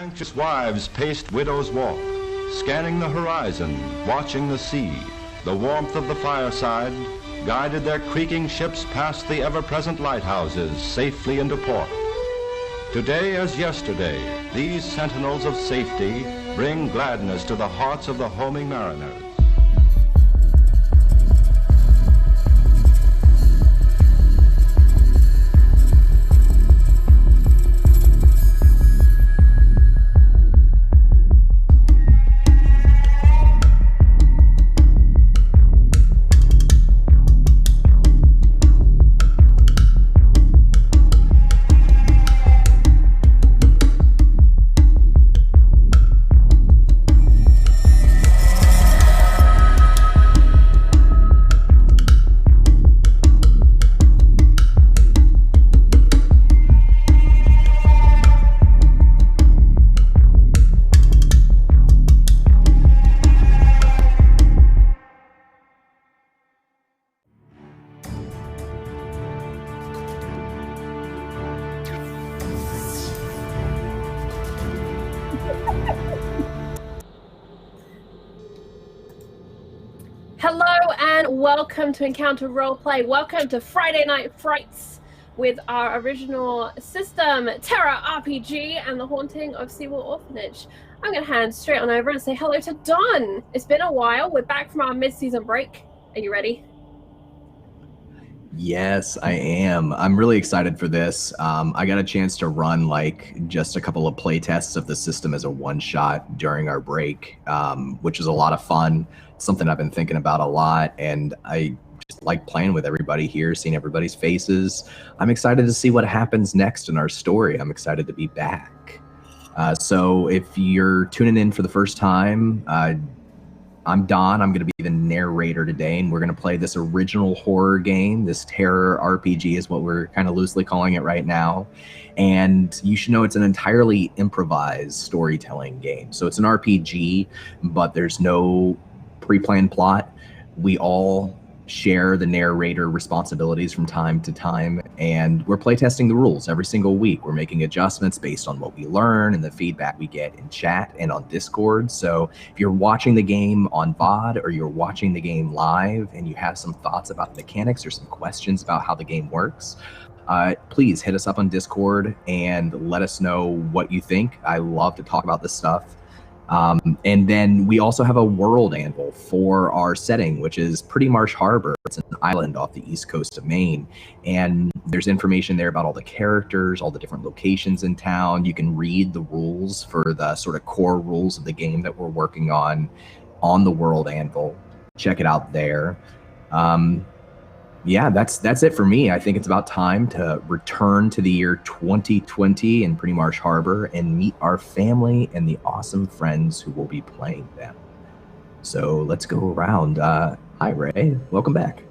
Anxious wives paced Widow's Walk, scanning the horizon, watching the sea. The warmth of the fireside guided their creaking ships past the ever-present lighthouses safely into port. Today as yesterday, these sentinels of safety bring gladness to the hearts of the homing mariners. Hello and welcome to Encounter Roleplay. Welcome to Friday Night Frights with our original system, TTRPG and the Haunting of Seawall Orphanage. I'm going to hand straight on over and say hello to Don. It's been a while. We're back from our mid-season break. Are you ready? Yes, I am. I'm really excited for this. I got a chance to run just a couple of play tests of the system as a one-shot during our break, which was a lot of fun. It's something I've been thinking about a lot, and I just like playing with everybody here, seeing everybody's faces. I'm excited to see what happens next in our story. I'm excited to be back. So if you're tuning in for the first time, I'm Don. I'm going to be the narrator today, and we're going to play this original horror game. This terror RPG is what we're kind of loosely calling it right now. And you should know it's an entirely improvised storytelling game. So it's an RPG, but there's no pre-planned plot. We all share the narrator responsibilities from time to time, and we're playtesting the rules every single week. We're making adjustments based on what we learn and the feedback we get in chat and on Discord. So if you're watching the game on VOD or you're watching the game live and you have some thoughts about the mechanics or some questions about how the game works, please hit us up on Discord and let us know what you think. I love to talk about this stuff. And then we also have a world anvil for our setting, which is Pretty Marsh Harbor. It's an island off the east coast of Maine. And there's information there about all the characters, all the different locations in town. You can read the rules for the sort of core rules of the game that we're working on the world anvil. Check it out there. Yeah, that's it for me. I think it's about time to return to the year 2020 in Pretty Marsh Harbor and meet our family and the awesome friends who will be playing them. So let's go around. Hi, Ray. Welcome back.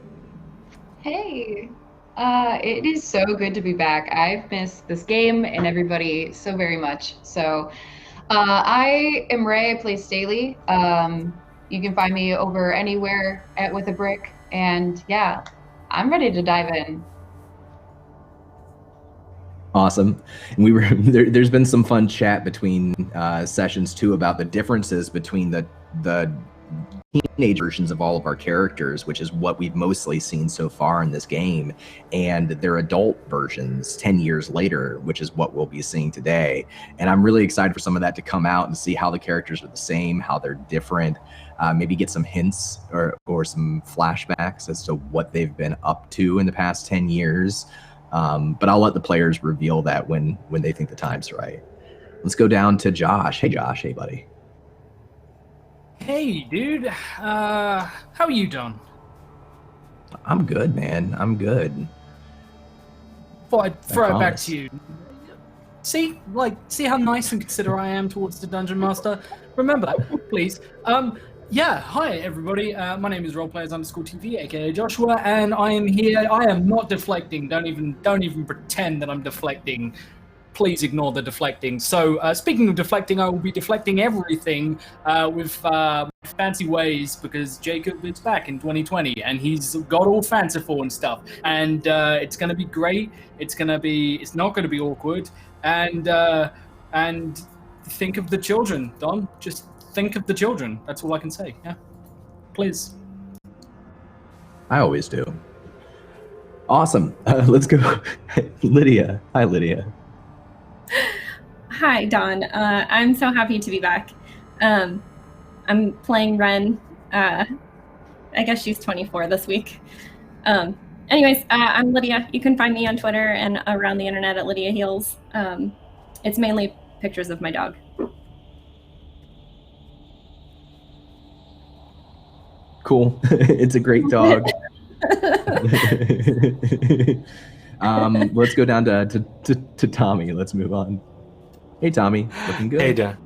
Hey. It is so good to be back. I've missed this game and everybody so very much. So I am Ray. I play Staley. You can find me over anywhere with a brick. And yeah, I'm ready to dive in. Awesome. And there's been some fun chat between sessions too about the differences between the teenage versions of all of our characters, which is what we've mostly seen so far in this game, and their adult versions 10 years later, which is what we'll be seeing today. And I'm really excited for some of that to come out and see how the characters are the same, how they're different, maybe get some hints or some flashbacks as to what they've been up to in the past 10 years. But I'll let the players reveal that when they think the time's right. Let's go down to Josh. Hey, Josh. Hey, buddy. Hey, dude. How are you doing? I'm good, man. I'm good. Thought I'd throw it back to you. See how nice and considerate I am towards the Dungeon Master? Remember that, please. Yeah, hi everybody. My name is Roleplayers_TV, aka Joshua, and I am here. I am not deflecting. Don't even pretend that I'm deflecting. Please ignore the deflecting. So, speaking of deflecting, I will be deflecting everything with fancy ways because Jacob is back in 2020 and he's got all fanciful and stuff. And it's gonna be great. It's not gonna be awkward. And think of the children, Don. Just think of the children. That's all I can say. Yeah, please. I always do. Awesome. Let's go. Lydia. Hi, Lydia. Hi, Don. I'm so happy to be back. I'm playing Wren. I guess she's 24 this week. Anyways, I'm Lydia. You can find me on Twitter and around the internet at Lydia Heals. It's mainly pictures of my dog. Cool. It's a great dog. Let's go down to Tommy. Let's move on. Hey, Tommy. Looking good. Hey, Dan.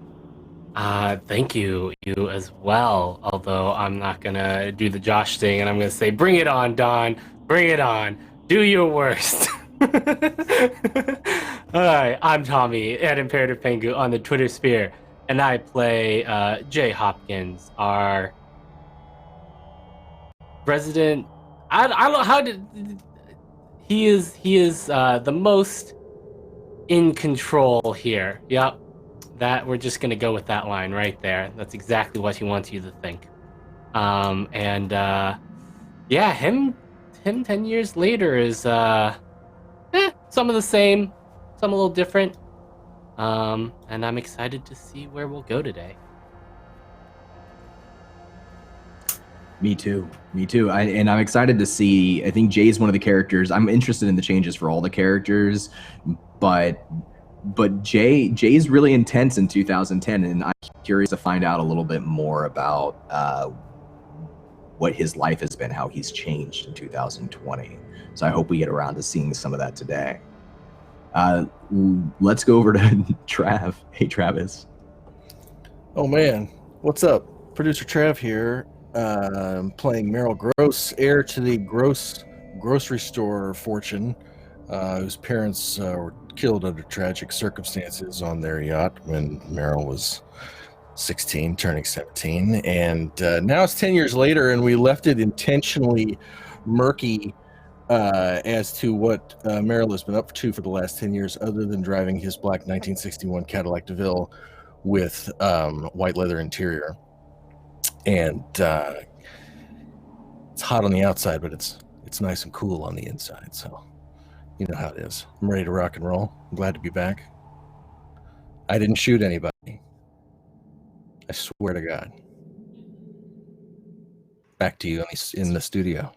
Thank you. You as well. Although I'm not going to do the Josh thing, and I'm going to say, bring it on, Don. Bring it on. Do your worst. Alright, I'm Tommy at Imperative Pengu on the Twitter sphere, and I play Jay Hopkins, our resident. I don't know how did he is the most in control here. Yep, that we're just gonna go with that line right there. That's exactly what he wants you to think. Yeah, him 10 years later is some of the same, some a little different. And I'm excited to see where we'll go today. Me too. I'm excited to see. I think Jay's one of the characters. I'm interested in the changes for all the characters, but Jay's really intense in 2010, and I'm curious to find out a little bit more about what his life has been, how he's changed in 2020. So I hope we get around to seeing some of that today. Let's go over to Trav. Hey, Travis. Oh man, what's up? Producer Trav here. Playing Merrill Gross, heir to the grocery store fortune, whose parents were killed under tragic circumstances on their yacht when Merrill was 16, turning 17. And now it's 10 years later, and we left it intentionally murky as to what Merrill has been up to for the last 10 years, other than driving his black 1961 Cadillac DeVille with white leather interior. And it's hot on the outside, but it's nice and cool on the inside. So you know how it is. I'm ready to rock and roll. I'm glad to be back. I didn't shoot anybody. I swear to God. Back to you in the studio.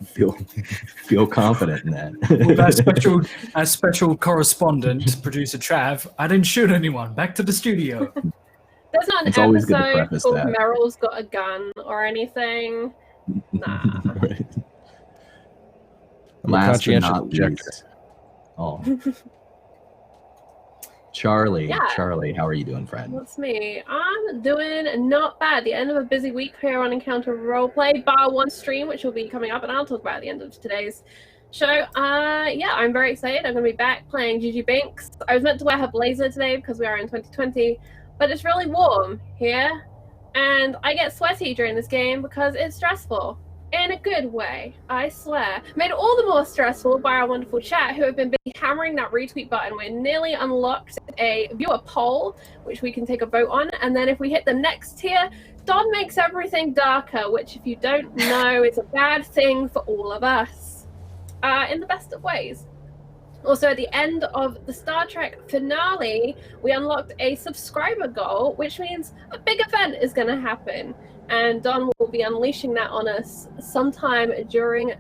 Feel confident in that. With our special correspondent, producer Trav, I didn't shoot anyone. Back to the studio. There's not an It's always good to episode preface called that. Merrill's got a gun or anything. Nah. Right. I'm a Last but conscientious not objector. least. Oh. Charlie, Yeah. Charlie, how are you doing, friend? That's me. I'm doing not bad. The end of a busy week here on Encounter Roleplay, bar one stream, which will be coming up, and I'll talk about at the end of today's show. Yeah, I'm very excited. I'm going to be back playing Gigi Binks. I was meant to wear her blazer today because we are in 2020, but it's really warm here, and I get sweaty during this game because it's stressful. In a good way, I swear. Made all the more stressful by our wonderful chat who have been busy hammering that retweet button. We're nearly unlocked a viewer poll, which we can take a vote on. And then if we hit the next tier, Don makes everything darker, which if you don't know, is a bad thing for all of us. In the best of ways. Also, at the end of the Star Trek finale, we unlocked a subscriber goal, which means a big event is going to happen. And Don will be unleashing that on us sometime during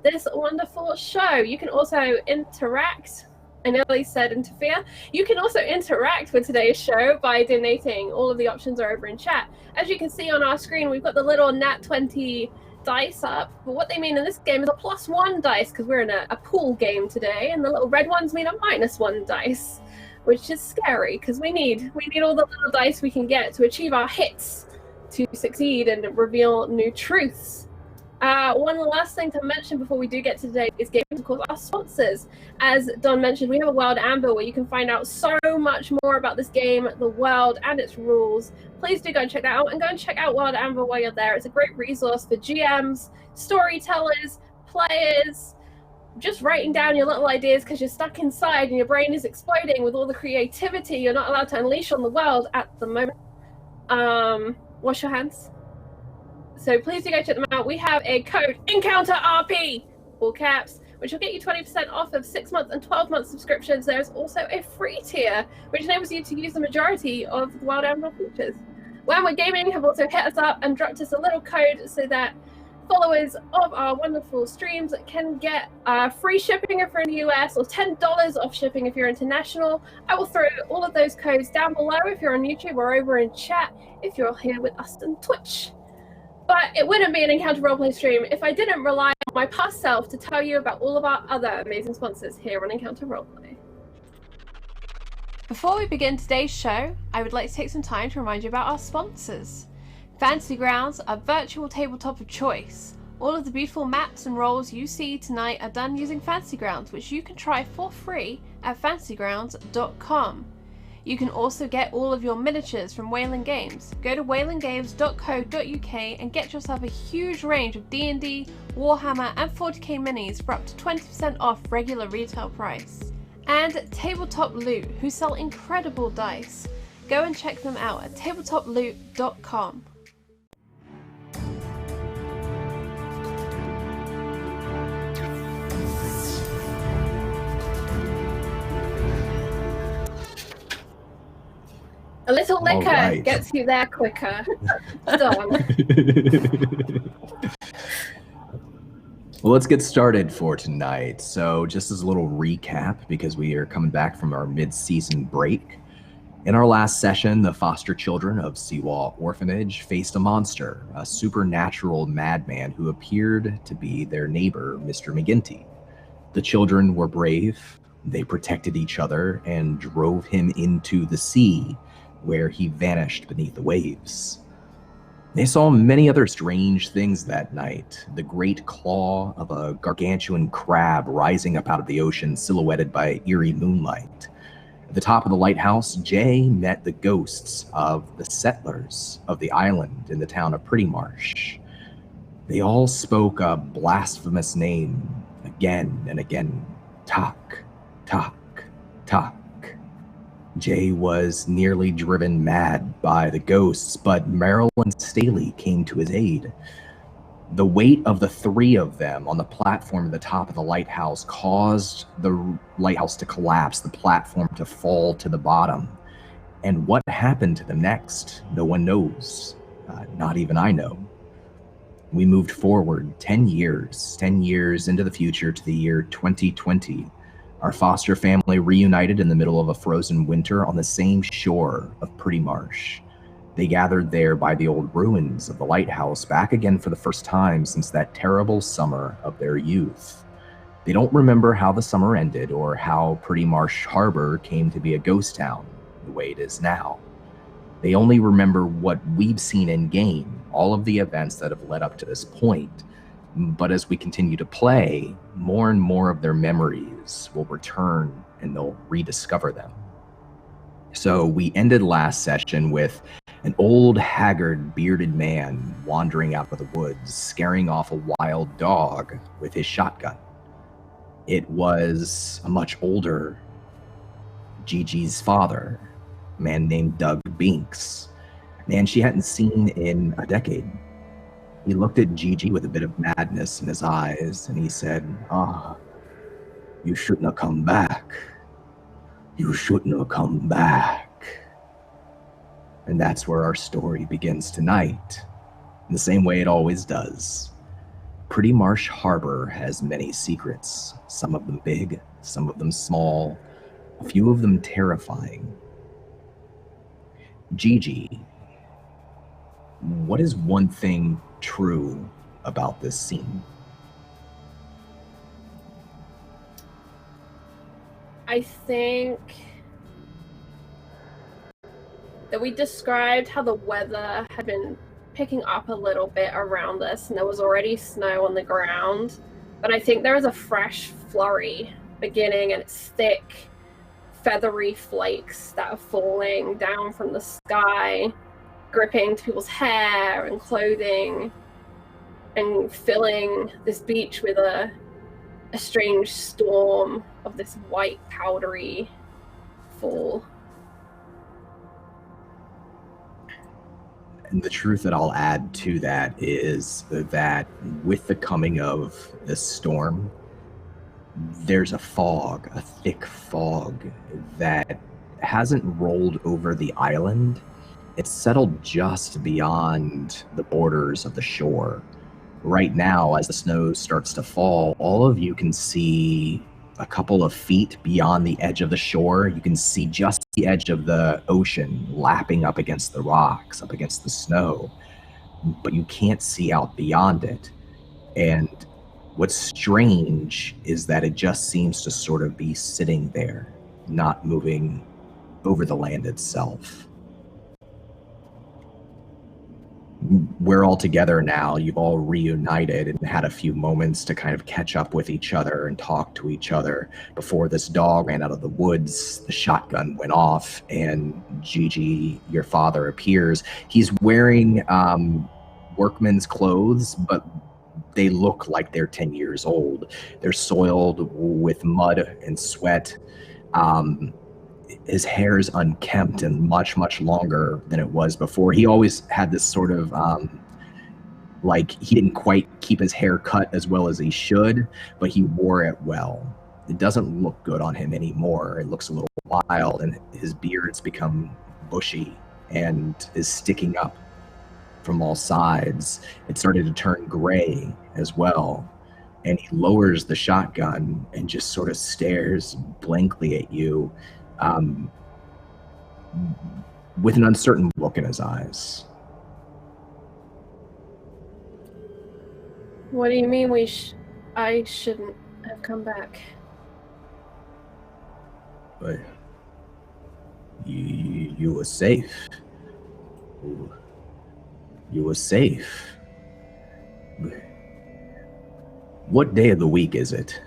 this wonderful show. You can also interact. I nearly said interfere. You can also interact with today's show by donating. All of the options are over in chat. As you can see on our screen, we've got the little nat 20 dice up. But what they mean in this game is a +1 dice, because we're in a pool game today. And the little red ones mean a -1 dice, which is scary, because we need all the little dice we can get to achieve our hits, to succeed and reveal new truths. One last thing to mention before we do get to today's game is, of course, our sponsors. As Don mentioned, we have a Wild Amber where you can find out so much more about this game, the world, and its rules. Please do go and check that out, and go and check out Wild Amber while you're there. It's a great resource for GMs, storytellers, players, just writing down your little ideas because you're stuck inside and your brain is exploding with all the creativity you're not allowed to unleash on the world at the moment, wash your hands. So please do go check them out. We have a code ENCOUNTERRP, all caps, which will get you 20% off of 6-month and 12-month subscriptions. There's also a free tier, which enables you to use the majority of the Wild Animal features. When We're Gaming have also hit us up and dropped us a little code so that followers of our wonderful streams can get free shipping if you're in the US or $10 off shipping if you're international. I will throw all of those codes down below if you're on YouTube or over in chat if you're here with us on Twitch. But it wouldn't be an Encounter Roleplay stream if I didn't rely on my past self to tell you about all of our other amazing sponsors here on Encounter Roleplay. Before we begin today's show, I would like to take some time to remind you about our sponsors. Fantasy Grounds, our virtual tabletop of choice. All of the beautiful maps and roles you see tonight are done using Fantasy Grounds, which you can try for free at fantasygrounds.com. You can also get all of your miniatures from Wayland Games. Go to waylandgames.co.uk and get yourself a huge range of D&D, Warhammer and 40k minis for up to 20% off regular retail price. And Tabletop Loot, who sell incredible dice. Go and check them out at tabletoploot.com. A little liquor gets you there quicker. Done. Well, let's get started for tonight. So just as a little recap, because we are coming back from our mid-season break. In our last session, the foster children of Seawall Orphanage faced a monster, a supernatural madman who appeared to be their neighbor, Mr. McGinty. The children were brave, they protected each other, and drove him into the sea, where he vanished beneath the waves. They saw many other strange things that night. The great claw of a gargantuan crab rising up out of the ocean, silhouetted by eerie moonlight. At the top of the lighthouse, Jae met the ghosts of the settlers of the island in the town of Pretty Marsh. They all spoke a blasphemous name again and again. Tak, tak, tak. Jae was nearly driven mad by the ghosts, but Merrill and Staley came to his aid. The weight of the three of them on the platform at the top of the lighthouse caused the lighthouse to collapse, the platform to fall to the bottom. And what happened to them next, no one knows. Not even I know. We moved forward 10 years into the future to the year 2020. Our foster family reunited in the middle of a frozen winter on the same shore of Pretty Marsh. They gathered there by the old ruins of the lighthouse, back again for the first time since that terrible summer of their youth. They don't remember how the summer ended or how Pretty Marsh Harbor came to be a ghost town the way it is now. They only remember what we've seen in game, all of the events that have led up to this point. But as we continue to play, more and more of their memories will return and they'll rediscover them. So we ended last session with an old, haggard, bearded man wandering out of the woods, scaring off a wild dog with his shotgun. It was a much older Gigi's father, a man named Doug Binks, a man she hadn't seen in a decade. He looked at Gigi with a bit of madness in his eyes, and he said, you shouldn't have come back. You shouldn't have come back. And that's where our story begins tonight, in the same way it always does. Pretty Marsh Harbor has many secrets, some of them big, some of them small, a few of them terrifying. Gigi, what is one thing true about this scene? I think that we described how the weather had been picking up a little bit around us and there was already snow on the ground, but I think there is a fresh flurry beginning and it's thick, feathery flakes that are falling down from the sky, gripping to people's hair and clothing and filling this beach with a a strange storm of this white powdery fall. And the truth that I'll add to that is that with the coming of this storm, there's a fog, a thick fog that hasn't rolled over the island. It's settled just beyond the borders of the shore. Right now, as the snow starts to fall, all of you can see a couple of feet beyond the edge of the shore. You can see just the edge of the ocean lapping up against the rocks, up against the snow, but you can't see out beyond it. And what's strange is that it just seems to sort of be sitting there, not moving over the land itself. We're all together now. You've all reunited and had a few moments to kind of catch up with each other and talk to each other before this dog ran out of the woods, the shotgun went off, and Gigi, your father, appears. He's wearing workman's clothes, but they look like they're 10 years old. They're soiled with mud and sweat. His hair is unkempt and much, much longer than it was before. He always had this sort of, like he didn't quite keep his hair cut as well as he should, but he wore it well. It doesn't look good on him anymore. It looks a little wild, and his beard's become bushy and is sticking up from all sides. It started to turn gray as well. And he lowers the shotgun and just sort of stares blankly at you, with an uncertain look in his eyes. What do you mean I shouldn't have come back? But you were safe. You were safe. What day of the week is it?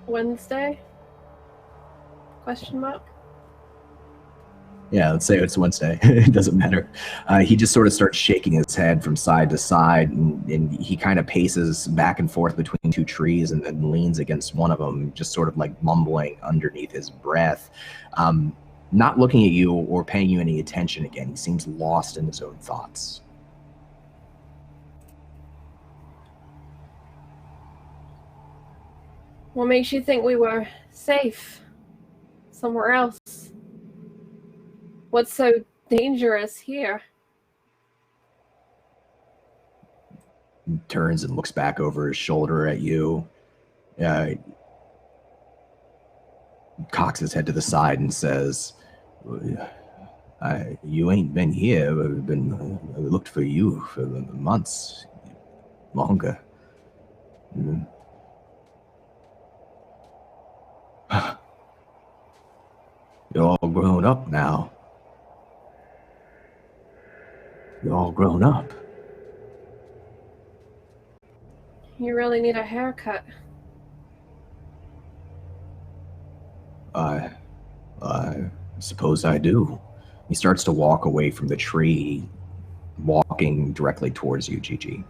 Wednesday? Question mark? Yeah, let's say it's Wednesday. It doesn't matter. He just sort of starts shaking his head from side to side, and he kind of paces back and forth between two trees and then leans against one of them, just sort of like mumbling underneath his breath. Not looking at you or paying you any attention again. He seems lost in his own thoughts. What makes you think we were safe somewhere else? What's so dangerous here? He turns and looks back over his shoulder at you. Cocks his head to the side and says, you ain't been here. I looked for you for months, longer. You're all grown up now. You're all grown up. You really need a haircut. I suppose I do. He starts to walk away from the tree, walking directly towards you, Gigi.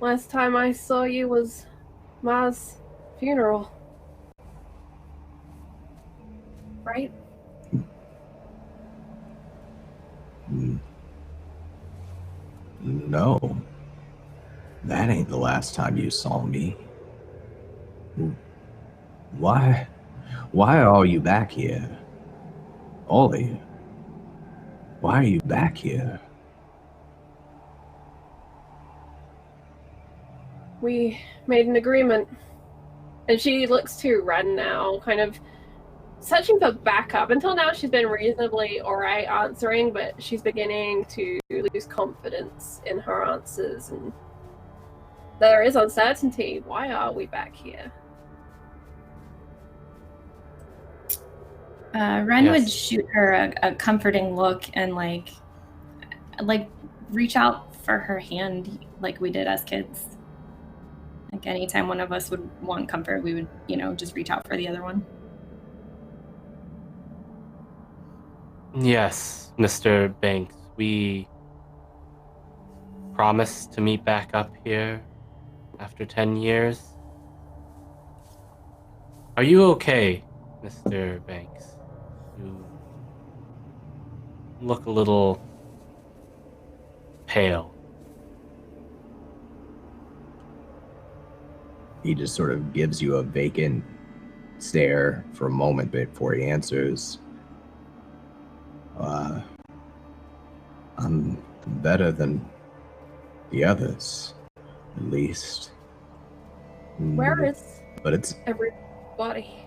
Last time I saw you was Ma's funeral. Right? No. That ain't the last time you saw me. Why are you back here? All of you. Why are you back here? We made an agreement. And she looks to Wren now, kind of searching for backup. Until now, she's been reasonably alright answering, but she's beginning to lose confidence in her answers, and there is uncertainty. Why are we back here? Wren would shoot her a comforting look and like reach out for her hand like we did as kids. Like anytime one of us would want comfort, we would, just reach out for the other one. Yes, Mr. Banks, we promise to meet back up here after 10 years. Are you okay, Mr. Banks? You look a little pale. He just sort of gives you a vacant stare for a moment before he answers. I'm better than the others, at least. Where is But it's everybody?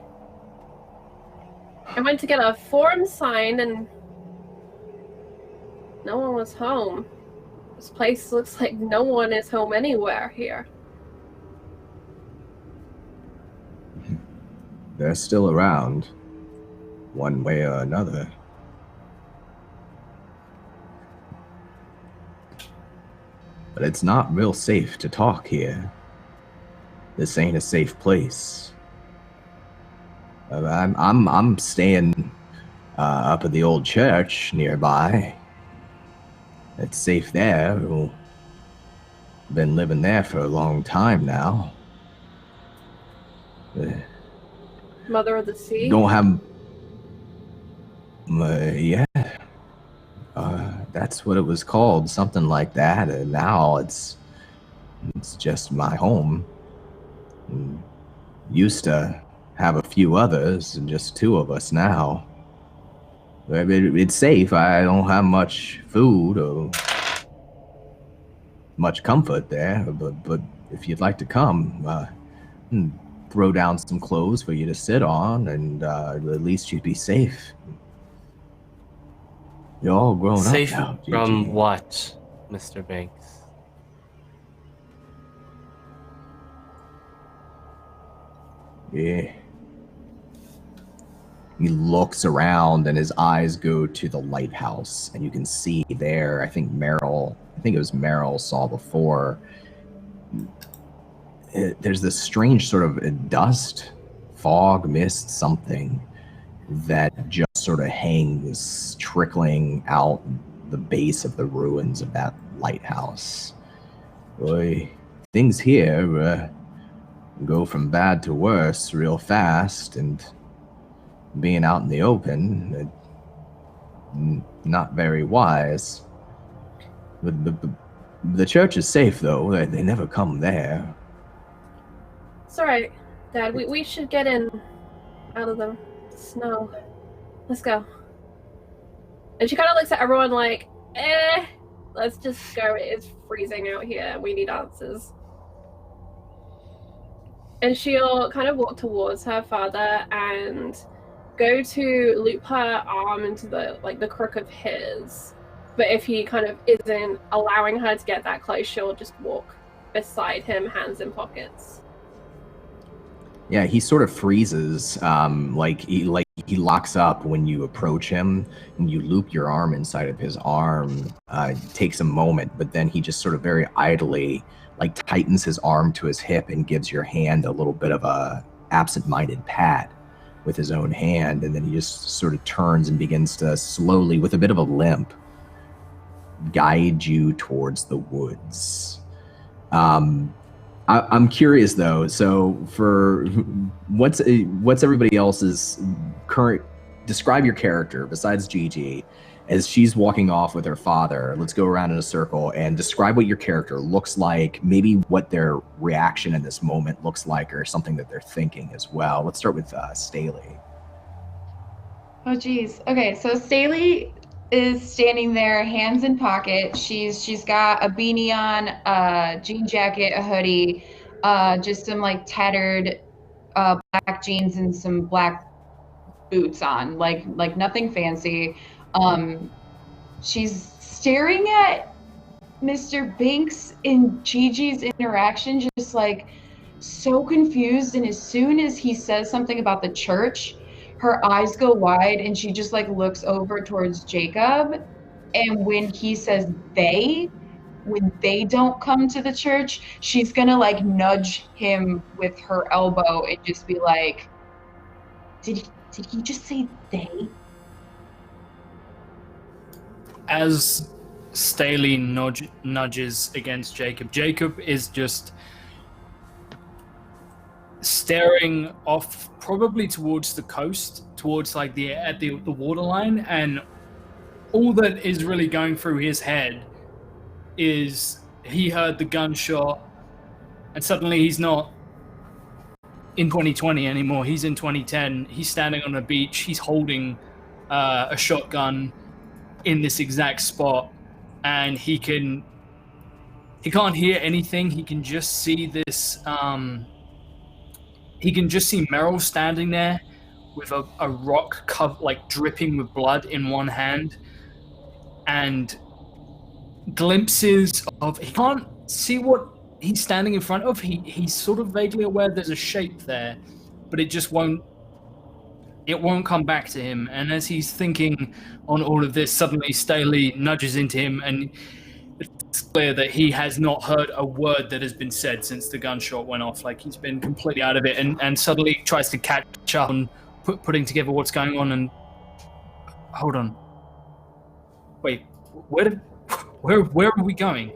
I went to get a form signed and no one was home. This place looks like no one is home anywhere here. they're still around, one way or another. But it's not real safe to talk here. This ain't a safe place. I'm staying up at the old church nearby. It's safe there. We've been living there for a long time now. Mother of the Sea? Don't have... yeah. That's what it was called, something like that. And now it's just my home. Used to have a few others, and just two of us now. It's safe. I don't have much food or much comfort there, but if you'd like to come, throw down some clothes for you to sit on, and at least you'd be safe. You're all grown Safe up now, Gigi. from what, Mr. Banks? Yeah. He looks around and his eyes go to the lighthouse, and you can see there, I think it was Merrill saw before, there's this strange sort of dust, fog, mist, something that just sort of hangs, trickling out the base of the ruins of that lighthouse. Boy, things here go from bad to worse real fast, and being out in the open, not very wise. The church is safe, though. They never come there. It's alright, Dad. We should get in out of the snow. Let's go. And she kind of looks at everyone like, let's just go. It's freezing out here. We need answers. And she'll kind of walk towards her father and go to loop her arm into the crook of his. But if he kind of isn't allowing her to get that close, she'll just walk beside him, hands in pockets. Yeah, he sort of freezes, he locks up when you approach him, and you loop your arm inside of his arm. It takes a moment, but then he just sort of very idly tightens his arm to his hip and gives your hand a little bit of a absent-minded pat with his own hand, and then he just sort of turns and begins to slowly, with a bit of a limp, guide you towards the woods. I'm curious though. So, for what's everybody else's current? Describe your character besides Gigi, as she's walking off with her father. Let's go around in a circle and describe what your character looks like. Maybe what their reaction in this moment looks like, or something that they're thinking as well. Let's start with Staley. Oh geez. Okay, so Staley is standing there, hands in pocket. She's got a beanie on, a jean jacket, a hoodie, just some tattered black jeans and some black boots on, like nothing fancy. She's staring at Mr. Banks and Gigi's interaction, just so confused. And as soon as he says something about the church, her eyes go wide and she just looks over towards Jacob. And when he says when they don't come to the church, she's gonna nudge him with her elbow and just be like, did he just say they? As Staley nudges against Jacob. Jacob is just staring off, probably towards the coast, towards like the waterline, and all that is really going through his head is he heard the gunshot, and suddenly he's not in 2020 anymore. He's in 2010. He's standing on a beach. He's holding a shotgun in this exact spot, and he can't hear anything. He can just see this. He can just see Merrill standing there with a rock like dripping with blood in one hand, and glimpses of, he can't see what he's standing in front of. He's sort of vaguely aware there's a shape there, but it won't come back to him. And as he's thinking on all of this, suddenly Staley nudges into him, and it's clear that he has not heard a word that has been said since the gunshot went off. Like, he's been completely out of it, and suddenly tries to catch up and putting together what's going on. And hold on, wait, where are we going?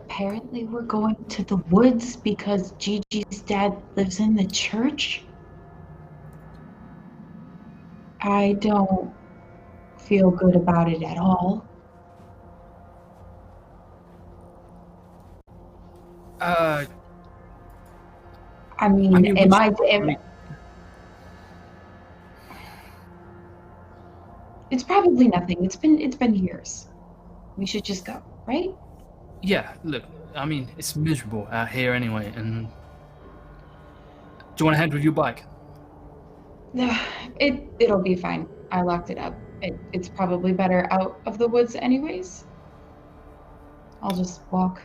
Apparently we're going to the woods because Gigi's dad lives in the church. I don't feel good about it at all. I mean, it's probably nothing. It's been years. We should just go, right? Yeah, look, I mean, it's miserable out here anyway, and do you want to head with your bike? It'll be fine. I locked it up. It's probably better out of the woods anyways. I'll just walk.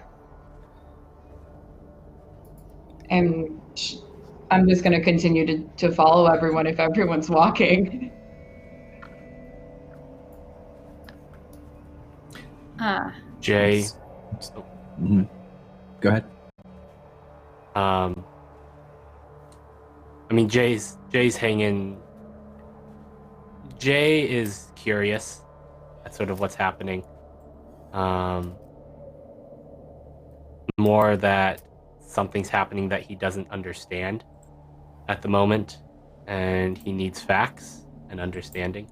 And I'm just going to continue to follow everyone if everyone's walking. Jae. Mm-hmm. Go ahead. I mean, Jae's hanging. Jae is curious at sort of what's happening. More that something's happening that he doesn't understand at the moment, and he needs facts and understanding.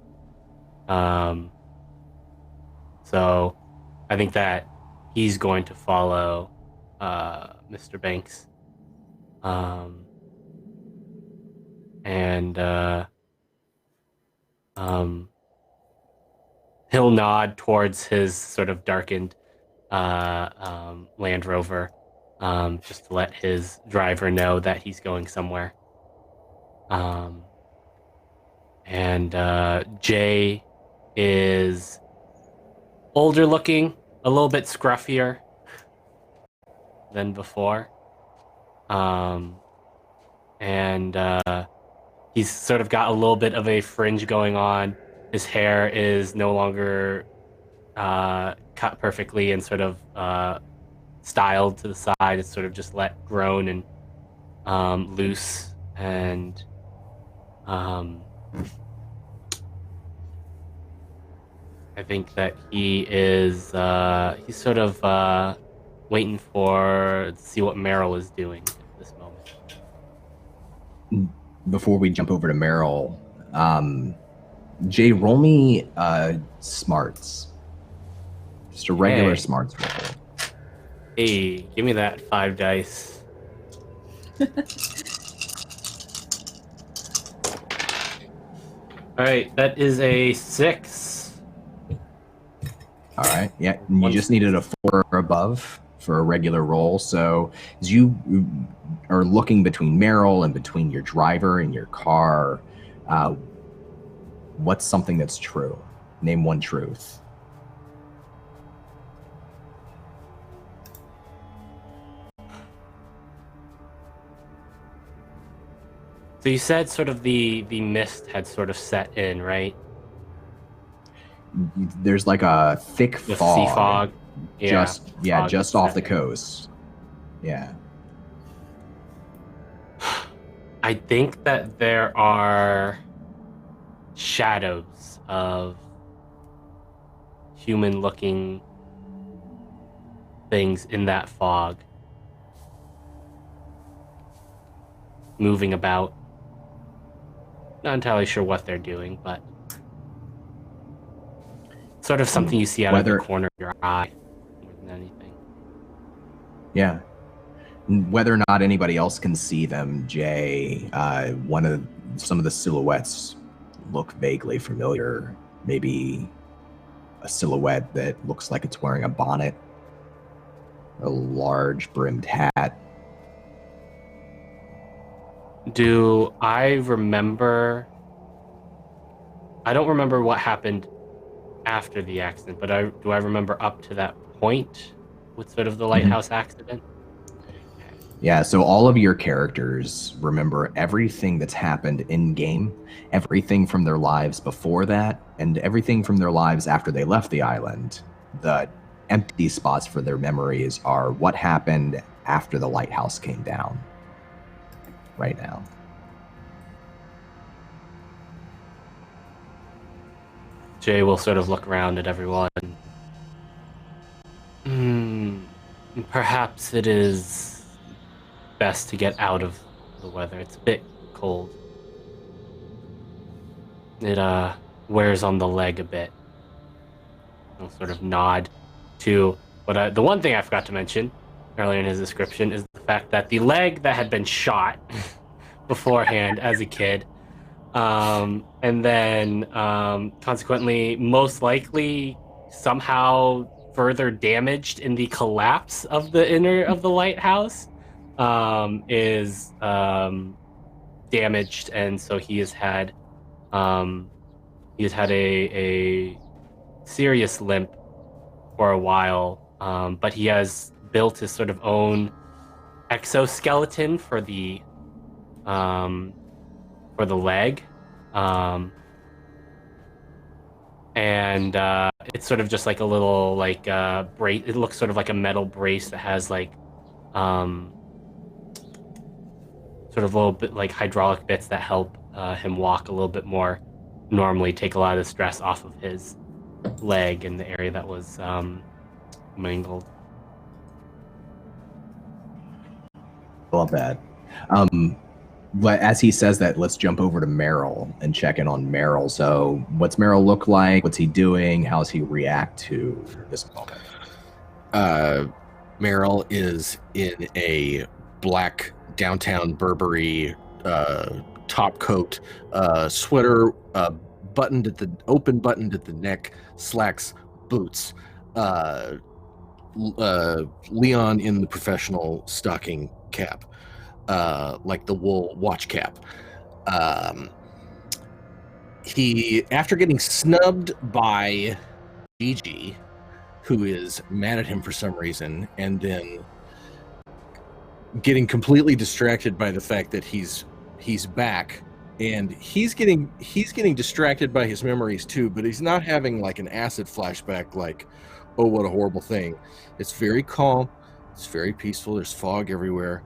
So I think that he's going to follow Mr. Banks. And he'll nod towards his sort of darkened Land Rover, just to let his driver know that he's going somewhere. And Jae is older looking, a little bit scruffier than before. And he's sort of got a little bit of a fringe going on. His hair is no longer cut perfectly and sort of styled to the side. It's sort of just grown and loose. And I think that he is he's sort of waiting to see what Merrill is doing at this moment. Before we jump over to Merrill, Jae, roll me smarts. Just a regular smarts roll. Hey, give me that 5 dice. All right, that is a 6. All right, yeah, and you just needed a 4 or above for a regular roll. So as you are looking between Merrill and between your driver and your car, what's something that's true? Name one truth. So you said sort of the mist had sort of set in, right? There's like a thick The fog. sea fog. Yeah, just off the coast. Yeah. I think that there are shadows of human-looking things in that fog, moving about. Not entirely sure what they're doing, but sort of something you see out of the corner of your eye more than anything. Yeah. Whether or not anybody else can see them, Jay, some of the silhouettes look vaguely familiar. Maybe a silhouette that looks like it's wearing a bonnet, a large brimmed hat. Do I remember? I don't remember what happened after the accident, but do I remember up to that point with sort of the lighthouse accident? Yeah, so all of your characters remember everything that's happened in-game, everything from their lives before that, and everything from their lives after they left the island. The empty spots for their memories are what happened after the lighthouse came down. Right now. Jay will sort of look around at everyone. Perhaps it is best to get out of the weather. It's a bit cold. It wears on the leg a bit. I'll sort of nod to what the one thing I forgot to mention earlier in his description is the fact that the leg that had been shot beforehand as a kid, and then consequently most likely somehow further damaged in the collapse of the inner of the lighthouse, is damaged, and so he has had a serious limp for a while, but he has built his sort of own exoskeleton for the leg, and it's sort of just like a little brace. It looks sort of like a metal brace that has like sort of a little bit like hydraulic bits that help him walk a little bit more normally, take a lot of the stress off of his leg in the area that was mangled. Love that. But as he says that, let's jump over to Merrill and check in on Merrill. So what's Merrill look like? What's he doing? How does he react to this moment? Merrill is in a black downtown Burberry top coat, sweater, buttoned at the neck, slacks, boots. Leon in the professional stocking cap, like the wool watch cap. He, after getting snubbed by Gigi, who is mad at him for some reason, and then getting completely distracted by the fact that he's back, and he's getting distracted by his memories too, but he's not having like an acid flashback like, oh, what a horrible thing. It's very calm. It's very peaceful. There's fog everywhere.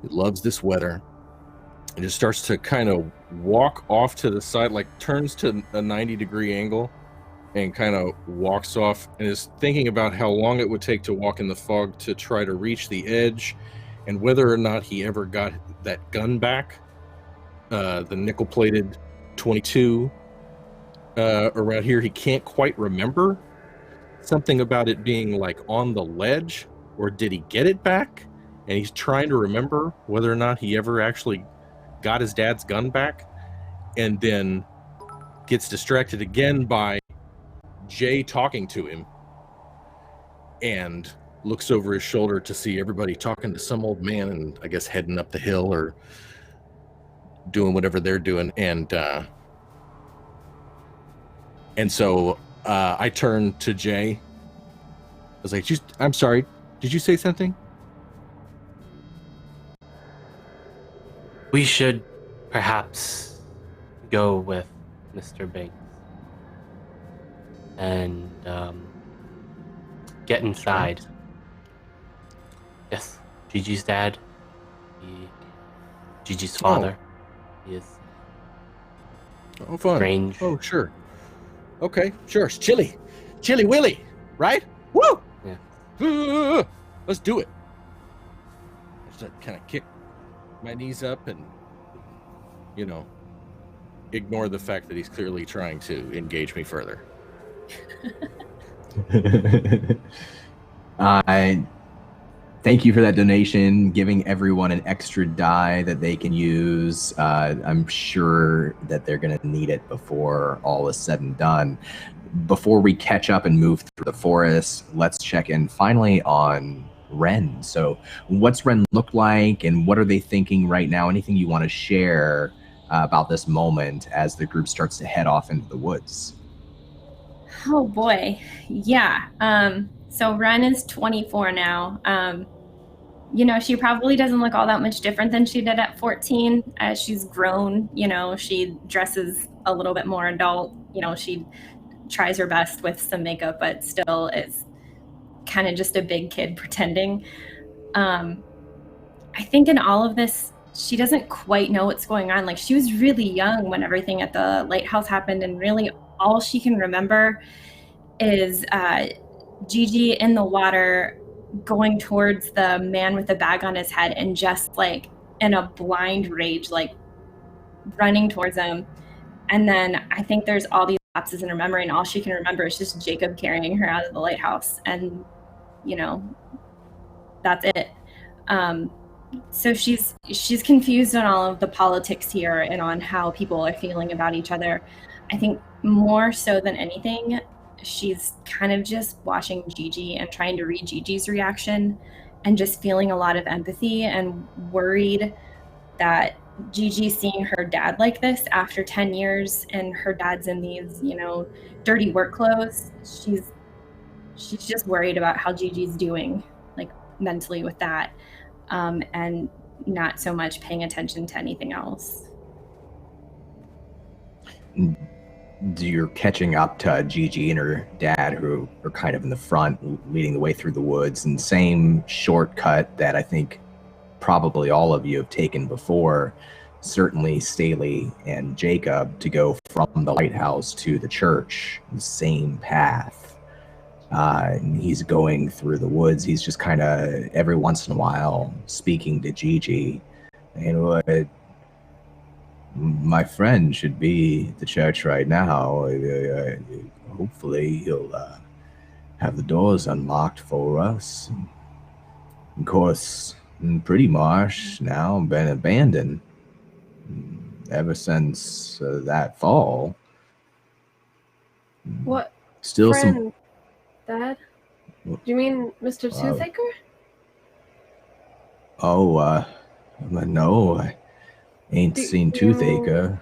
He loves this weather. It just starts to kind of walk off to the side, like turns to a 90-degree angle and kind of walks off, and is thinking about how long it would take to walk in the fog to try to reach the edge, and whether or not he ever got that gun back, the nickel-plated 22 around here. He can't quite remember. Something about it being like on the ledge, or did he get it back? And he's trying to remember whether or not he ever actually got his dad's gun back, and then gets distracted again by Jay talking to him, and looks over his shoulder to see everybody talking to some old man, and I guess heading up the hill or doing whatever they're doing. And so I turned to Jay. I was like, I'm sorry, did you say something? We should perhaps go with Mr. Biggs and get inside. Yes, Gigi's dad, Gigi's father. He is fun. Strange. Oh, sure. Okay, sure. It's chilly. Chili Willy, right? Woo! Yeah. Let's do it. Just kind of kick my knees up and, ignore the fact that he's clearly trying to engage me further. I thank you for that donation, giving everyone an extra die that they can use. I'm sure that they're going to need it before all is said and done. Before we catch up and move through the forest, let's check in finally on Wren. So what's Wren look like and what are they thinking right now? Anything you want to share about this moment as the group starts to head off into the woods? Oh boy. Yeah. So Wren is 24 now. She probably doesn't look all that much different than she did at 14. As she's grown, she dresses a little bit more adult. She tries her best with some makeup, but still is kind of just a big kid pretending. I think in all of this, she doesn't quite know what's going on. Like, she was really young when everything at the lighthouse happened, and really all she can remember is Gigi in the water going towards the man with the bag on his head and just like in a blind rage, like running towards him. And then I think there's all these lapses in her memory, and all she can remember is just Jacob carrying her out of the lighthouse. And, that's it. So she's confused on all of the politics here and on how people are feeling about each other. I think more so than anything, she's kind of just watching Gigi and trying to read Gigi's reaction and just feeling a lot of empathy and worried that Gigi seeing her dad like this after 10 years and her dad's in these, dirty work clothes. She's just worried about how Gigi's doing, like mentally with that, and not so much paying attention to anything else. You're catching up to Gigi and her dad, who are kind of in the front, leading the way through the woods, and same shortcut that I think probably all of you have taken before, certainly Staley and Jacob, to go from the lighthouse to the church, the same path. And he's going through the woods. He's just kind of every once in a while speaking to Gigi. My friend should be at the church right now. Hopefully he'll have the doors unlocked for us. Of course, Pretty Marsh now been abandoned ever since that fall. What? Still friend, Dad? Do you mean Mr. Toothaker? No, I ain't seen Toothaker.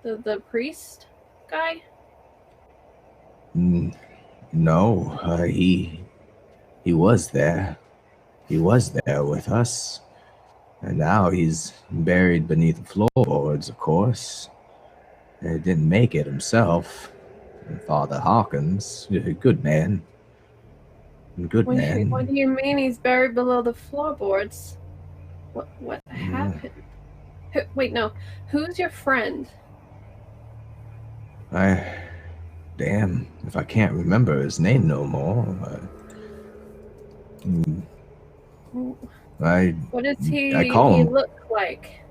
The priest guy? No, he was there. He was there with us. And now he's buried beneath the floorboards, of course. He didn't make it himself. Father Hawkins, a good man. Good man. What do you mean he's buried below the floorboards? What happened? Wait, no. Who's your friend? Damn, if I can't remember his name no more. What does he call him, look like?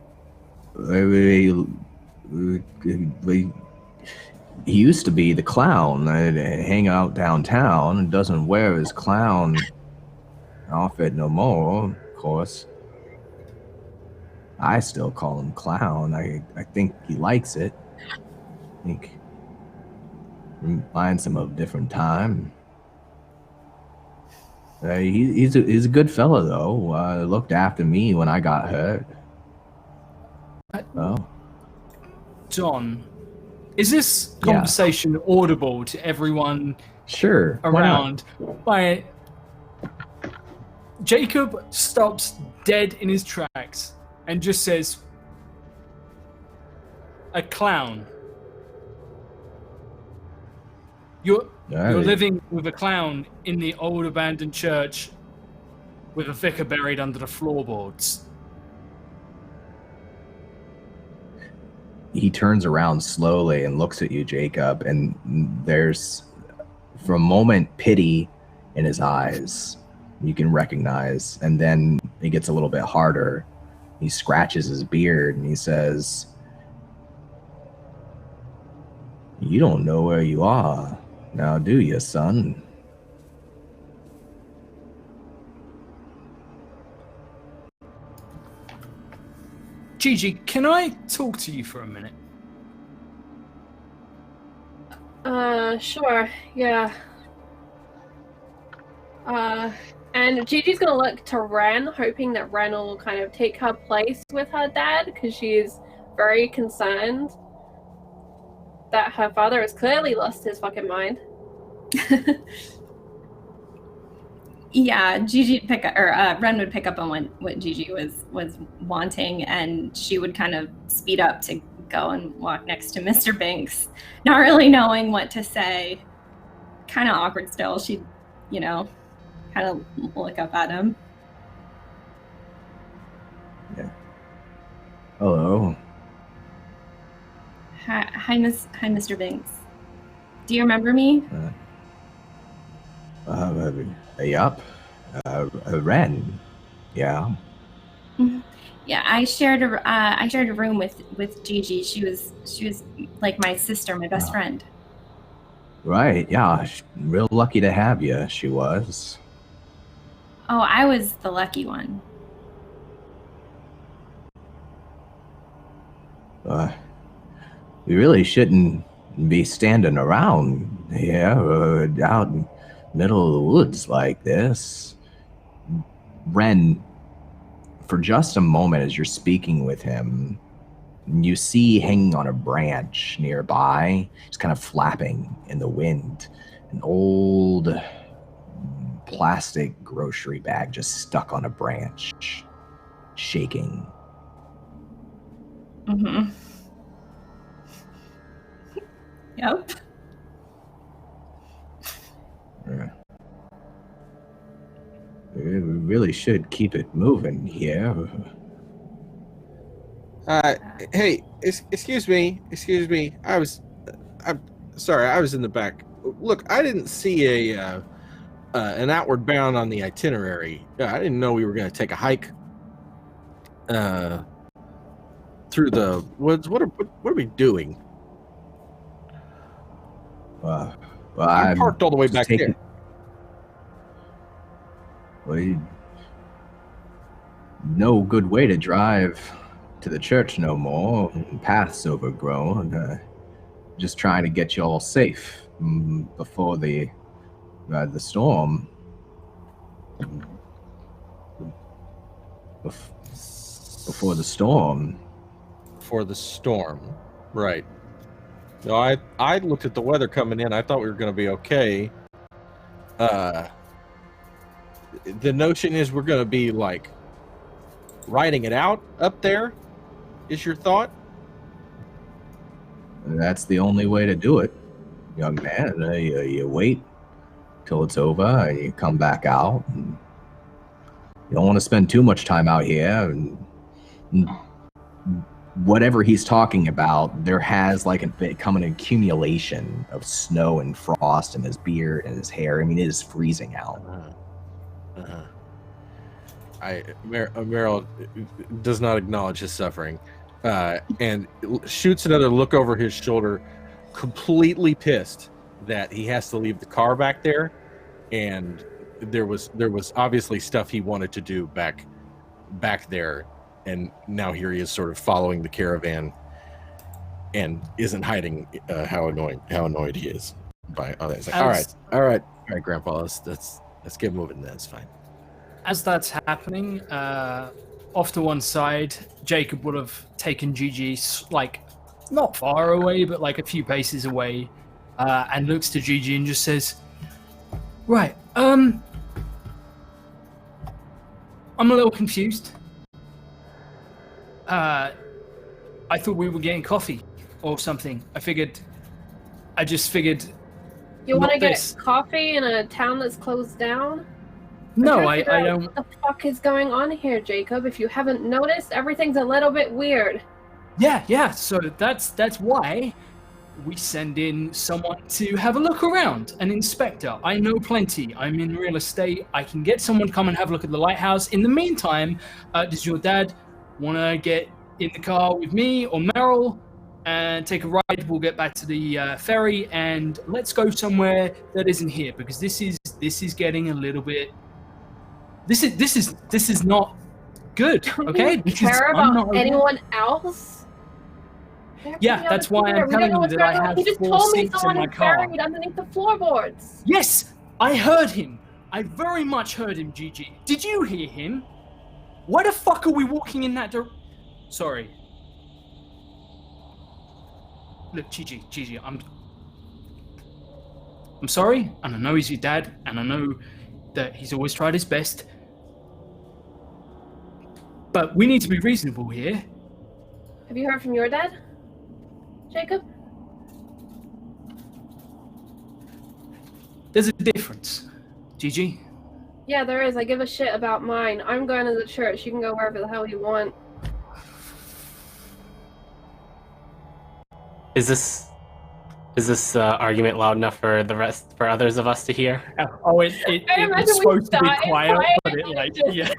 He used to be the clown. Hang out downtown and doesn't wear his clown outfit no more, of course. I still call him Clown. I think he likes it. I think reminds him of a different time. He's a good fella, though. Looked after me when I got hurt. John, is this conversation audible to everyone Sure, around? Jacob stops dead in his tracks and just says, "A clown. You're living with a clown in the old abandoned church with a vicar buried under the floorboards." He turns around slowly and looks at you, Jacob, and there's for a moment, pity in his eyes you can recognize, and then it gets a little bit harder. He scratches his beard and he says, "You don't know where you are now, do you, son?" Gigi, can I talk to you for a minute? Sure, yeah. And Gigi's gonna look to Wren, hoping that Wren will kind of take her place with her dad, because she's very concerned that her father has clearly lost his fucking mind. Yeah, Gigi Wren would pick up on what Gigi was wanting, and she would kind of speed up to go and walk next to Mr. Binks, not really knowing what to say. Kind of awkward still. She'd, kind of look up at him. Yeah. Hello. Hi, Mr. Binks. Do you remember me? Yup. Wren. Yeah. Yeah, I shared a room with Gigi. She was like my sister, my best friend. Right. Yeah. Real lucky to have you. She was. Oh, I was the lucky one. We really shouldn't be standing around here out in the middle of the woods like this. Wren, for just a moment as you're speaking with him, you see hanging on a branch nearby, just kind of flapping in the wind, an old plastic grocery bag just stuck on a branch, shaking. Mm-hmm. Yep. Yeah. We really should keep it moving here. Hey, excuse me. I'm sorry, I was in the back. Look, I didn't see an outward bound on the itinerary. I didn't know we were going to take a hike through the woods. What are we doing? Well, I'm parked all the way back there. Well, no good way to drive to the church no more. Paths overgrown. Just trying to get you all safe before the storm. Before the storm. Before the storm, right. No, I looked at the weather coming in. I thought we were going to be okay. The notion is we're going to be like riding it out up there, is your thought? That's the only way to do it, young man. You wait till it's over and you come back out. And you don't want to spend too much time out here. And whatever he's talking about, there has become an accumulation of snow and frost in his beard and his hair. I mean, it is freezing out. Merrill does not acknowledge his suffering, and shoots another look over his shoulder, completely pissed that he has to leave the car back there, and there was obviously stuff he wanted to do back there, and now here he is sort of following the caravan and isn't hiding how annoyed he is by all that. It's like, all right, Grandpa, let's get moving. That's fine. As that's happening, off to one side, Jacob would have taken Gigi, not far away, but a few paces away, and looks to Gigi and just says, "Right, I'm a little confused. I thought we were getting coffee or something. I just figured. You want to get coffee in a town that's closed down? No, I don't. What the fuck is going on here, Jacob? If you haven't noticed, everything's a little bit weird. Yeah. So that's why we send in someone to have a look around, an inspector. I know plenty. I'm in real estate. I can get someone to come and have a look at the lighthouse. In the meantime, does your dad want to get in the car with me or Merrill and take a ride? We'll get back to the ferry and let's go somewhere that isn't here, because this is getting a little bit. This is not good. Okay. Do you care about anyone else? Yeah, that's why I'm telling you that I have 4 seats in my car. Buried underneath the floorboards. Yes, I heard him. I very much heard him, Gigi. Did you hear him? Why the fuck are we walking in that direction? Sorry. Look, Gigi, I'm sorry, and I know he's your dad, and I know that he's always tried his best. But we need to be reasonable here. Have you heard from your dad, Jacob? There's a difference, Gigi. Yeah, there is. I give a shit about mine. I'm going to the church. You can go wherever the hell you want. Is this argument loud enough for others of us to hear? Oh, it's supposed to be quiet, but yeah.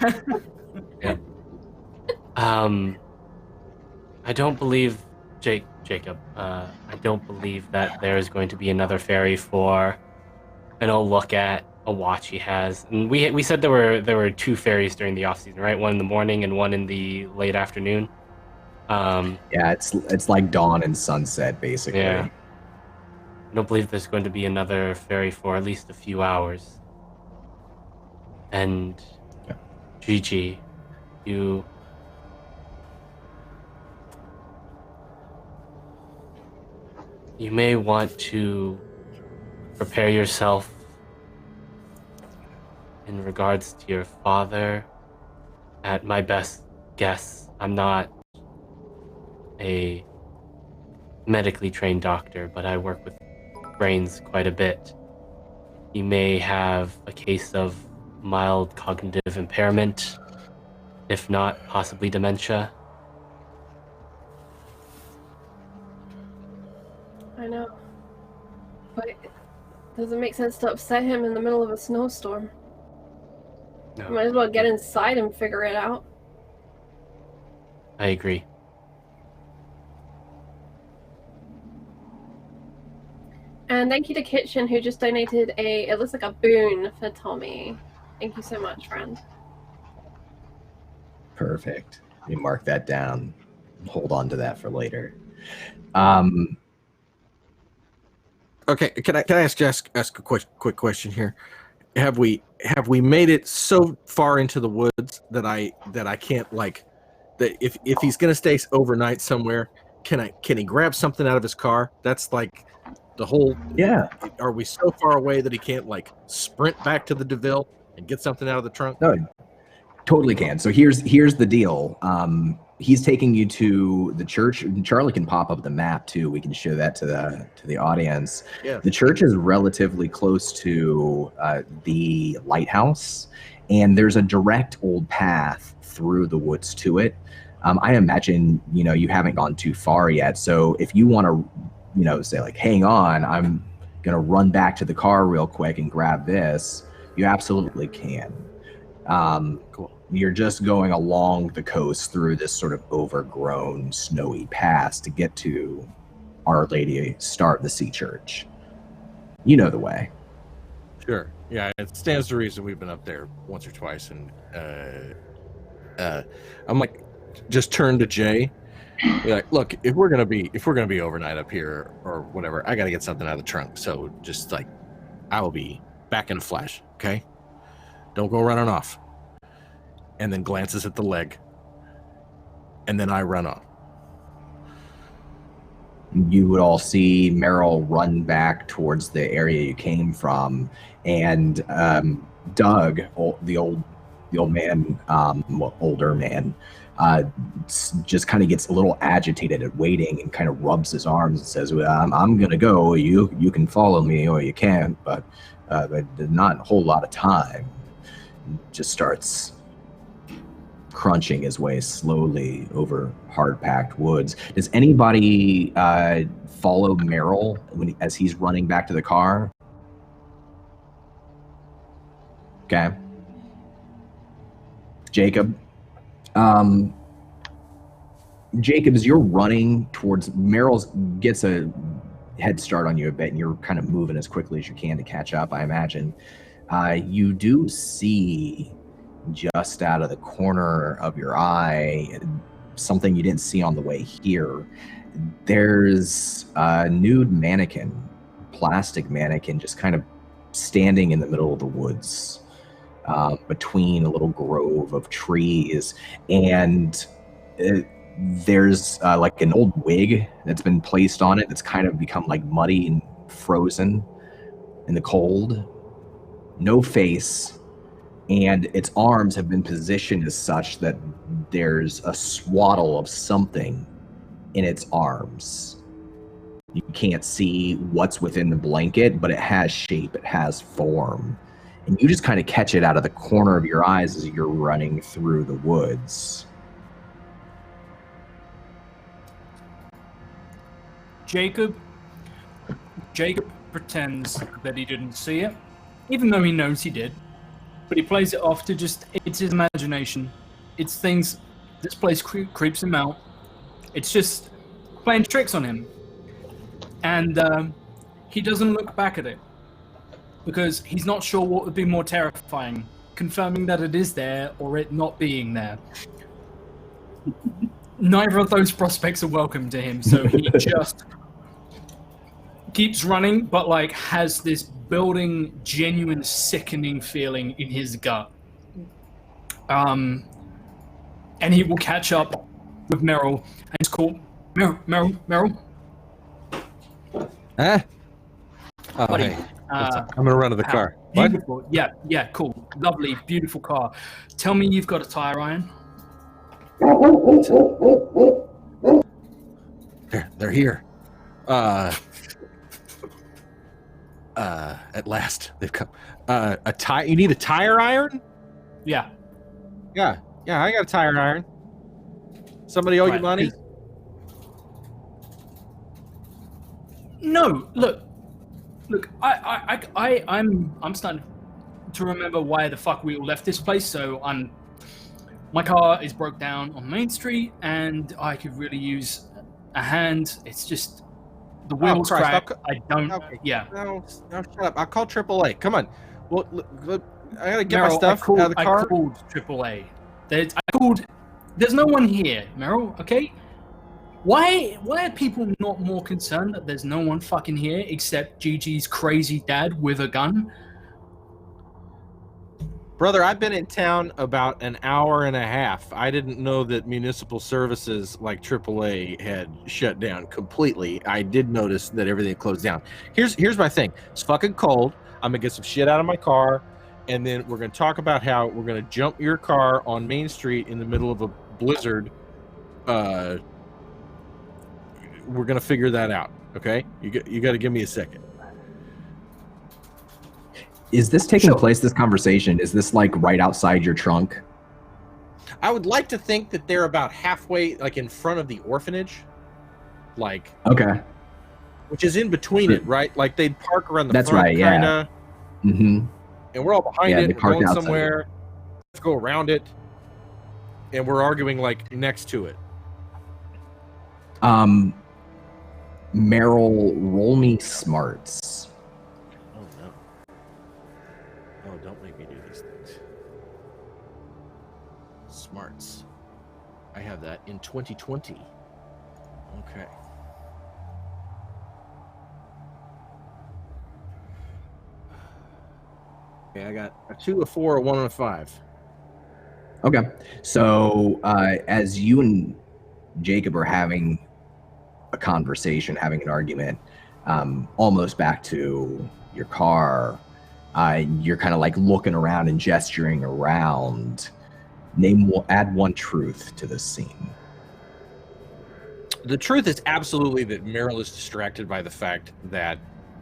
I don't believe Jacob. I don't believe that there is going to be another ferry for an old look at a watch he has. And we said there were 2 ferries during the off season, right? One in the morning and one in the late afternoon. Yeah, it's like dawn and sunset, basically. Yeah. I don't believe there's going to be another ferry for at least a few hours. And Gigi, you may want to prepare yourself in regards to your father. At my best guess, I'm not a medically trained doctor, but I work with brains quite a bit. He may have a case of mild cognitive impairment, if not possibly dementia. I know. But it doesn't make sense to upset him in the middle of a snowstorm. No. You might as well get inside and figure it out. I agree. And thank you to Kitchen, who just donated it looks like a boon for Tommy. Thank you so much, friend. Perfect. Let me mark that down. Hold on to that for later. Okay, can I ask a quick question here? Have we made it so far into the woods that I can't, like, that if he's gonna stay overnight somewhere, can he grab something out of his car? That's like the whole. Yeah. Are we so far away that he can't, like, sprint back to the DeVille and get something out of the trunk? No, totally can. So here's the deal. He's taking you to the church. Charlie can pop up the map too. We can show that to the audience. Yeah. The church is relatively close to the lighthouse, and there's a direct old path through the woods to it. I imagine you haven't gone too far yet. So if you want to, say like, hang on, I'm gonna run back to the car real quick and grab this, you absolutely can. Cool. You're just going along the coast through this sort of overgrown, snowy pass to get to Our Lady Star of the Sea Church. You know the way. Sure. Yeah, it stands to reason we've been up there once or twice, and I'm like, just turn to Jay. Be like, look, if we're gonna be overnight up here or whatever, I gotta get something out of the trunk. So just like, I will be back in a flash. Okay. Don't go running off. And then glances at the leg. And then I run off. You would all see Merrill run back towards the area you came from, and Doug, the old man, older man, just kind of gets a little agitated and waiting, and kind of rubs his arms and says, "Well, I'm gonna go. You can follow me or you can't, but not a whole lot of time." Just starts crunching his way slowly over hard-packed woods. Does anybody follow Merrill as he's running back to the car? Okay. Jacob. Jacob, as you're running towards Merrill's gets a head start on you a bit, and you're kind of moving as quickly as you can to catch up, I imagine. You do see just out of the corner of your eye something you didn't see on the way here. There's a nude mannequin, plastic mannequin, just kind of standing in the middle of the woods, between a little grove of trees, and there's like an old wig that's been placed on it that's kind of become like muddy and frozen in the cold. No face, and its arms have been positioned as such that there's a swaddle of something in its arms. You can't see what's within the blanket, but it has shape, it has form. And you just kind of catch it out of the corner of your eyes as you're running through the woods. Jacob pretends that he didn't see it, even though he knows he did. But he plays it off to just, it's his imagination. It's things, this place creeps him out. It's just playing tricks on him. And he doesn't look back at it, because he's not sure what would be more terrifying, confirming that it is there or it not being there. Neither of those prospects are welcome to him, so he just keeps running, but like has this building, genuine, sickening feeling in his gut. And he will catch up with Merrill, and it's called Merrill. Huh? Oh, Buddy, hey. I'm gonna run to the car. Beautiful. What? Yeah, cool. Lovely, beautiful car. Tell me you've got a tire iron. They're here. At last they've come. You need a tire iron? Yeah, I got a tire iron. Somebody owe you money? No, look. I'm starting to remember why the fuck we all left this place. So my car is broke down on Main Street, and I could really use a hand. It's just the wheels crack. I don't. Okay. Yeah. No, shut up. I'll call AAA. Come on. Well, look, I gotta get Merrill, my stuff out of the car. I called AAA. There's no one here, Merrill. Okay. Why are people not more concerned that there's no one fucking here except Gigi's crazy dad with a gun? Brother, I've been in town about an hour and a half. I didn't know that municipal services like AAA had shut down completely. I did notice that everything closed down. Here's my thing. It's fucking cold. I'm gonna get some shit out of my car, and then we're gonna talk about how we're gonna jump your car on Main Street in the middle of a blizzard. We're gonna figure that out, okay? You got to give me a second. Is this taking place, this conversation? Is this like right outside your trunk? I would like to think that they're about halfway, like in front of the orphanage. Like, okay. Which is in between it, right? Like they'd park around the That's front, right, kinda, yeah. Mm-hmm. And we're all behind it, we're going outside. somewhere. Let's go around it. And we're arguing like next to it. Merrill, roll me smarts. Oh no. Oh, don't make me do these things. Smarts. I have that in 2020. Okay. Okay, I got a 2, a 4, a 1, and a 5. Okay. So as you and Jacob are having a conversation, having an argument, almost back to your car, you're kind of like looking around and gesturing around. Add one truth to this scene. The truth is absolutely that Merrill is distracted by the fact that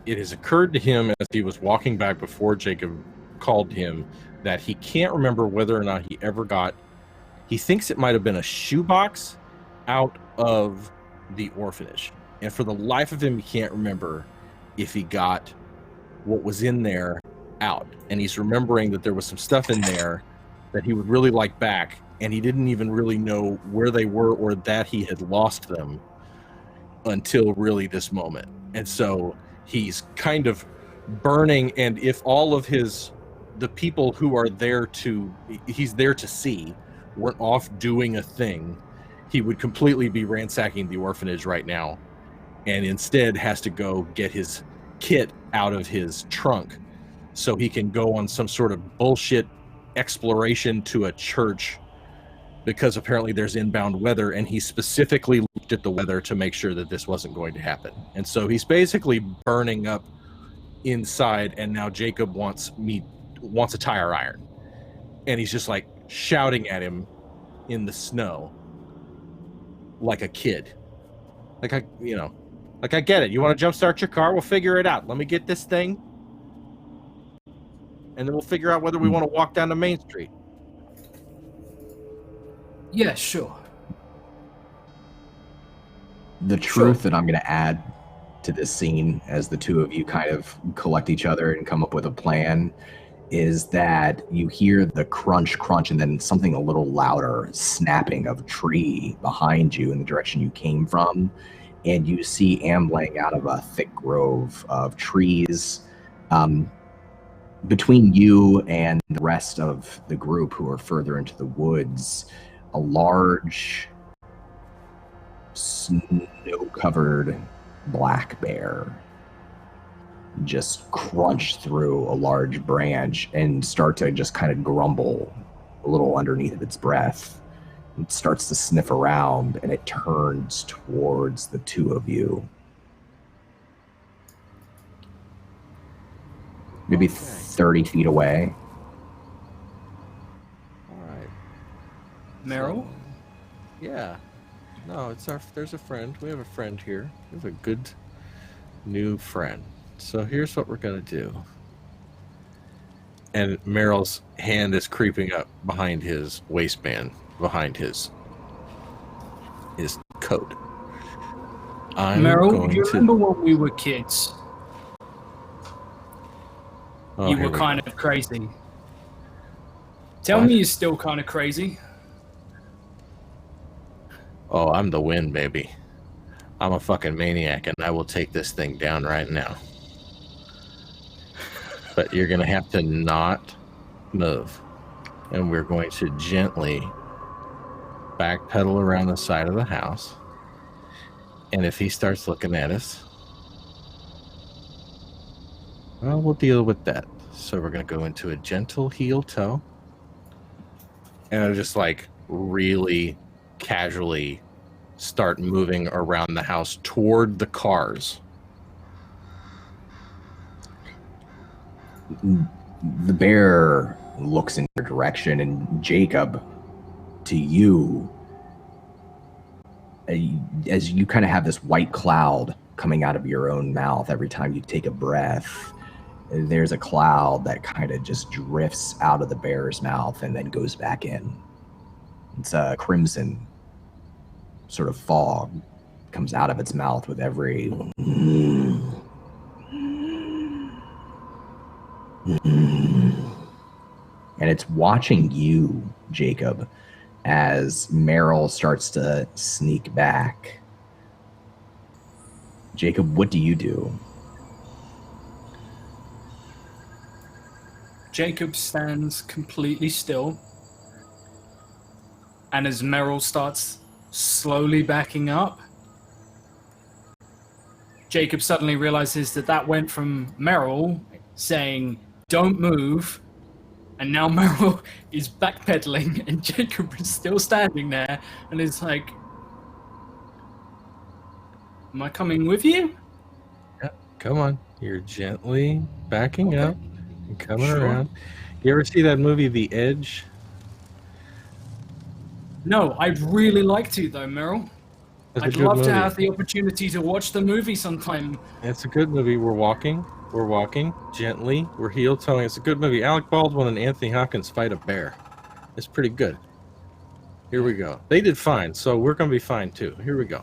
it has occurred to him as he was walking back before Jacob called him that he can't remember whether or not he ever got He thinks it might have been a shoebox out of the orphanage. And for the life of him, he can't remember if he got what was in there out. And he's remembering that there was some stuff in there that he would really like back, and he didn't even really know where they were or that he had lost them until really this moment. And so he's kind of burning, and if all of the people who are there he's there to see weren't off doing a thing, he would completely be ransacking the orphanage right now, and instead has to go get his kit out of his trunk so he can go on some sort of bullshit exploration to a church, because apparently there's inbound weather, and he specifically looked at the weather to make sure that this wasn't going to happen. And so he's basically burning up inside, and now Jacob wants a tire iron, and he's just like shouting at him in the snow like a kid. Like, I get it. You want to jumpstart your car? We'll figure it out. Let me get this thing, and then we'll figure out whether we want to walk down to Main Street. Yeah, sure. The truth that I'm going to add to this scene as the two of you kind of collect each other and come up with a plan is that you hear the crunch, and then something a little louder, snapping of a tree behind you in the direction you came from. And you see ambling out of a thick grove of trees. Between you and the rest of the group who are further into the woods, a large snow-covered black bear just crunch through a large branch and start to just kind of grumble a little underneath of its breath. It starts to sniff around, and it turns towards the two of you. Maybe 30 feet away. All right. Merrill? Yeah. No, there's a friend. We have a friend here. We have a good new friend. So here's what we're going to do. And Merrill's hand is creeping up behind his waistband, behind his coat. Merrill, you remember when we were kids? Oh, you were kind of crazy. Tell me you're still kind of crazy. Oh, I'm the wind, baby. I'm a fucking maniac, and I will take this thing down right now. But you're going to have to not move. And we're going to gently backpedal around the side of the house. And if he starts looking at us, well, we'll deal with that. So we're going to go into a gentle heel toe. And I'll just like really casually start moving around the house toward the cars. The bear looks in your direction, and Jacob, to you, as you kind of have this white cloud coming out of your own mouth every time you take a breath, there's a cloud that kind of just drifts out of the bear's mouth and then goes back in. It's a crimson sort of fog comes out of its mouth with every and it's watching you, Jacob, as Merrill starts to sneak back. Jacob, what do you do? Jacob stands completely still, and as Merrill starts slowly backing up, Jacob suddenly realizes that went from Merrill saying, "Don't move," and now Merrill is backpedaling, and Jacob is still standing there, and is like, "Am I coming with you?" Yeah, come on. You're gently backing up and coming around. You ever see that movie, The Edge? No, I'd really like to, though, Merrill. I'd love to have the opportunity to watch the movie sometime. It's a good movie. We're walking gently. We're heel toeing. It's a good movie. Alec Baldwin and Anthony Hopkins fight a bear. It's pretty good. Here we go. They did fine, so we're going to be fine too. Here we go.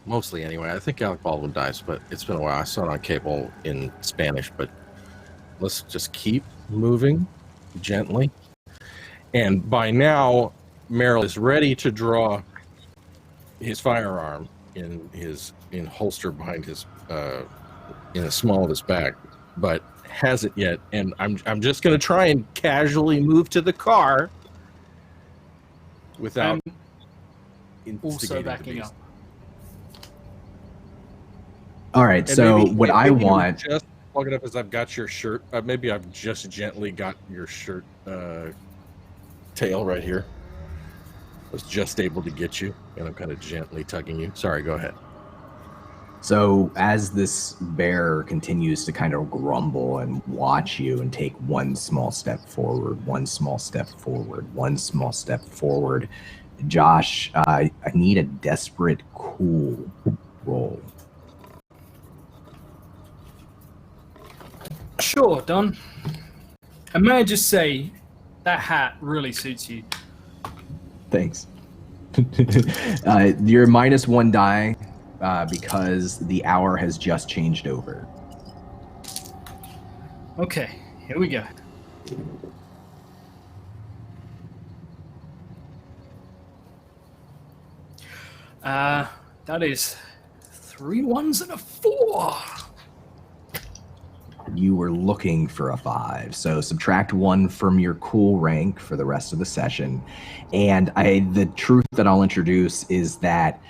Mostly anyway. I think Alec Baldwin dies, but it's been a while. I saw it on cable in Spanish, but let's just keep moving gently. And by now, Merrill is ready to draw his firearm in holster behind his in the small of his back, but hasn't yet. And I'm just going to try and casually move to the car without Also instigating the backing beast. up. All right, And so maybe- what I maybe you want... just plug it up as I've got your shirt. Maybe I've just gently got your shirt tail right here. I was just able to get you, and I'm kind of gently tugging you. Sorry, go ahead. So as this bear continues to kind of grumble and watch you and take one small step forward, one small step forward, one small step forward, Josh, I need a desperate cool roll. Sure, Don. And may I just say, that hat really suits you. Thanks. You're minus one die because the hour has just changed over. Okay, here we go. That is 3 1s and a 4. You were looking for a 5, so subtract 1 from your cool rank for the rest of the session. And the truth that I'll introduce is that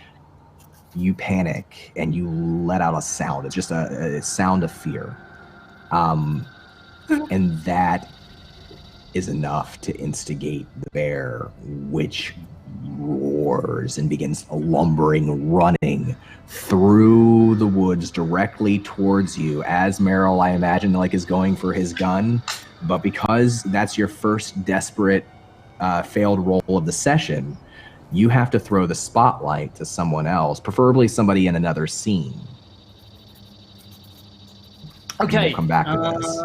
you panic and you let out a sound. It's just a sound of fear. And that is enough to instigate the bear, which roars and begins lumbering, running through the woods directly towards you, as Merrill, I imagine, is going for his gun. But because that's your first desperate failed roll of the session, you have to throw the spotlight to someone else, preferably somebody in another scene. Okay. And we'll come back to this.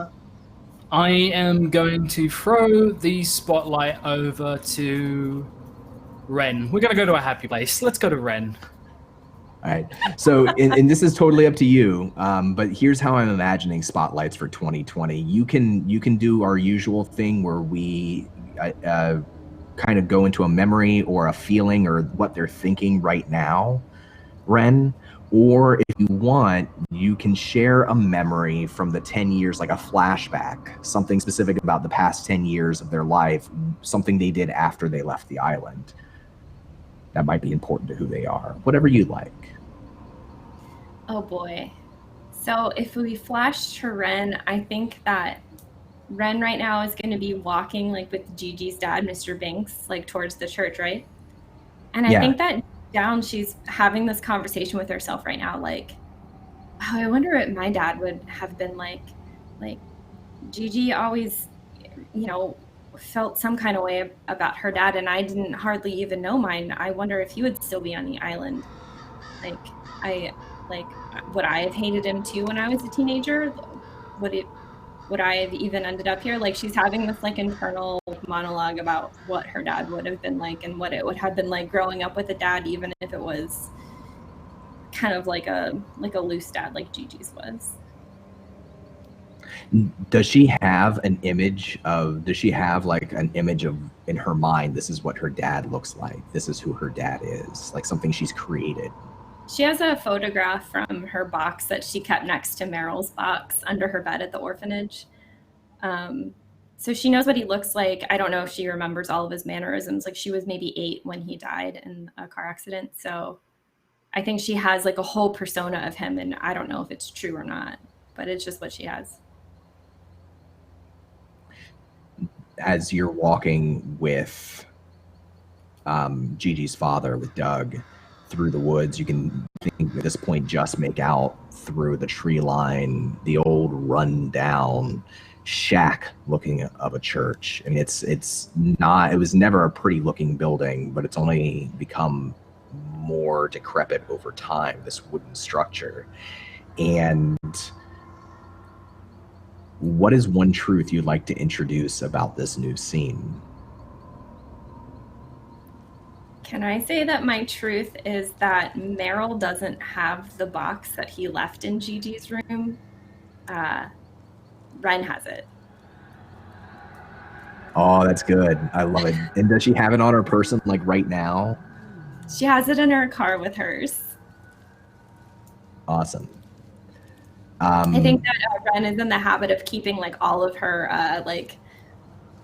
I am going to throw the spotlight over to Wren. We're going to go to a happy place. Let's go to Wren. All right. So, and this is totally up to you. But here's how I'm imagining spotlights for 2020. You can do our usual thing where we kind of go into a memory or a feeling or what they're thinking right now, Wren. Or if you want, you can share a memory from the 10 years, like a flashback, something specific about the past 10 years of their life, something they did after they left the island. That might be important to who they are. Whatever you like. Oh boy. So if we flash to Wren, I think that Wren right now is going to be walking with Gigi's dad, Mr. Binks, towards the church, right? And I think that down she's having this conversation with herself right now, oh, I wonder what my dad would have been like. Gigi always, felt some kind of way about her dad, and I didn't hardly even know mine. I wonder if he would still be on the island. Would I have hated him too when I was a teenager? Would I have even ended up here? She's having this internal monologue about what her dad would have been like and what it would have been like growing up with a dad, even if it was kind of like a loose dad like Gigi's was. Does she have an image of in her mind, this is what her dad looks like, this is who her dad is, something she's created? She has a photograph from her box that she kept next to Merrill's box under her bed at the orphanage. So she knows what he looks like. I don't know if she remembers all of his mannerisms. She was maybe 8 when he died in a car accident. So I think she has a whole persona of him, and I don't know if it's true or not, but it's just what she has. As you're walking with Gigi's father, with Doug, through the woods, you can think at this point just make out through the tree line the old run-down shack looking of a church. I mean, it was never a pretty looking building, but it's only become more decrepit over time, this wooden structure. And what is one truth you'd like to introduce about this new scene? Can I say that my truth is that Merrill doesn't have the box that he left in Gigi's room? Wren has it. Oh, that's good. I love it. And does she have it on her person, like, right now? She has it in her car with hers. Awesome. I think that Wren is in the habit of keeping, like, all of her, like,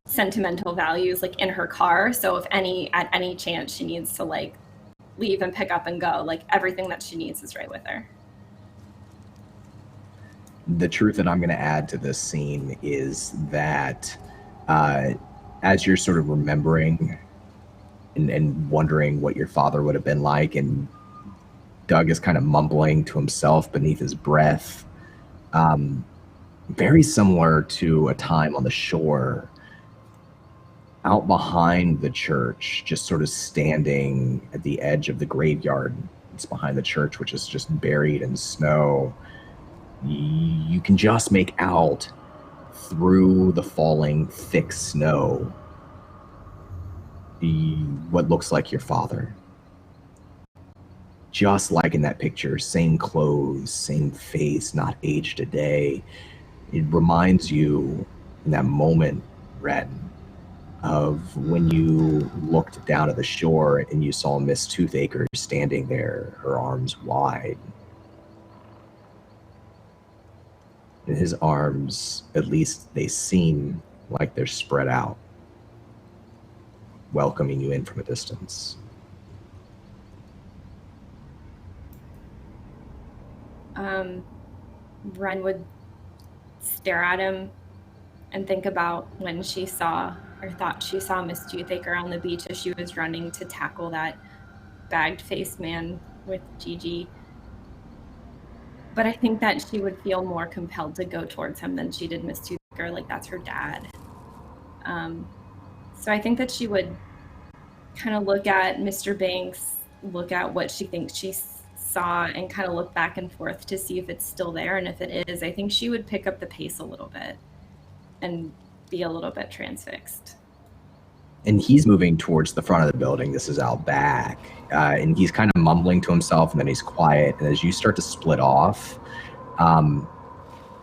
sentimental values, like, in her car. So if at any chance she needs to, like, leave and pick up and go, like, everything that she needs is right with her. The truth that I'm going to add to this scene is that as you're sort of remembering and wondering what your father would have been like, and Doug is kind of mumbling to himself beneath his breath, very similar to a time on the shore, out behind the church, just sort of standing at the edge of the graveyard. It's behind the church, which is just buried in snow. You can just make out through the falling thick snow what looks like your father. Just like in that picture, same clothes, same face, not aged a day. It reminds you in that moment, Wren, of when you looked down at the shore and you saw Miss Toothacre standing there, her arms wide. And his arms, at least they seem like they're spread out, welcoming you in from a distance. Wren would stare at him and think about when she saw or thought she saw Miss Toothaker on the beach as she was running to tackle that bagged-faced man with Gigi. But I think that she would feel more compelled to go towards him than she did Miss Toothaker, like that's her dad. So I think that she would kind of look at Mr. Banks, look at what she thinks she saw, and kind of look back and forth to see if it's still there. And if it is, I think she would pick up the pace a little bit and be a little bit transfixed. And he's moving towards the front of the building. This is out back. And he's kind of mumbling to himself, and then he's quiet. And as you start to split off, and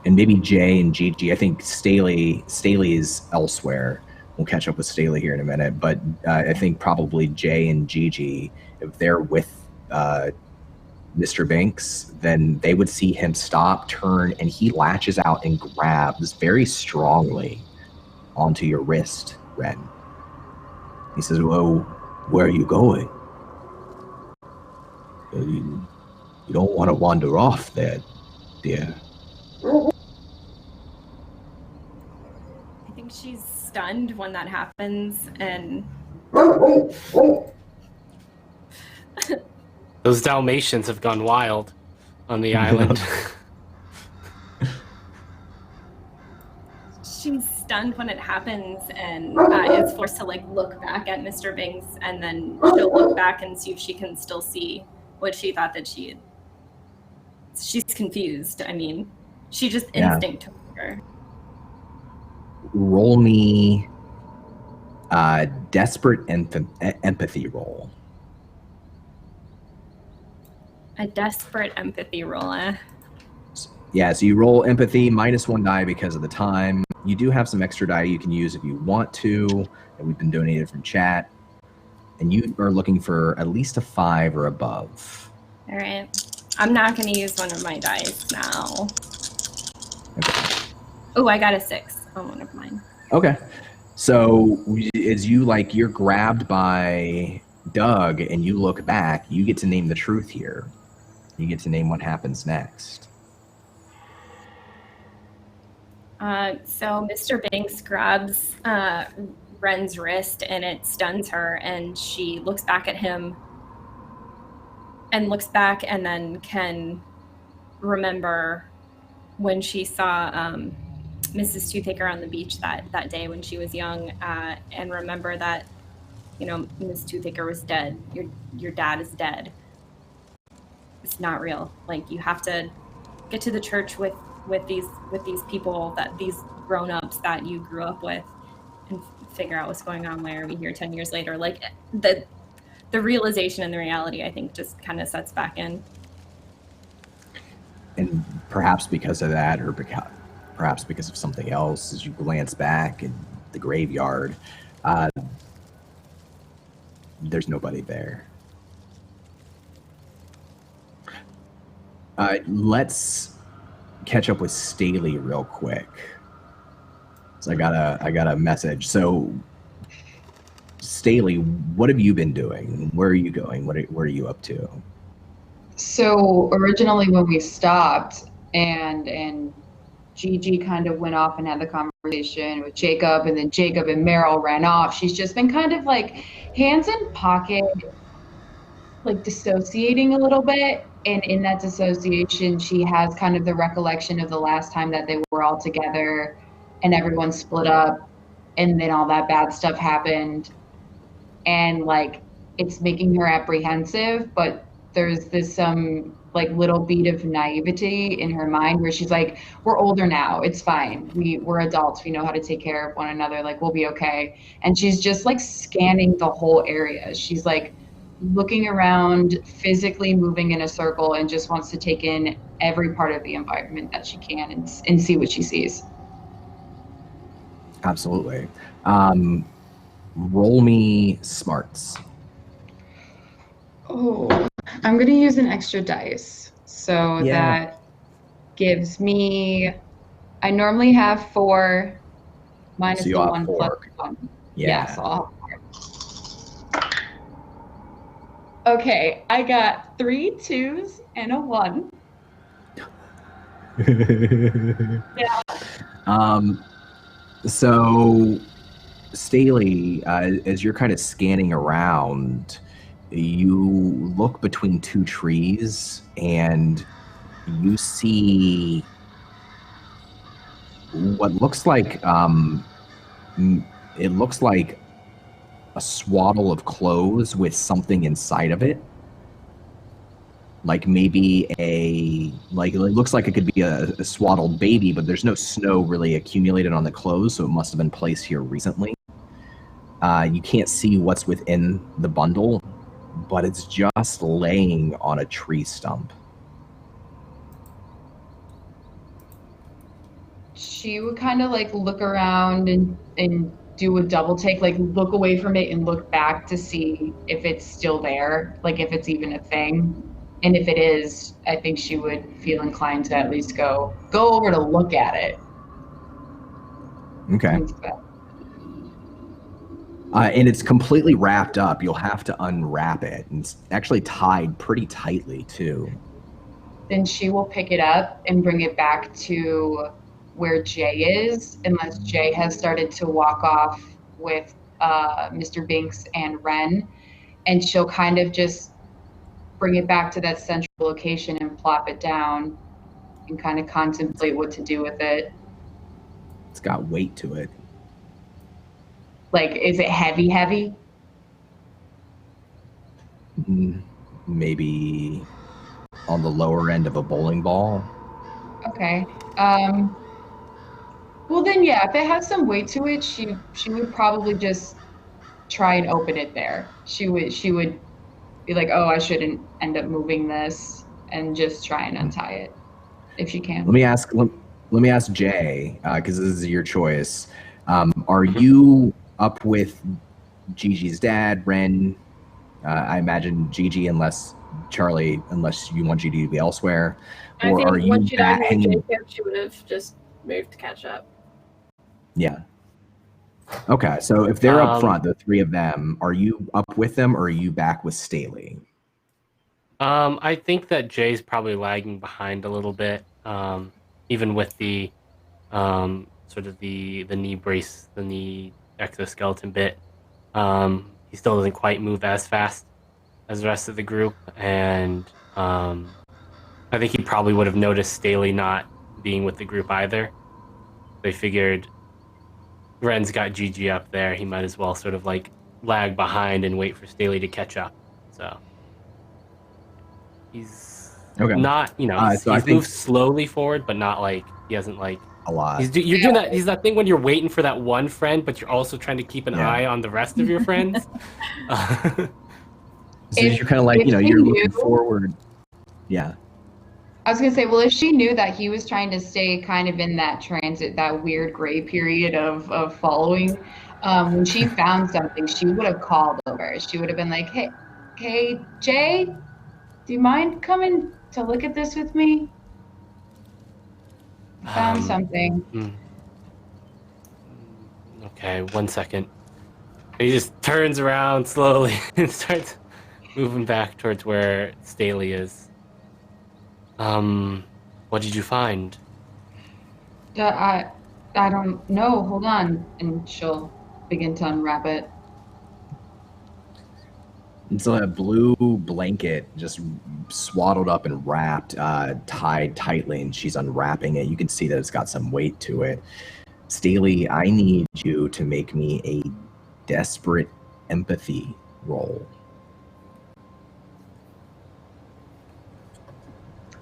maybe Jae and Gigi, I think Staley is elsewhere. We'll catch up with Staley here in a minute. But I think probably Jae and Gigi, if they're with Mr. Banks, then they would see him stop, turn, and he latches out and grabs very strongly onto your wrist, Wren. He says, "Well, where are you going? You don't want to wander off there, dear." I think she's stunned when that happens, and those Dalmatians have gone wild on the island. She's stunned when it happens and is forced to like look back at Mr. Banks, and then she'll look back and see if she can still see what she thought that she had. She's confused. I mean, she just instinct took her. Roll me desperate empathy roll. A desperate empathy roll. Yeah, so you roll empathy, -1 die because of the time. You do have some extra die you can use if you want to, and we've been donated from chat. And you are looking for at least a 5 or above. All right. I'm not going to use one of my dice now. Okay. Oh, I got a 6 on one of mine. Okay. So as you're grabbed by Doug and you look back, you get to name the truth here. You get to name what happens next. So Mr. Banks grabs Wren's wrist and it stuns her, and she looks back at him and looks back and then can remember when she saw Mrs. Toothaker on the beach that day when she was young, and remember that, you know, Miss Toothaker was dead. Your dad is dead. It's not real. Like, you have to get to the church with these people, that these grown-ups that you grew up with, and figure out what's going on. Why are we here 10 years later? Like, the the realization and the reality, I think, just kind of sets back in. And perhaps because of that, or perhaps because of something else, as you glance back in the graveyard, there's nobody there. Let's catch up with Staley real quick. So I got a message. So Staley, what have you been doing? Where are you going? Where are you up to? So originally when we stopped and Gigi kind of went off and had the conversation with Jacob, and then Jacob and Merrill ran off, she's just been kind of like hands in pocket, like dissociating a little bit. And in that dissociation, she has kind of the recollection of the last time that they were all together and everyone split up, and then all that bad stuff happened. And like, it's making her apprehensive, but there's this like little beat of naivety in her mind where she's like, we're older now, it's fine, we're adults, we know how to take care of one another, like we'll be okay. And she's just like scanning the whole area. She's like looking around, physically moving in a circle, and just wants to take in every part of the environment that she can and see what she sees. Absolutely. Roll me smarts. Oh, I'm going to use an extra dice. So that gives me, I normally have 4 minus So the 1 4. plus 1. Yeah. So I'll have 4. Okay, I got 3 2s and a 1. Yeah. So Staley, as you're kind of scanning around, you look between 2 trees and you see what looks like it looks like a swaddle of clothes with something inside of it. Like maybe it looks like it could be a swaddled baby, but there's no snow really accumulated on the clothes, so it must have been placed here recently. You can't see what's within the bundle, but it's just laying on a tree stump. She would kind of like look around and do a double take, like look away from it and look back to see if it's still there, like if it's even a thing. And if it is, I think she would feel inclined to at least go over to look at it. Okay. And it's completely wrapped up. You'll have to unwrap it. And it's actually tied pretty tightly, too. Then she will pick it up and bring it back to where Jae is, unless Jae has started to walk off with Mr. Binks and Wren. And she'll kind of just bring it back to that central location and plop it down and kind of contemplate what to do with it. It's got weight to it. Like, is it heavy? Maybe on the lower end of a bowling ball. Okay. Well then, yeah, if it has some weight to it, she would probably just try and open it there. She would be like, oh, I shouldn't end up moving this, and just try and untie it if she can. Let me ask Jae, because this is your choice. Are you up with Gigi's dad, Wren? I imagine Gigi, unless you want Gigi to be elsewhere. I Or think are you once she'd back unmoved hanging? Jacob, she would have just moved to catch up. Yeah. Okay, so if they're up front, the 3 of them, are you up with them, or are you back with Staley? I think that Jay's probably lagging behind a little bit, even with the sort of the knee brace, the knee exoskeleton bit. He still doesn't quite move as fast as the rest of the group, and I think he probably would have noticed Staley not being with the group either. They figured Wren's got Gigi up there, he might as well sort of like lag behind and wait for Staley to catch up. So he's not, he's moved slowly forward, but not like he hasn't like a lot. You're doing that. He's that thing when you're waiting for that one friend, but you're also trying to keep an eye on the rest of your friends. So you're kind of like, if you're she looking knew- forward. Yeah. I was gonna say, well, if she knew that he was trying to stay kind of in that transit, that weird gray period of following, when she found something, she would have called over. She would have been like, hey, Jay, do you mind coming to look at this with me? I found something. Okay, 1 second. He just turns around slowly and starts moving back towards where Staley is. What did you find? I don't know. Hold on. And she'll begin to unwrap it. It's a blue blanket just swaddled up and wrapped, tied tightly, and she's unwrapping it. You can see that it's got some weight to it. Staley, I need you to make me a desperate empathy roll.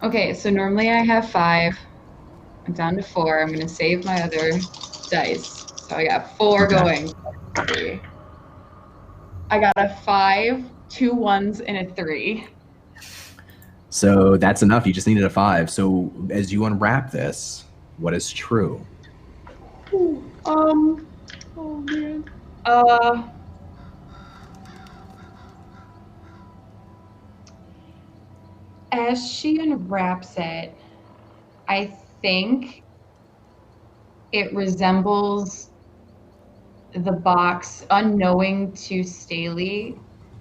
Okay, so normally I have 5. I'm down to 4. I'm going to save my other dice. So I got 4 going. 3. I got a 5, 2 1s, and a 3. So that's enough. You just needed a 5. So as you unwrap this, what is true? Oh man. As she unwraps it, I think it resembles the box, unknowing to Staley,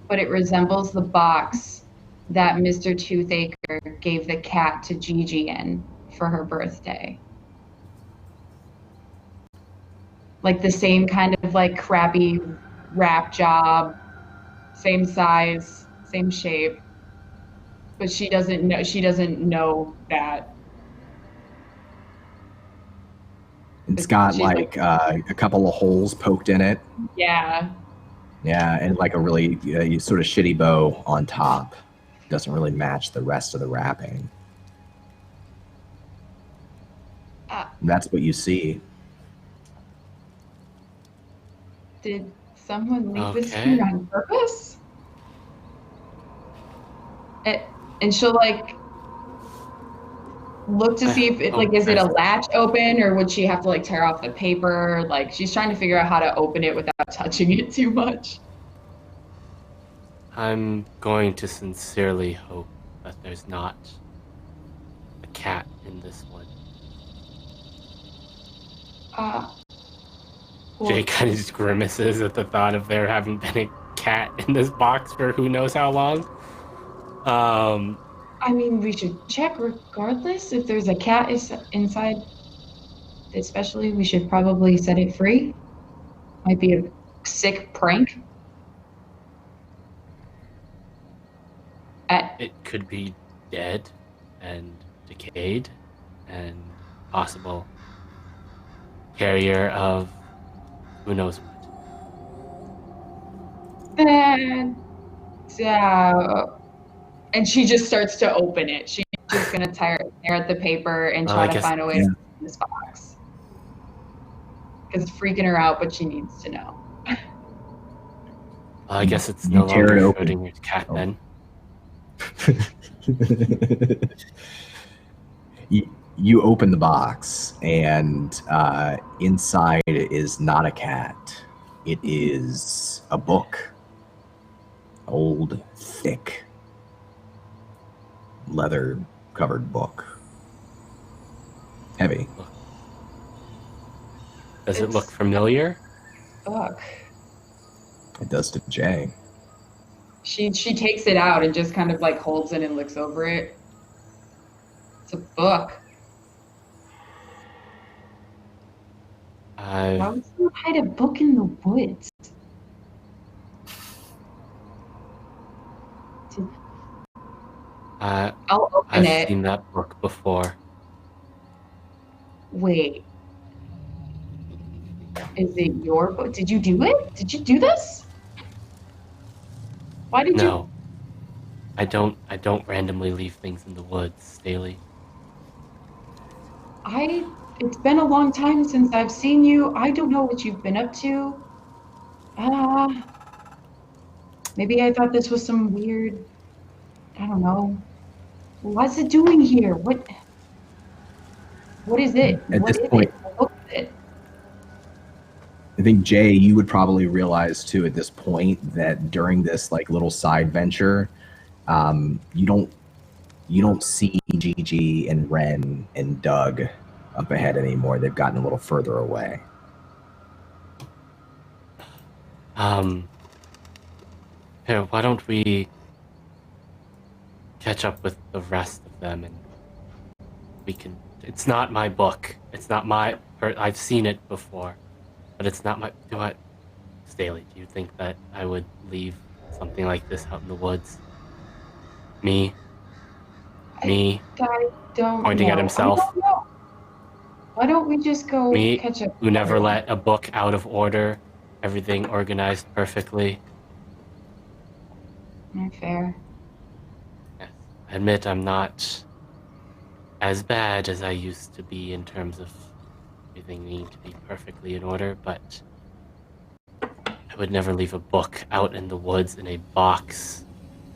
but it resembles the box that Mr. Toothaker gave the cat to Gigi in for her birthday. Like the same kind of like crappy wrap job, same size, same shape. But she doesn't know that. It's got She's like a couple of holes poked in it. Yeah. Yeah, and like a really sort of shitty bow on top. Doesn't really match the rest of the wrapping. That's what you see. Did someone leave this Okay. here on purpose? And she'll like look to see if it like, is it a latch open, or would she have to like tear off the paper? Like she's trying to figure out how to open it without touching it too much. I'm going to sincerely hope that there's not a cat in this one. Jay kind of just grimaces at the thought of there having been a cat in this box for who knows how long. I mean, we should check regardless if there's a cat inside. Especially, we should probably set it free. Might be a sick prank. It could be dead and decayed and possible carrier of who knows what. And she just starts to open it. She's just gonna tear at the paper and try to find a way to open this box. Because it's freaking her out, but she needs to know. Well, I guess it's no tear it longer open. shooting your cat then. You open the box, and inside is not a cat. It is a book. Old, thick, leather-covered book. Heavy. Does it look familiar? Book. It does to Jay. She takes it out and just kind of like holds it and looks over it. It's a book. Why would someone hide a book in the woods? I'll open it. I've seen that book before. Wait. Is it your book? Did you do it? Did you do this? Why did you? No. I don't randomly leave things in the woods, Staley. It's been a long time since I've seen you. I don't know what you've been up to. Maybe I thought this was some weird, I don't know. What's it doing here? What is it? At What this is point, it? What is it? I think Jay, you would probably realize too at this point that during this like little side venture, you don't see Gigi and Wren and Doug up ahead anymore. They've gotten a little further away. Here, why don't we catch up with the rest of them, and we can. It's not my book. It's not my. I've seen it before, but it's not my. Staley, do you think that I would leave something like this out in the woods? Me. I don't Pointing know. at himself. I don't know. Why don't we just go Me, catch up? who never let a book out of order, everything organized perfectly. Fair. Yes. I admit I'm not as bad as I used to be in terms of everything needing to be perfectly in order, but I would never leave a book out in the woods in a box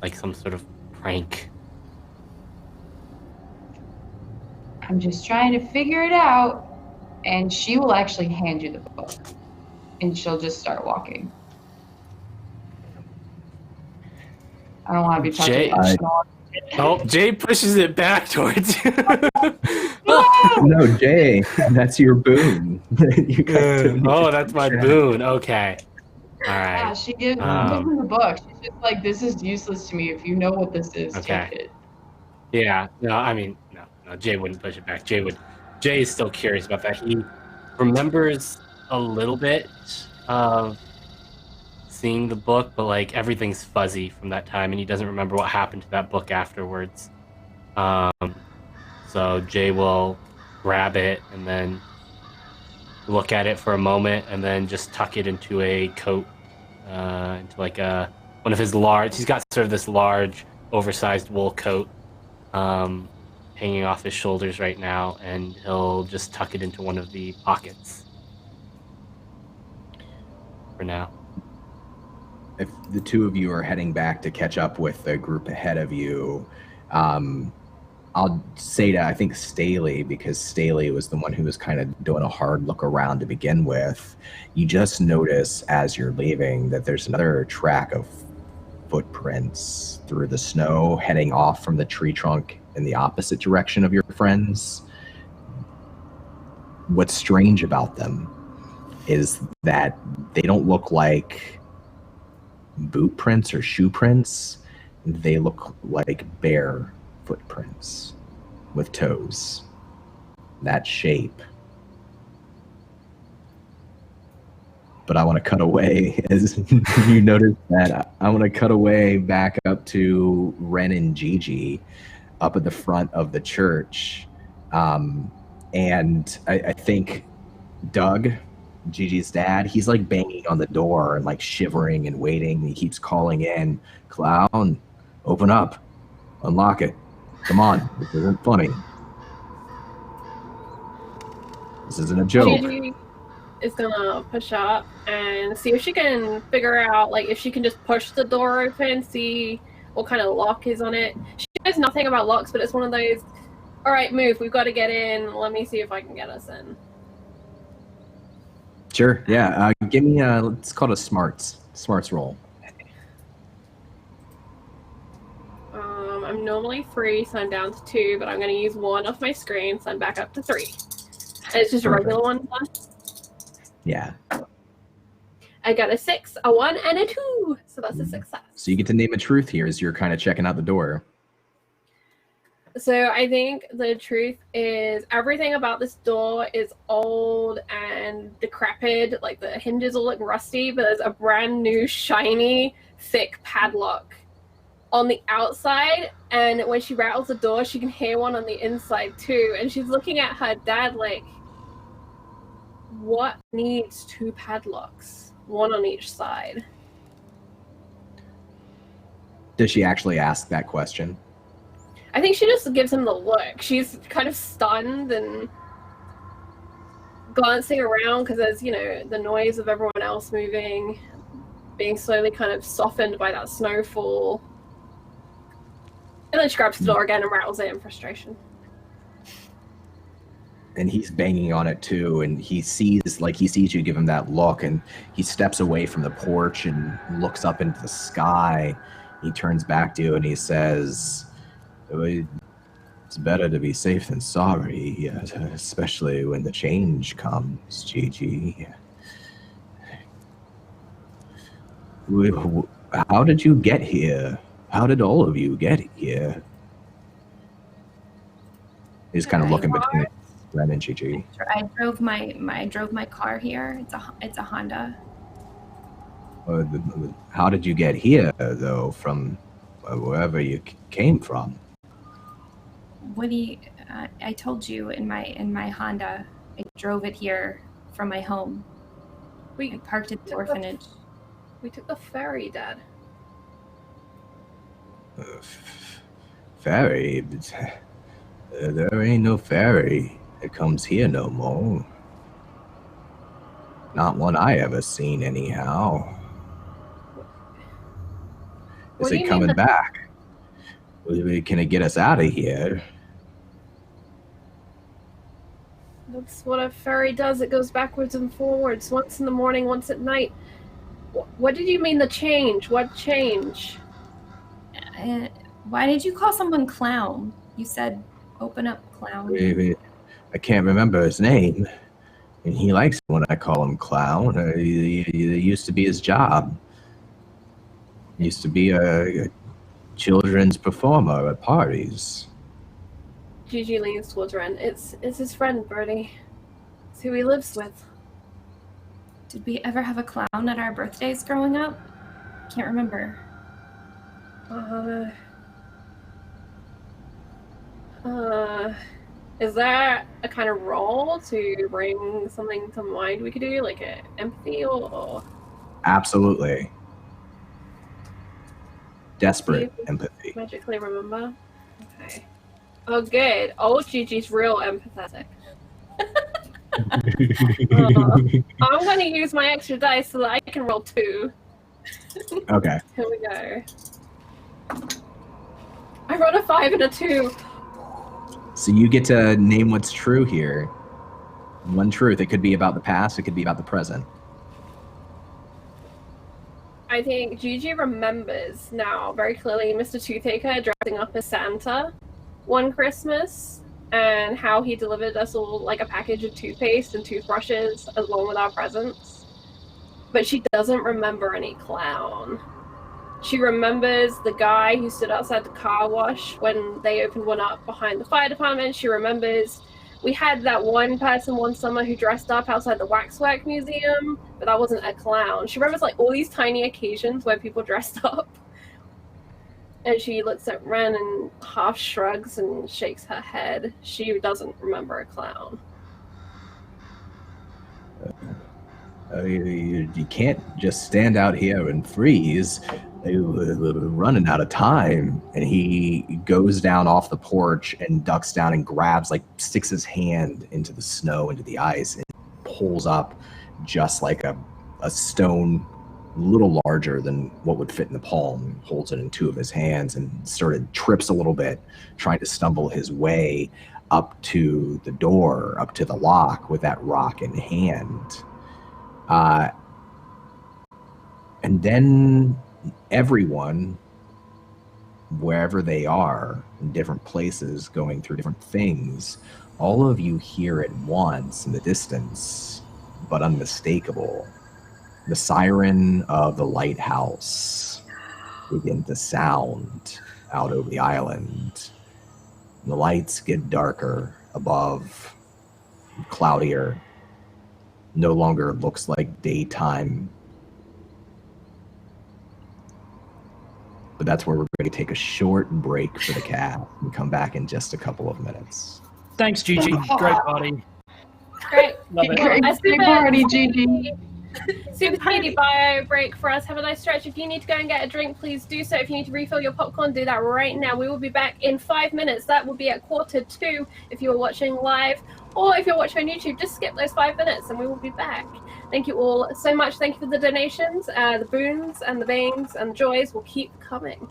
like some sort of prank. I'm just trying to figure it out. And she will actually hand you the book. And she'll just start walking. I don't want to be touching it. Oh, Jay pushes it back towards you. No, Jay, that's your boon. That's my boon. Okay. All right. Yeah, she gives me the book. She's just like, this is useless to me. If you know what this is, Okay. take it. Yeah. No, I mean, no. Jay wouldn't push it back. Jay is still curious about that. He remembers a little bit of seeing the book, but like everything's fuzzy from that time, and he doesn't remember what happened to that book afterwards. So Jay will grab it and then look at it for a moment, and then just tuck it into a coat, into like one of his large. He's got sort of this large, oversized wool coat, hanging off his shoulders right now, and he'll just tuck it into one of the pockets for now. If the two of you are heading back to catch up with the group ahead of you, I'll say to, I think, Staley, because Staley was the one who was kind of doing a hard look around to begin with. You just notice as you're leaving that there's another track of footprints through the snow heading off from the tree trunk in the opposite direction of your friends. What's strange about them is that they don't look like boot prints or shoe prints. They look like bare footprints with toes. That shape. But I want to cut away, as you notice that, I want to cut away back up to Wren and Gigi up at the front of the church. And I think Doug, Gigi's dad, he's like banging on the door and like shivering and waiting. He keeps calling in, "Clown, open up, unlock it. Come on, this isn't funny. This isn't a joke." Gigi is gonna push up and see if she can figure out, like, if she can just push the door open, see what kind of lock is on it. She knows nothing about locks, but it's one of those, all right, move, we've got to get in. Let me see if I can get us in. Sure, yeah. Give me let's call it a smarts roll. I'm normally 3, so I'm down to 2, but I'm going to use 1 off my screen, so I'm back up to 3. And it's just a regular one. Yeah. I got a 6, a 1, and a 2, so that's a success. So you get to name a truth here as you're kind of checking out the door. So I think the truth is everything about this door is old and decrepit. Like the hinges all look rusty, but there's a brand new, shiny, thick padlock on the outside. And when she rattles the door, she can hear one on the inside too. And she's looking at her dad like, what needs 2 padlocks? 1 on each side. Does she actually ask that question? I think she just gives him the look. She's kind of stunned and glancing around because there's, the noise of everyone else moving. being slowly kind of softened by that snowfall. And then she grabs the door again and rattles it in frustration. And he's banging on it too, and he sees you give him that look, and he steps away from the porch and looks up into the sky. He turns back to you and he says, "It's better to be safe than sorry, especially when the change comes, Gigi. How did you get here? How did all of you get here?" He's kind of looking between Wren and Gigi. I drove my car here. It's a Honda. How did you get here, though, from wherever you came from? Woody, I told you in my Honda. I drove it here from my home. I parked at the orphanage. We took the ferry, Dad. Ferry? There ain't no ferry that comes here no more. Not one I ever seen, anyhow. Is it coming back? Can it get us out of here? That's what a ferry does. It goes backwards and forwards, once in the morning, once at night. What did you mean the change? What change? Why did you call someone clown? You said, "Open up, clown." I can't remember his name. And he likes it when I call him clown. It used to be his job. He used to be a children's performer at parties. Gigi leans towards Wren. It's his friend, Birdie. It's who he lives with. Did we ever have a clown at our birthdays growing up? Can't remember. Is that a kind of role to bring something to mind we could do, like empathy or? Absolutely. Desperate empathy. Magically remember? Okay. Oh, good. Old Gigi's real empathetic. I'm going to use my extra dice so that I can roll 2. Okay. Here we go. I rolled a 5 and a 2. So you get to name what's true here. One truth. It could be about the past. It could be about the present. I think Gigi remembers now very clearly Mr. Toothaker dressing up as Santa one Christmas and how he delivered us all like a package of toothpaste and toothbrushes along with our presents. But she doesn't remember any clown. She remembers the guy who stood outside the car wash when they opened one up behind the fire department. She remembers we had that one person one summer who dressed up outside the Waxwork Museum, but that wasn't a clown. She remembers like all these tiny occasions where people dressed up. And she looks at Wren and half shrugs and shakes her head. She doesn't remember a clown. You can't just stand out here and freeze. We're running out of time. And he goes down off the porch and ducks down and grabs, like sticks his hand into the snow, into the ice, and pulls up just like a stone, a little larger than what would fit in the palm, holds it in 2 of his hands and trips a little bit, trying to stumble his way up to the door, up to the lock with that rock in hand. And then everyone, wherever they are, in different places, going through different things, all of you hear at once in the distance, but unmistakable, the siren of the lighthouse begin to sound out over the island. And the lights get darker above, cloudier. No longer looks like daytime. But that's where we're going to take a short break for the cast and come back in just a couple of minutes. Thanks, Gigi. Great party. Great. Love it. Great party, Gigi. Super speedy bio break for us. Have a nice stretch. If you need to go and get a drink, please do so. If you need to refill your popcorn, do that right now. We will be back in 5 minutes. That will be at 1:45 if you are watching live. Or if you're watching on YouTube, just skip those 5 minutes and we will be back. Thank you all so much. Thank you for the donations. The boons and the bangs and the joys will keep coming.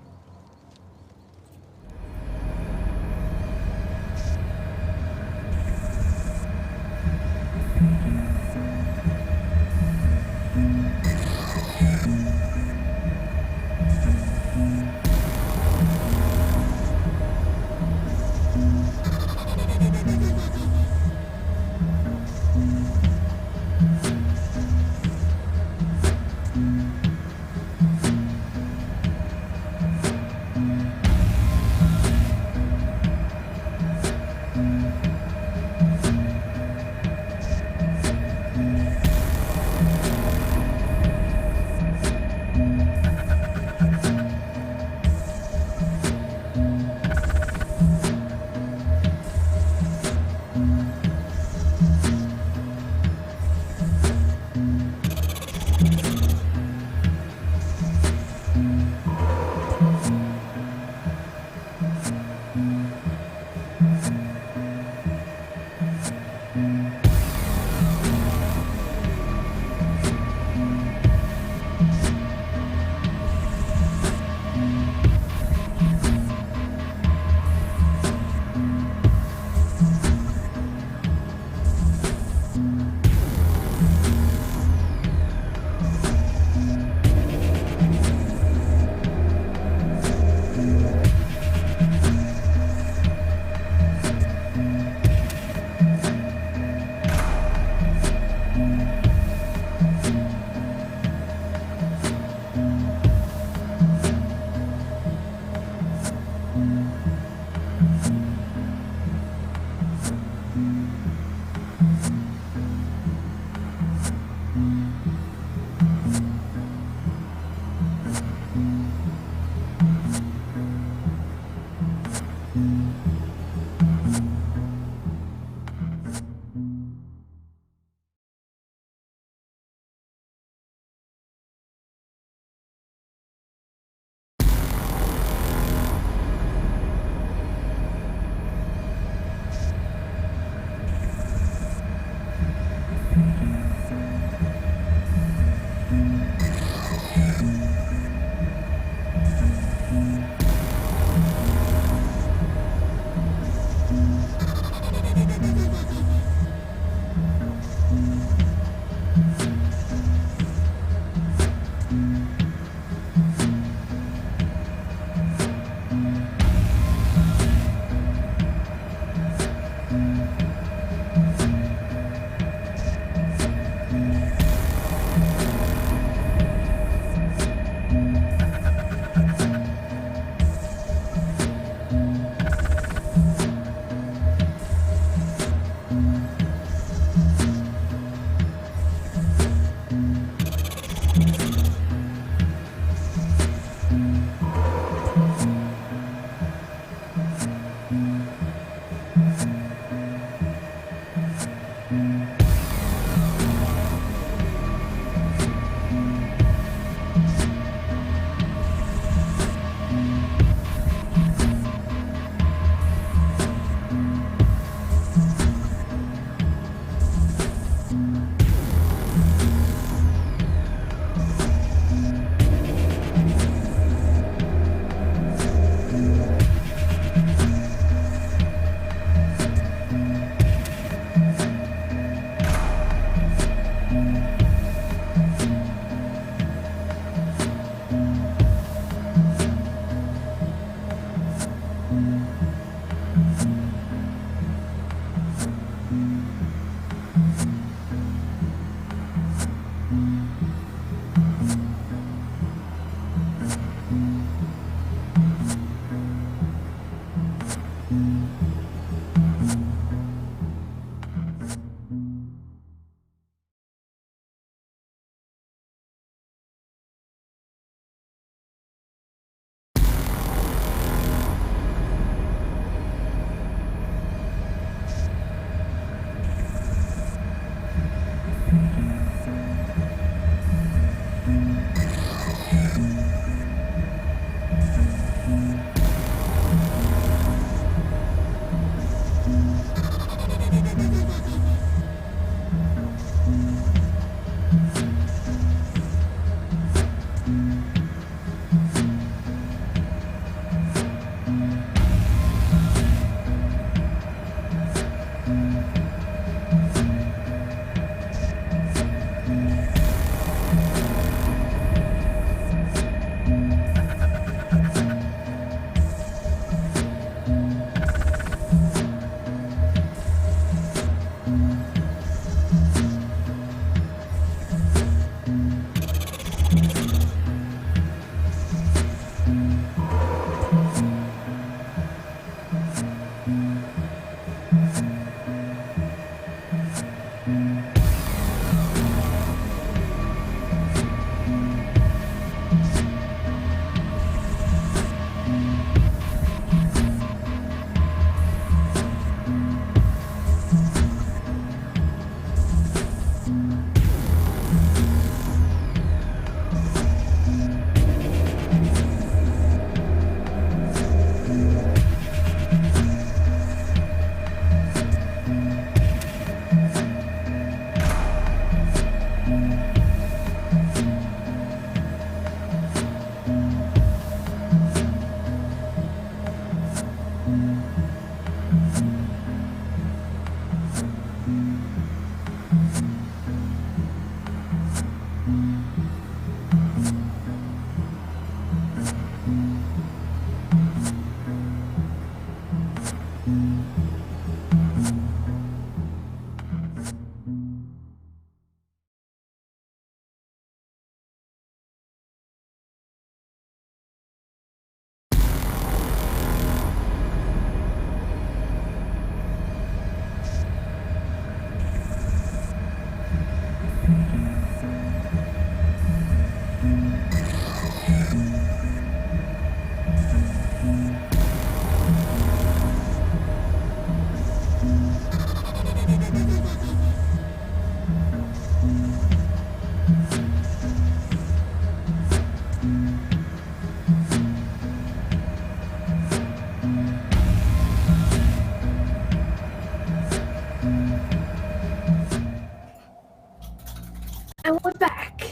And we're back.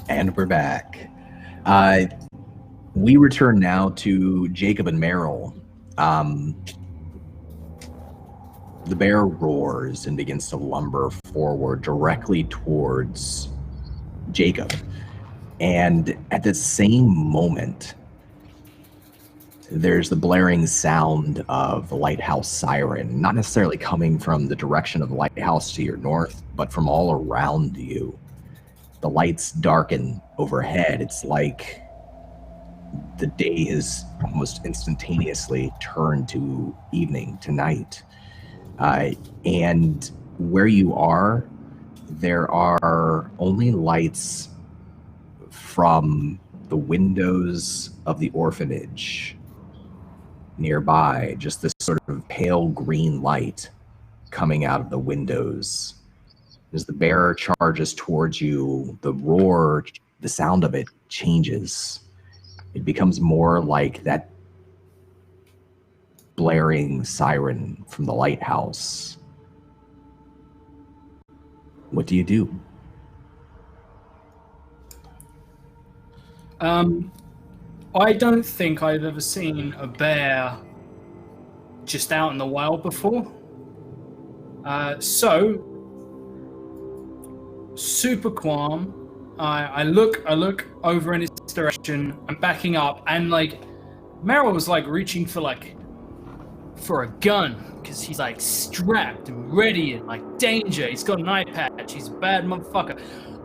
And we're back. We return now to Jacob and Merrill. The bear roars and begins to lumber forward directly towards Jacob. And at the same moment, there's the blaring sound of the lighthouse siren, not necessarily coming from the direction of the lighthouse to your north, but from all around you. The lights darken overhead. It's like the day has almost instantaneously turned to evening, to night. And where you are, there are only lights from the windows of the orphanage nearby, just this sort of pale green light coming out of the windows. As the bearer charges towards you, the roar, the sound of it changes. It becomes more like that blaring siren from the lighthouse. What do you do? I don't think I've ever seen a bear just out in the wild before. So, super calm. I look over in his direction. I'm backing up, and like Merrill was like reaching for a gun because he's like strapped and ready and like danger. He's got an eye patch. He's a bad motherfucker.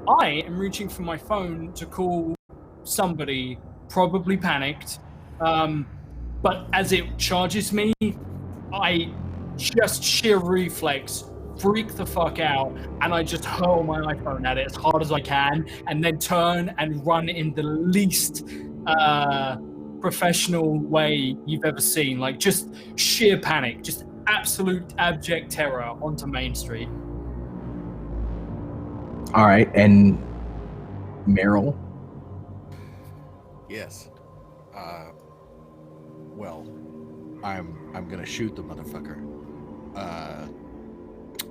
I am reaching for my phone to call somebody, probably panicked. But as it charges me, I just sheer reflex freak the fuck out, and I just hurl my iPhone at it as hard as I can, and then turn and run in the least professional way you've ever seen. Like, just sheer panic, just absolute abject terror onto Main Street. All right, and Merrill? Yes. Well, I'm gonna shoot the motherfucker.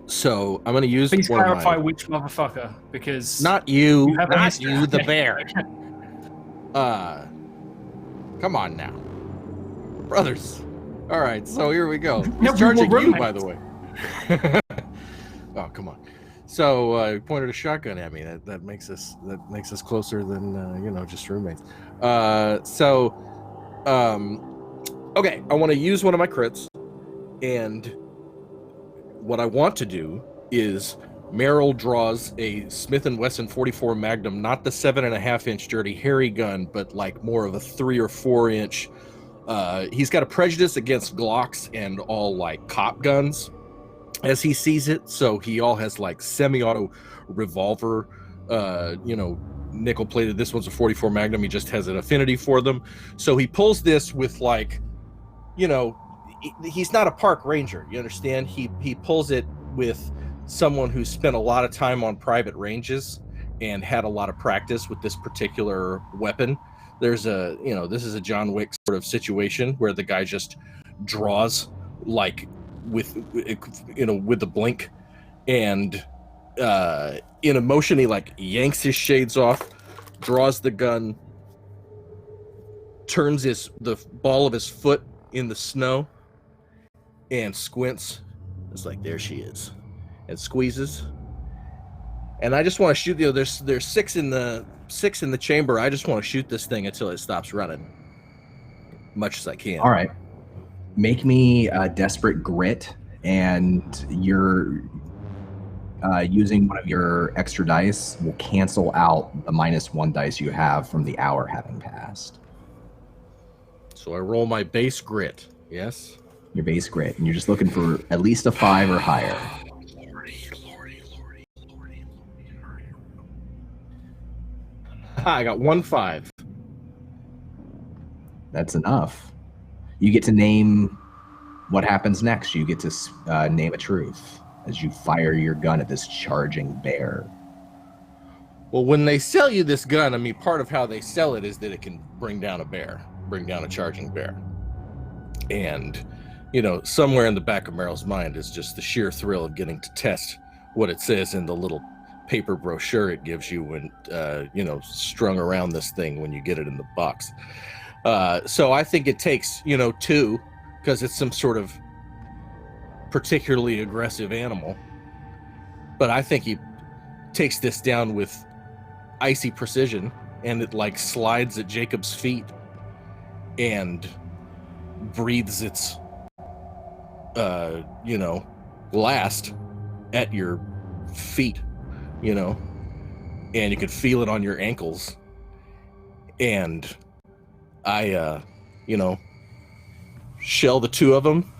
So I'm gonna use. Please clarify which motherfucker, because not you, not you, the bear. Come on now, brothers. All right, so here we go. He's charging you, by the way. Oh, come on. So he pointed a shotgun at me. That makes us closer than just roommates. Okay, I want to use one of my crits, and what I want to do is Merrill draws a Smith & Wesson 44 Magnum, not the 7.5-inch Dirty Harry gun, but like more of a 3 or 4 inch. He's got a prejudice against Glocks and all like cop guns as he sees it. So he all has like semi-auto revolver, nickel plated. This one's a 44 Magnum. He just has an affinity for them. So he pulls this with like, he's not a park ranger. You understand? He pulls it with someone who's spent a lot of time on private ranges and had a lot of practice with this particular weapon. There's this is a John Wick sort of situation where the guy just draws like with the blink, and in a motion he like yanks his shades off, draws the gun, turns the ball of his foot in the snow and squints. It's like, there she is, and squeezes. And I just want to shoot. There's six in the chamber. I just want to shoot this thing until it stops running, much as I can. All right. Make me a desperate grit, and you're using one of your extra dice will cancel out the -1 dice you have from the hour having passed. So I roll my base grit. Yes. Your base grit, and you're just looking for at least a 5 or higher. Lordy. I got 1 5. That's enough. You get to name what happens next. You get to name a truth as you fire your gun at this charging bear. Well, when they sell you this gun, I mean, part of how they sell it is that it can bring down a charging bear. And, you know, somewhere in the back of Merrill's mind is just the sheer thrill of getting to test what it says in the little paper brochure it gives you when, you know, strung around this thing when you get it in the box. So I think it takes, you know, 2, because it's some sort of particularly aggressive animal. But I think he takes this down with icy precision, and it like slides at Jacob's feet and breathes its, you know, last at your feet, you know, and you could feel it on your ankles. And I, you know, shell the 2 of them.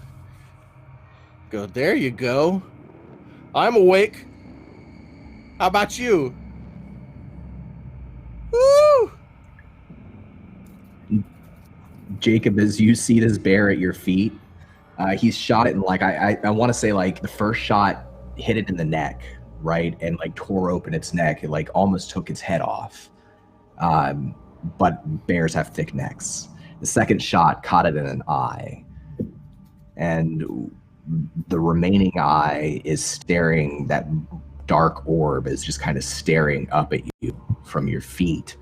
Go, there you go. I'm awake. How about you? Woo! Jacob, as you see this bear at your feet, he's shot it in like, I want to say like the first shot hit it in the neck, right? And like tore open its neck. It like almost took its head off. But bears have thick necks. The second shot caught it in an eye. And the remaining eye is staring, that dark orb is just kind of staring up at you from your feet.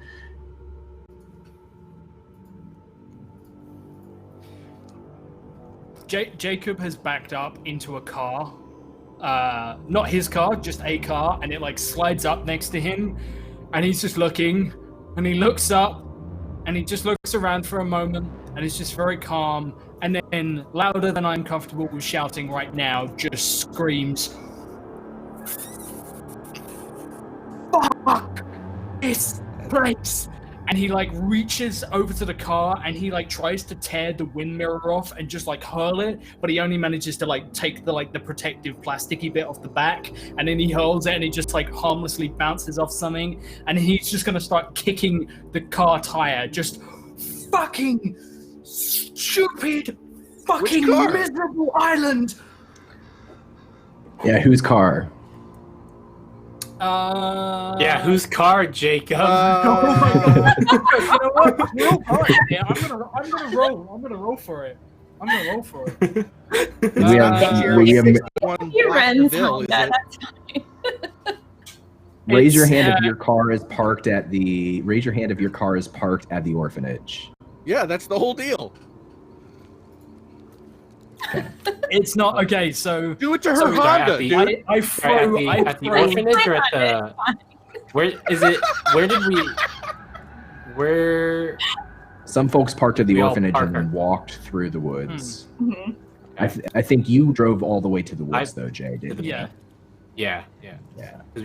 Jacob has backed up into a car. Not his car, just a car, and it like slides up next to him, and he's just looking, and he looks up, and he just looks around for a moment, and he's just very calm, and then, louder than I'm comfortable with shouting right now, just screams, "Fuck this place!" And he like reaches over to the car and he like tries to tear the wind mirror off and just like hurl it, but he only manages to like take the protective plasticky bit off the back, and then he hurls it and it just like harmlessly bounces off something, and he's just gonna start kicking the car tire. Just fucking stupid fucking miserable island. Yeah, whose car? Yeah, whose car, Jacob? Oh my god! You know what? Real hard. Yeah, I'm gonna roll for it. We have Wren's home. That's fine. Raise your hand if your car is parked at the. Raise your hand if your car is parked at the orphanage. Yeah, that's the whole deal. It's not okay. So do it to her Honda, dude. I throw at the orphanage or at the. Where is it? Where did we? Where? Some folks parked at the orphanage and then walked through the woods. Mm-hmm. I think you drove all the way to the woods, though, Jay. Didn't you? Yeah.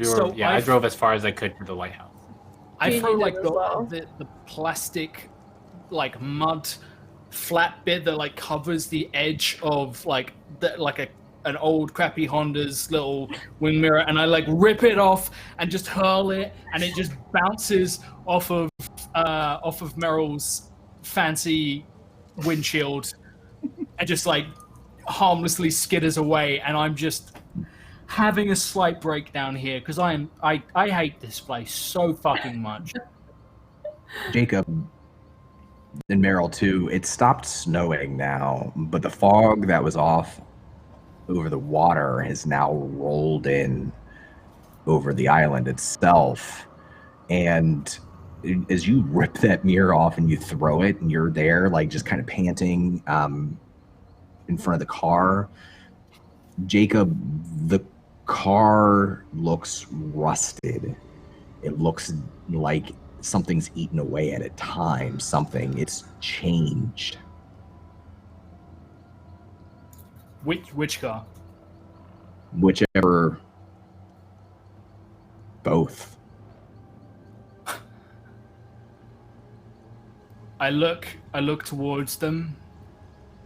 So I drove as far as I could to the lighthouse. I throw like well. the plastic, like mud, flat bit that like covers the edge of like an old crappy Honda's little wing mirror, and I like rip it off and just hurl it, and it just bounces off of Merrill's fancy windshield and just like harmlessly skitters away, and I'm just having a slight breakdown here because I hate this place so fucking much. Jacob and Merrill too. It stopped snowing now, but the fog that was off over the water has now rolled in over the island itself, and as you rip that mirror off and you throw it, and you're there, like just kind of panting in front of the car. Jacob, the car looks rusted. It looks like something's eaten away at a time. It's changed. Which car? Whichever. Both. I look towards them.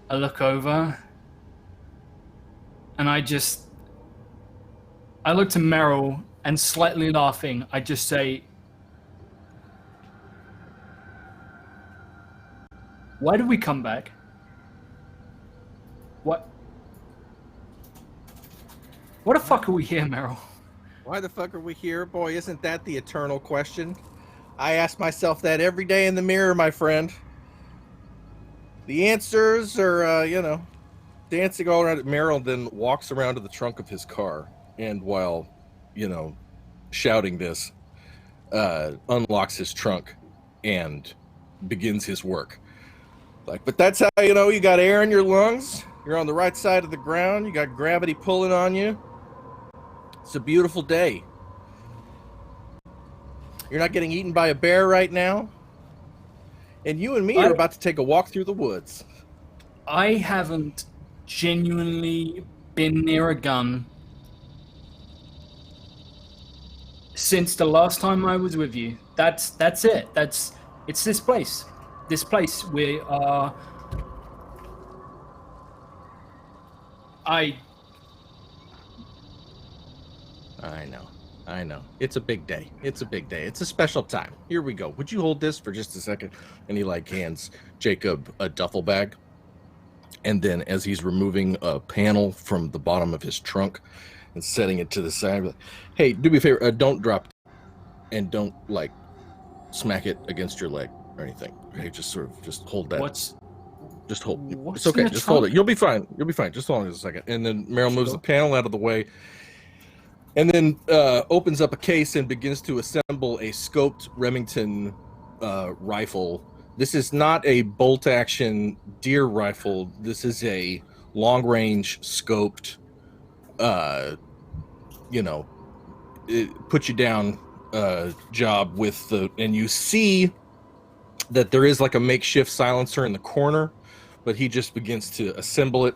I look over. And I look to Merrill, and slightly laughing, I just say, "Why did we come back? What the fuck are we here, Merrill?" Why the fuck are we here? Boy, isn't that the eternal question? I ask myself that every day in the mirror, my friend. The answers are, dancing all around it. Merrill then walks around to the trunk of his car, and while, shouting this, unlocks his trunk and begins his work. But that's how you got air in your lungs. You're on the right side of the ground. You got gravity pulling on you. It's a beautiful day. You're not getting eaten by a bear right now. And you and me are about to take a walk through the woods. I haven't genuinely been near a gun since the last time I was with you. That's it. It's this place. This place we are. I know. It's a big day. It's a special time. Here we go. Would you hold this for just a second? And he hands Jacob a duffel bag. And then as he's removing a panel from the bottom of his trunk and setting it to the side, hey, do me a favor, don't drop it, and don't smack it against your leg or anything. Okay, just hold that. Just hold. It's okay. Just hold it. You'll be fine. Just hold it a second. And then Merrill moves the panel out of the way, and then opens up a case and begins to assemble a scoped Remington rifle. This is not a bolt-action deer rifle. This is a long-range scoped, it put you down job with the. And you see that there is a makeshift silencer in the corner, but he just begins to assemble it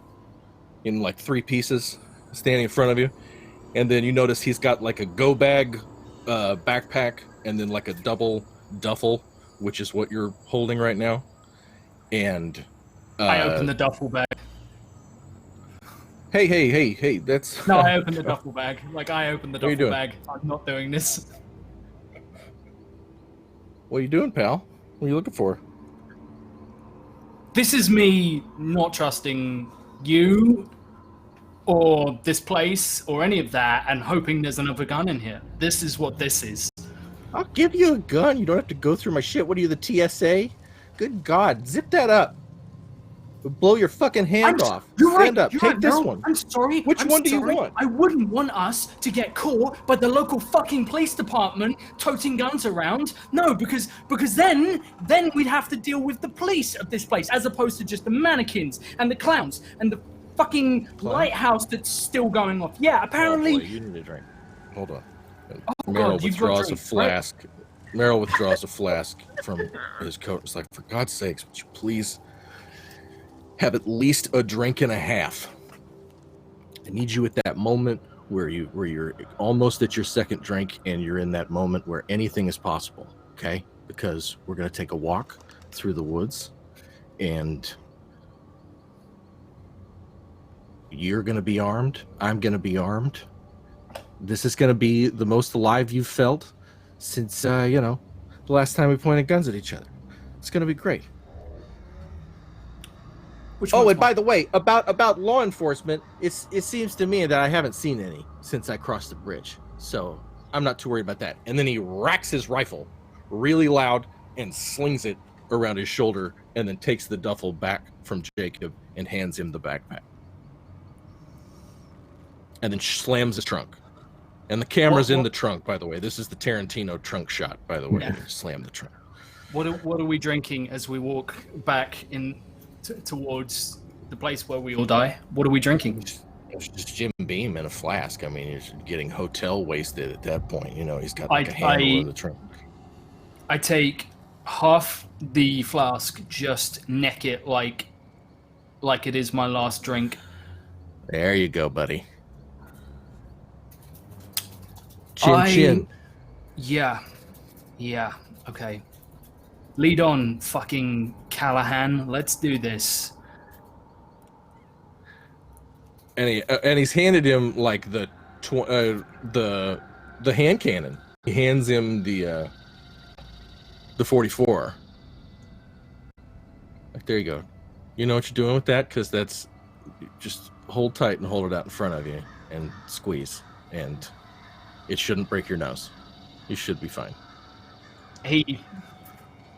in 3 pieces, standing in front of you. And then you notice he's got a go bag backpack, and then a double duffel, which is what you're holding right now. And I open the duffel bag. Hey, that's... No, I open the duffel bag. I open the duffel bag. I'm not doing this. What are you doing, pal? What are you looking for? This is me not trusting you or this place or any of that and hoping there's another gun in here. This is what this is. I'll give you a gun. You don't have to go through my shit. What are you, the TSA? Good God. Zip that up. It'll blow your fucking hand off. Stand up. Take this one. I'm sorry. Which one do you want? I wouldn't want us to get caught by the local fucking police department toting guns around. No, because then we'd have to deal with the police of this place as opposed to just the mannequins and the clowns and the fucking lighthouse that's still going off. Yeah, apparently. Oh boy, you need a drink. Hold on. Merrill withdraws a flask. Right? Merrill withdraws a flask from his coat. It's for God's sakes, would you please have at least a drink and a half? I need you at that moment where you're almost at your second drink, and you're in that moment where anything is possible. Okay, because we're gonna take a walk through the woods, and you're gonna be armed. I'm gonna be armed. This is going to be the most alive you've felt since, the last time we pointed guns at each other. It's going to be great. And by the way, about law enforcement, it seems to me that I haven't seen any since I crossed the bridge. So I'm not too worried about that. And then he racks his rifle really loud and slings it around his shoulder, and then takes the duffel back from Jacob and hands him the backpack. And then slams his trunk. And the camera's in the trunk, by the way. This is the Tarantino trunk shot, by the way. Yeah. Slam the trunk. What are we drinking as we walk back in towards the place where we all die? What are we drinking? It's just Jim Beam in a flask. I mean, he's getting hotel wasted at that point. You know, he's got like a handle in the trunk. I take half the flask, just neck it like it is my last drink. There you go, buddy. Chin. Yeah. Okay. Lead on, fucking Callahan. Let's do this. And he's handed him like the hand cannon. He hands him the 44. Like, there you go. You know what you're doing with that? Because that's just hold tight and hold it out in front of you and squeeze, and it shouldn't break your nose. You should be fine. He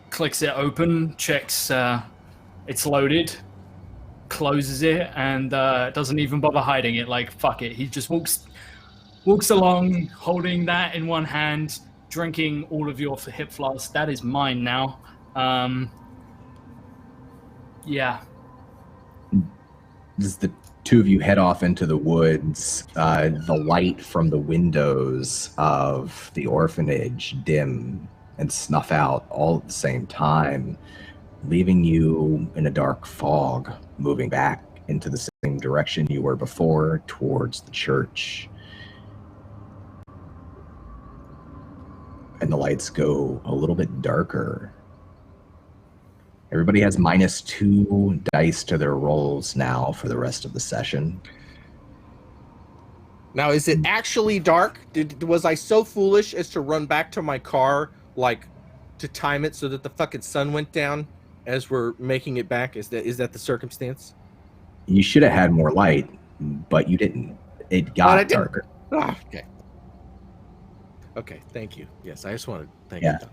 clicks it open, checks it's loaded, closes it, and doesn't even bother hiding it. Like, fuck it. He just walks along, holding that in one hand, drinking all of your hip flask. That is mine now. Yeah. As the two of you head off into the woods, the light from the windows of the orphanage dim and snuff out all at the same time, leaving you in a dark fog, moving back into the same direction you were before, towards the church. And the lights go a little bit darker. Everybody has -2 dice to their rolls now for the rest of the session. Now, is it actually dark? Was I so foolish as to run back to my car, like, to time it so that the fucking sun went down as we're making it back? Is that the circumstance? You should have had more light, but you didn't. It got darker. Oh, okay. Okay, thank you. Yes, I just wanted to thank Yeah. you.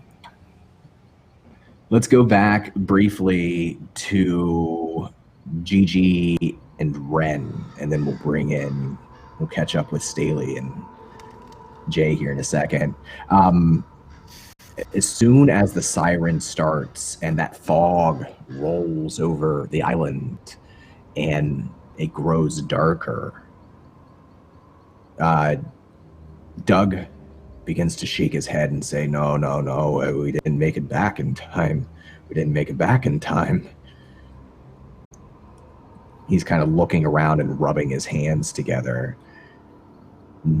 Let's go back briefly to Gigi and Wren, and then we'll catch up with Staley and Jae here in a second. As soon as the siren starts and that fog rolls over the island and it grows darker, Doug begins to shake his head and say, no, we didn't make it back in time. He's kind of looking around and rubbing his hands together.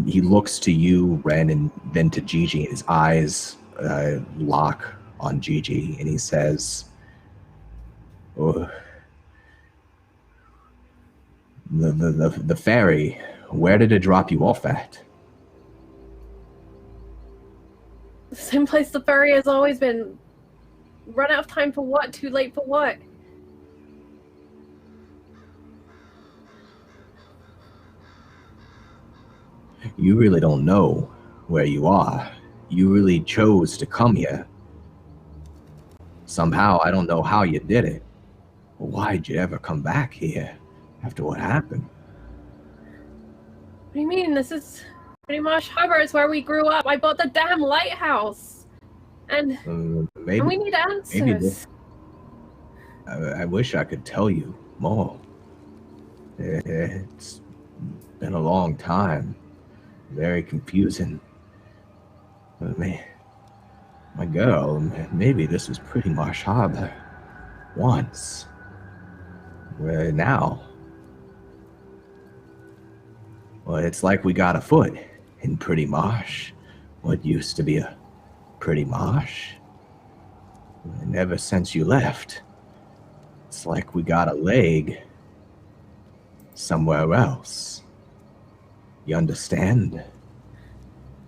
He looks to you, Wren, and then to Gigi, and his eyes lock on Gigi, and he says, oh, the ferry, where did it drop you off at? The same place the ferry has always been. Run out of time for what? Too late for what? You really don't know where you are. You really chose to come here. Somehow, I don't know how you did it. But why'd you ever come back here after what happened? What do you mean? This is Pretty Marsh Harbor. It's where we grew up. I bought the damn lighthouse. And we need answers. I wish I could tell you more. It's been a long time. Very confusing. But my girl, maybe this was Pretty Marsh Harbor once. Where now? Well, it's like we got a foot in Pretty Marsh. What used to be a Pretty Marsh. And ever since you left, it's like we got a leg somewhere else. You understand?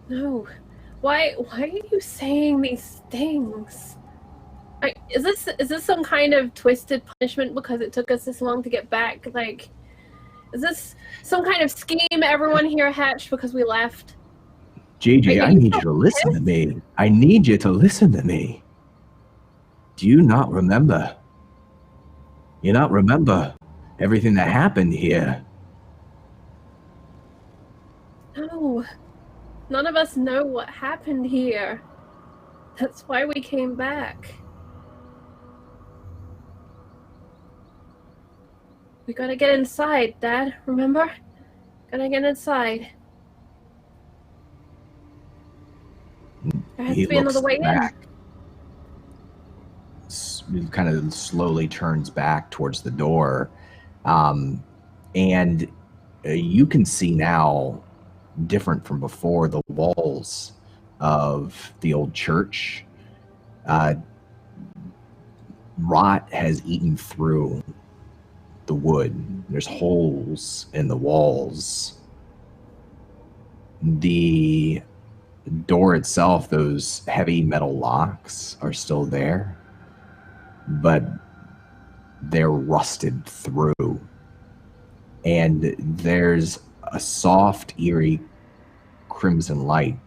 No. Why are you saying these things? Is this some kind of twisted punishment because it took us this long to get back? Like, is this some kind of scheme everyone here hatched because we left? Gigi, I need you to listen to me. I need you to listen to me. Do you not remember? You not remember everything that happened here? No. None of us know what happened here. That's why we came back. We gotta get inside, Dad, remember? Gotta get inside. There has He to be another way back. He kind of slowly turns back towards the door. And you can see now, different from before, the walls of the old church. Rot has eaten through the wood. There's holes in the walls. The door itself, those heavy metal locks are still there, but they're rusted through. And there's a soft, eerie crimson light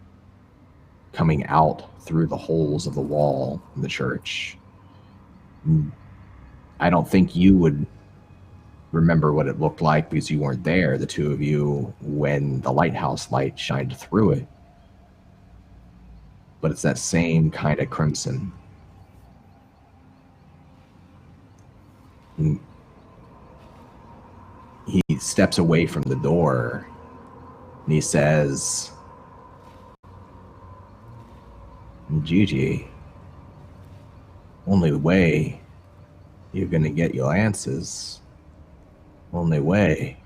coming out through the holes of the wall in the church. I don't think you would remember what it looked like because you weren't there, the two of you, when the lighthouse light shined through it. But it's that same kind of crimson. He steps away from the door and he says, Gigi, only way you're gonna get your answers, only way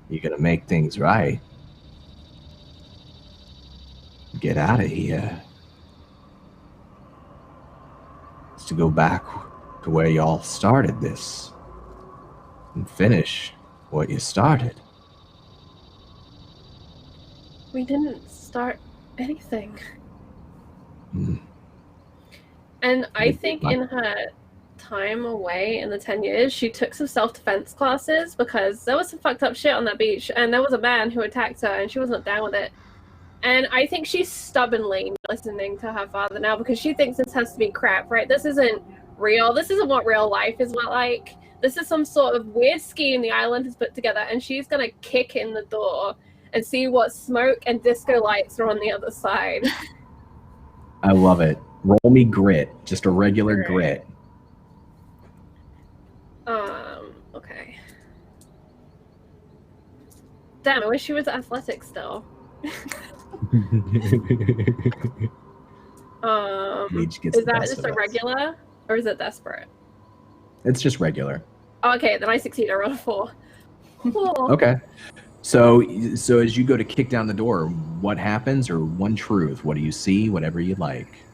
you're gonna make things right, get out of here, is to go back to where y'all started this and finish what you started. We didn't start anything. Mm. And I think in her time away in the 10 years, she took some self-defense classes because there was some fucked up shit on that beach and there was a man who attacked her and she wasn't down with it. And I think she's stubbornly listening to her father now because she thinks this has to be crap, right? This isn't real. This isn't what real life is like. This is some sort of weird scheme the island has put together, and she's gonna kick in the door and see what smoke and disco lights are on the other side. I love it. Roll me grit, just a regular grit. Okay. Damn, I wish she was athletic still. Is that just a regular, or is it desperate? It's just regular. Okay, then I succeed. I rolled a 4. Cool. Okay. So as you go to kick down the door, what happens, or one truth? What do you see? Whatever you like.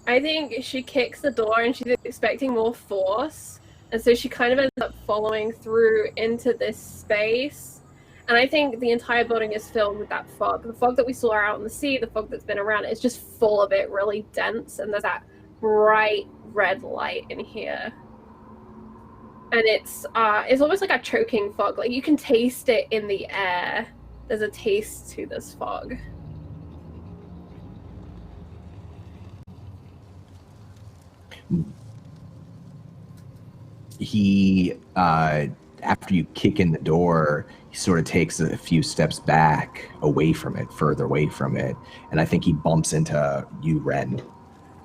I think she kicks the door and she's expecting more force, and so she kind of ends up following through into this space. And I think the entire building is filled with that fog. The fog that we saw out on the sea, the fog that's been around, it's just full of it, really dense, and there's that bright red light in here. And it's almost like a choking fog. Like you can taste it in the air. There's a taste to this fog. He, after you kick in the door, he sort of takes a few steps back away from it, further away from it. And I think he bumps into you, Wren.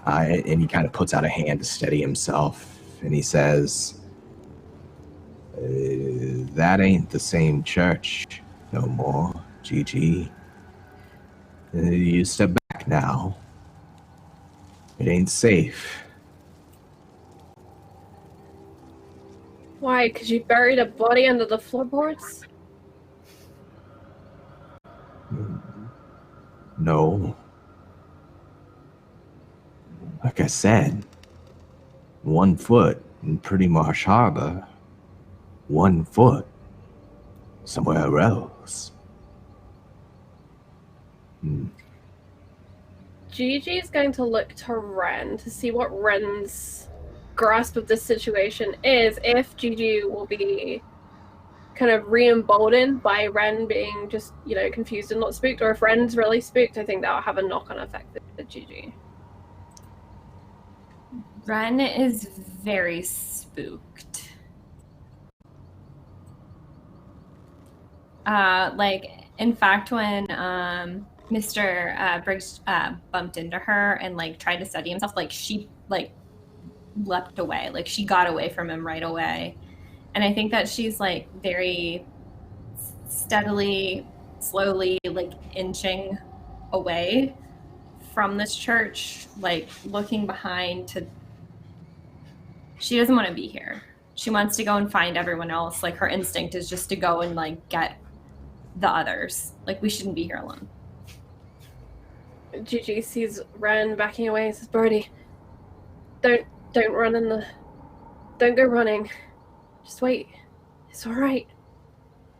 And he kind of puts out a hand to steady himself. And he says, that ain't the same church no more, Gigi. You step back now. It ain't safe. Why? Because you buried a body under the floorboards? No. Like I said, 1 foot in Pretty Marsh Harbor, 1 foot somewhere else. Gigi's going to look to Wren to see what Wren's grasp of this situation is, if Gigi will be kind of re-emboldened by Wren being just, confused and not spooked, or if Wren's really spooked. I think that'll have a knock-on effect with Gigi. Wren is very spooked. In fact, when Mr. Briggs bumped into her and like tried to steady himself, like she like leapt away, like she got away from him right away. And I think that she's like very steadily, slowly, like inching away from this church, like looking behind to. She doesn't want to be here. She wants to go and find everyone else. Like her instinct is just to go and like get the others. Like we shouldn't be here alone. Gigi sees Wren backing away and says, Birdie, don't run don't go running. Just wait. It's all right.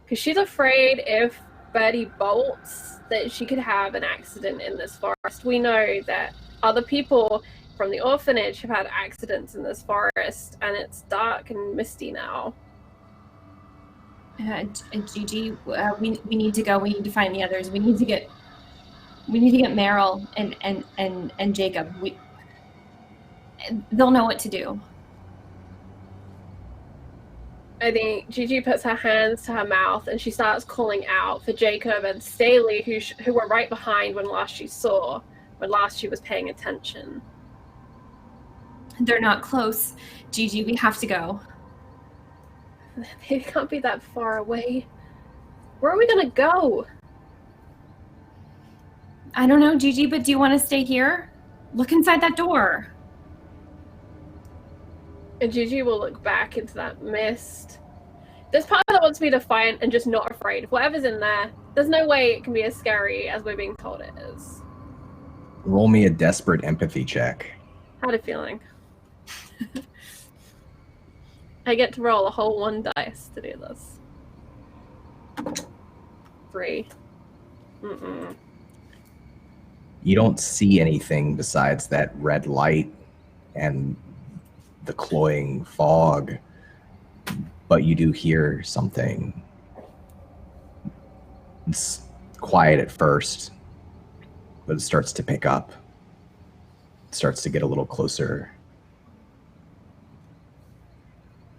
Because she's afraid if Birdie bolts that she could have an accident in this forest. We know that other people from the orphanage have had accidents in this forest, and it's dark and misty now. Gigi, we need to go. We need to find the others. We need to get Merrill and Jacob. They'll know what to do. I think Gigi puts her hands to her mouth and she starts calling out for Jacob and Staley, who were right behind when last she was paying attention. They're not close. Gigi, we have to go. They can't be that far away. Where are we gonna go? I don't know, Gigi, but do you want to stay here? Look inside that door. And Gigi will look back into that mist. There's part that wants to be defiant and just not afraid. Whatever's in there, there's no way it can be as scary as we're being told it is. Roll me a desperate empathy check. Had a feeling. I get to roll a whole 1 dice to do this. 3. You don't see anything besides that red light and the cloying fog, but you do hear something. It's quiet at first, but it starts to pick up. It starts to get a little closer.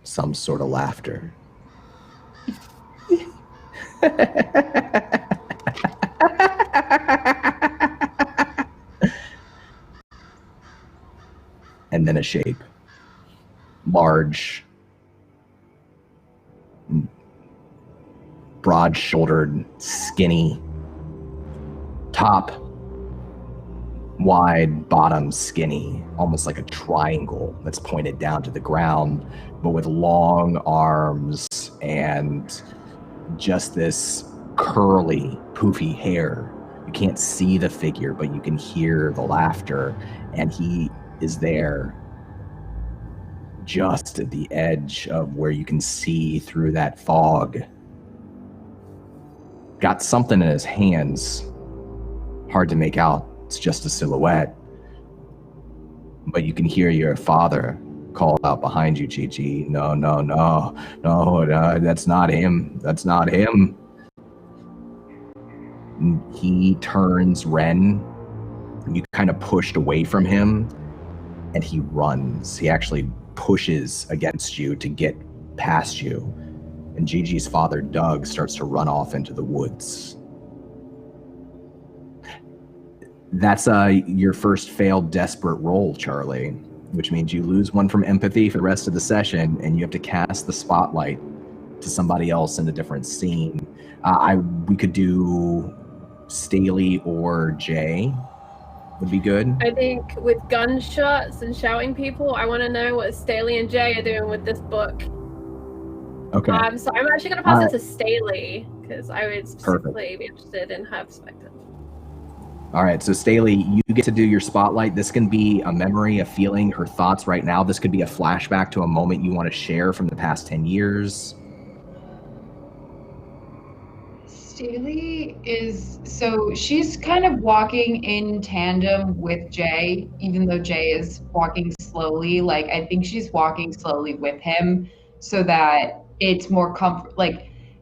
Some sort of laughter. And then a shape. Large, broad-shouldered, skinny, top wide, bottom skinny, almost like a triangle that's pointed down to the ground, but with long arms and just this curly, poofy hair. You can't see the figure, but you can hear the laughter, and he is there just at the edge of where you can see through that fog. Got something in his hands. Hard to make out. It's just a silhouette. But you can hear your father call out behind you, Gigi. No, that's not him. That's not him. And he turns Wren. You kind of pushed away from him, and he runs. He actually pushes against you to get past you. And Gigi's father, Doug, starts to run off into the woods. That's your first failed desperate roll, Charlie, which means you lose 1 from empathy for the rest of the session, and you have to cast the spotlight to somebody else in a different scene. We could do Staley or Jae. Would be good. I think with gunshots and shouting people, I want to know what Staley and Jae are doing with this book. Okay. So I'm actually going to pass it to Staley, because I would specifically be interested in her perspective. All right, so Staley, you get to do your spotlight. This can be a memory, a feeling, her thoughts right now. This could be a flashback to a moment you want to share from the past 10 years. Staley she's kind of walking in tandem with Jae, even though Jae is walking slowly. Like, I think she's walking slowly with him so that it's more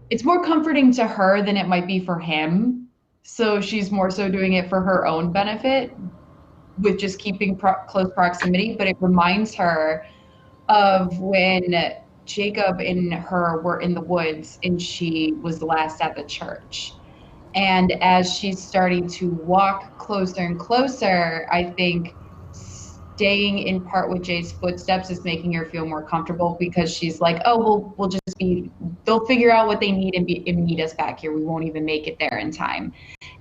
it's more comforting to her than it might be for him. So she's more so doing it for her own benefit with just keeping close proximity. But it reminds her of when Jacob and her were in the woods and she was the last at the church. And as she's starting to walk closer and closer, I think staying in part with Jay's footsteps is making her feel more comfortable, because she's like, oh, we'll just be, they'll figure out what they need and meet us back here. We won't even make it there in time.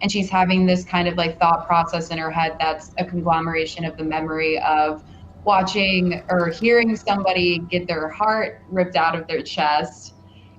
And she's having this kind of like thought process in her head that's a conglomeration of the memory of watching or hearing somebody get their heart ripped out of their chest,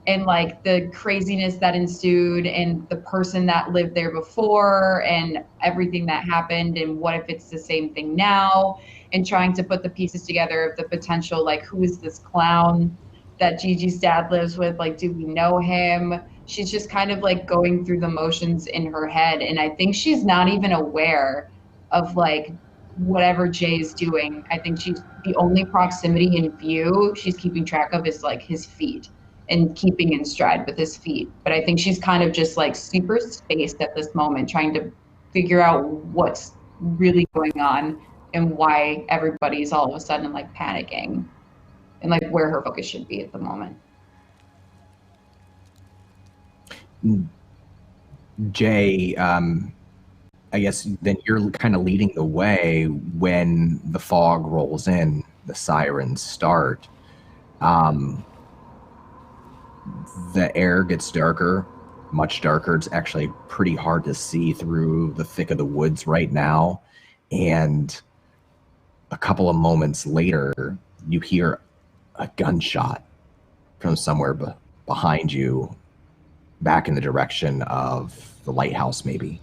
and like the craziness that ensued, and the person that lived there before, and everything that happened, and what if it's the same thing now, and trying to put the pieces together of the potential, like, who is this clown that Gigi's dad lives with? Like, do we know him? She's just kind of like going through the motions in her head, and I think she's not even aware of like whatever Jay is doing. I think she's the only proximity in view she's keeping track of is like his feet, and keeping in stride with his feet. But I think she's kind of just like super spaced at this moment, trying to figure out what's really going on and why everybody's all of a sudden like panicking, and like where her focus should be at the moment. Jay, I guess then you're kind of leading the way when the fog rolls in, the sirens start. The air gets darker, much darker. It's actually pretty hard to see through the thick of the woods right now. And a couple of moments later, you hear a gunshot from somewhere behind you, back in the direction of the lighthouse, maybe.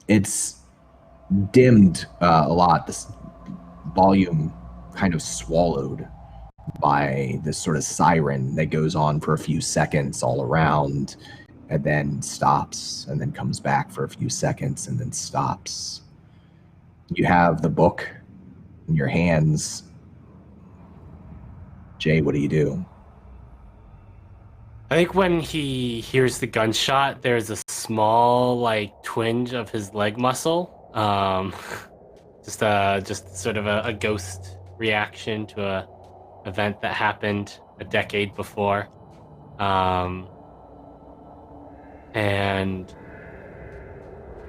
It's dimmed a lot. This volume kind of swallowed by this sort of siren that goes on for a few seconds all around, and then stops, and then comes back for a few seconds, and then stops. You have the book in your hands. Jay, what do you do? I think when he hears the gunshot, there's a small like twinge of his leg muscle. Just sort of a ghost reaction to a event that happened a decade before. And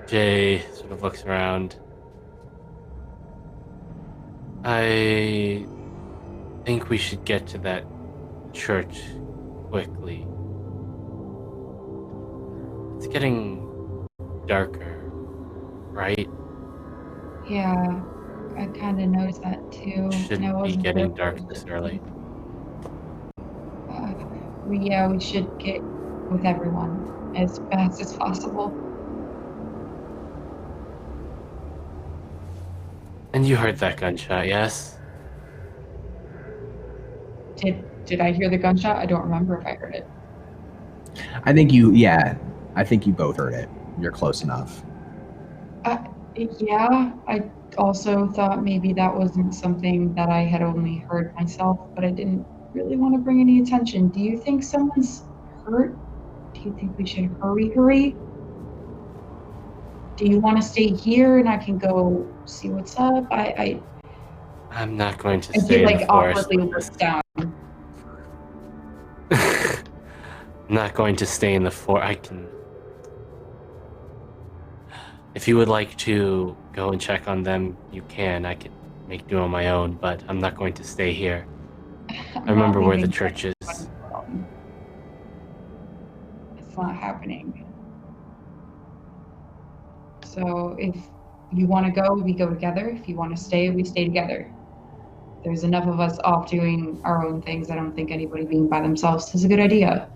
Jay sort of looks around. I think we should get to that church quickly. It's getting darker, right? Yeah, I kind of noticed that too. Shouldn't be getting dark this early. We should get with everyone as fast as possible. And you heard that gunshot, yes? Did I hear the gunshot? I don't remember if I heard it. I think you both heard it. You're close enough. Yeah, I also thought maybe that wasn't something that I had only heard myself, but I didn't really want to bring any attention. Do you think someone's hurt? Do you think we should hurry? Do you want to stay here and I can go see what's up? I'm not going to stay in the forest. Awkwardly look down. I'm not going to stay in the forest. I can... If you would like to go and check on them, you can. I can make do on my own, but I'm not going to stay here. I remember where the church is. It's not happening. So if you want to go, we go together. If you want to stay, we stay together. There's enough of us off doing our own things. I don't think anybody being by themselves is a good idea.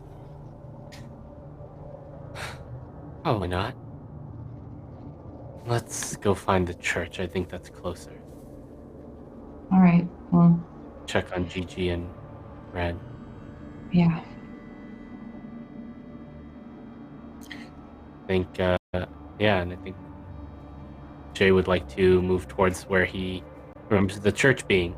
Probably not. Let's go find the church. I think that's closer. All right, well. Check on Gigi and Wren. Yeah. I think, and I think Jay would like to move towards where he remembers the church being.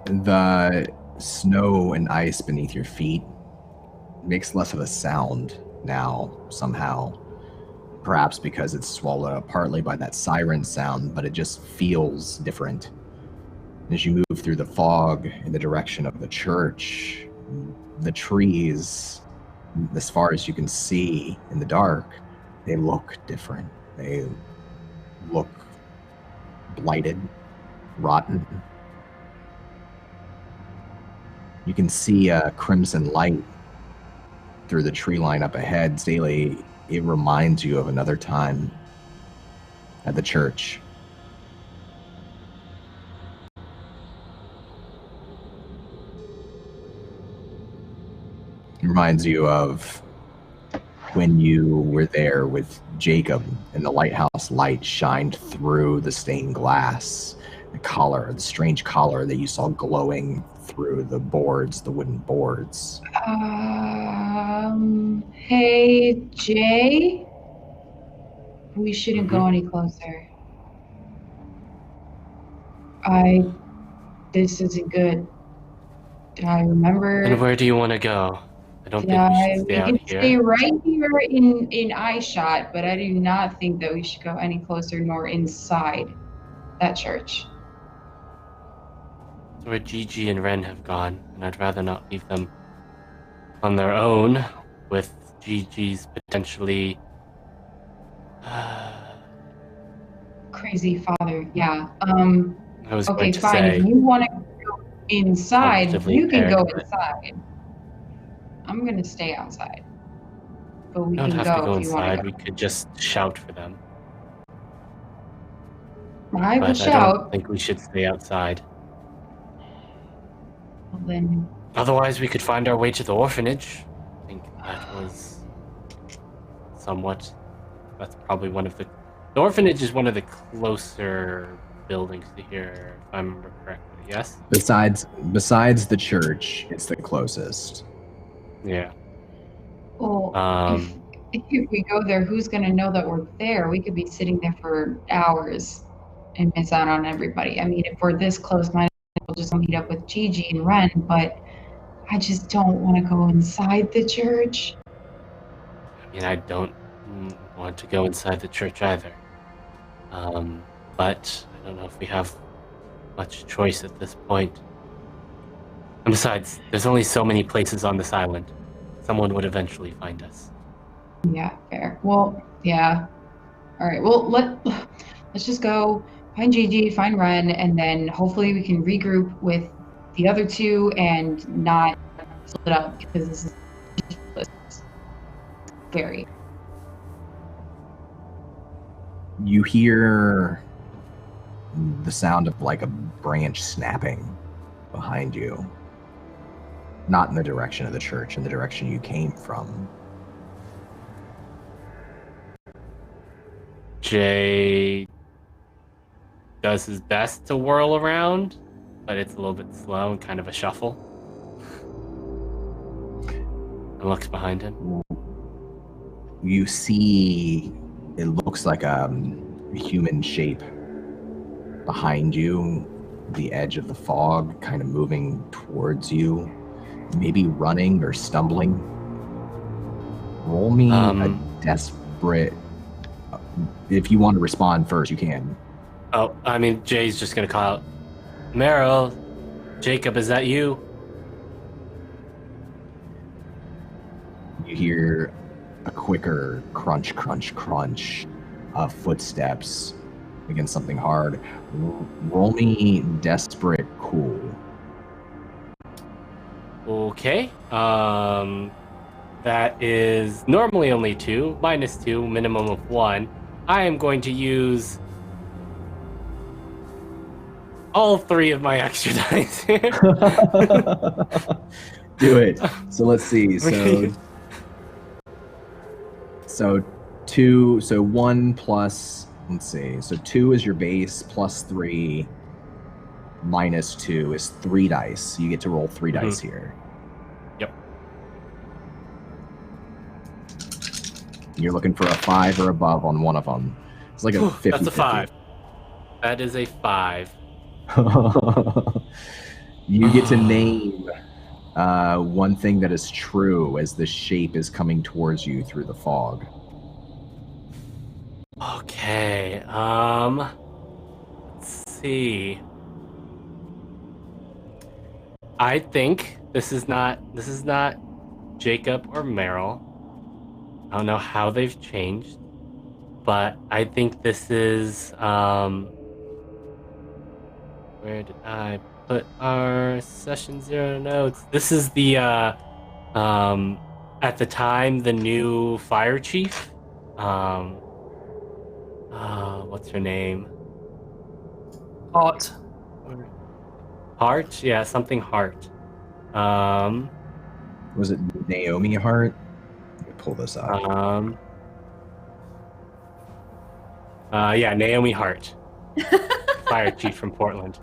The snow and ice beneath your feet makes less of a sound now, somehow. Perhaps because it's swallowed up partly by that siren sound, but it just feels different. As you move through the fog in the direction of the church, the trees, as far as you can see in the dark, they look different. They look blighted, rotten. You can see a crimson light through the tree line up ahead. Staley, it reminds you of another time at the church. It reminds you of when you were there with Jacob and the lighthouse light shined through the stained glass, the strange collar that you saw glowing through the boards, the wooden boards. Hey, Jay? We shouldn't go any closer. This isn't good. I remember... And where do you want to go? I don't think we should stay out here. We can stay right here in eye shot, but I do not think that we should go any closer nor inside that church. It's where Gigi and Wren have gone, and I'd rather not leave them on their own with Gigi's potentially... crazy father, yeah. I was okay, going to fine. say, if you want to go inside, you can go but... inside. I'm going to stay outside. But we don't can have to go if you want inside. to go. We could just shout for them. I will But shout. I don't think we should stay outside. Well, then... Otherwise, we could find our way to the orphanage. I think that was somewhat... That's probably one of the... The orphanage is one of the closer buildings to here, if I remember correctly, yes? Besides the church, it's the closest. Yeah. Well, if we go there, who's going to know that we're there? We could be sitting there for hours and miss out on everybody. I mean, if we're this close, might as well just meet up with Gigi and Wren, but I just don't want to go inside the church. I mean, I don't want to go inside the church either. But I don't know if we have much choice at this point. And besides, there's only so many places on this island. Someone would eventually find us. Yeah, fair. Well, yeah. All right. Well, let's just go find Gigi, find Wren, and then hopefully we can regroup with the other two and not split up because this is scary. You hear the sound of like a branch snapping behind you. Not in the direction of the church, in the direction you came from. Jay does his best to whirl around, but it's a little bit slow and kind of a shuffle. And looks behind him. You see, it looks like a human shape behind you, the edge of the fog, kind of moving towards you, maybe running or stumbling. Roll me a desperate... If you want to respond first, you can. Oh, I mean, Jay's just gonna call out, Merrill, Jacob, is that you? You hear a quicker crunch, crunch, crunch of footsteps against something hard. Roll me desperate cool. Okay. That is normally only 2, -2, minimum of 1. I am going to use all 3 of my extra dice here. Do it. So let's see. So 2, so 1 plus, let's see. So 2 is your base, plus 3, -2 is 3 dice. So you get to roll 3 dice here. Yep. You're looking for a 5 or above on one of them. It's like a 50-50. That's a 5. That is a 5. You get to name one thing that is true as the shape is coming towards you through the fog. Okay, let's see. I think this is not Jacob or Merrill. I don't know how they've changed, but I think this is where did I put our session 0 notes? This is the at the time the new fire chief. What's her name? Hart. Hart? Yeah, something Hart. Was it Naomi Hart? Let me pull this up. Yeah, Naomi Hart. Fire chief from Portland.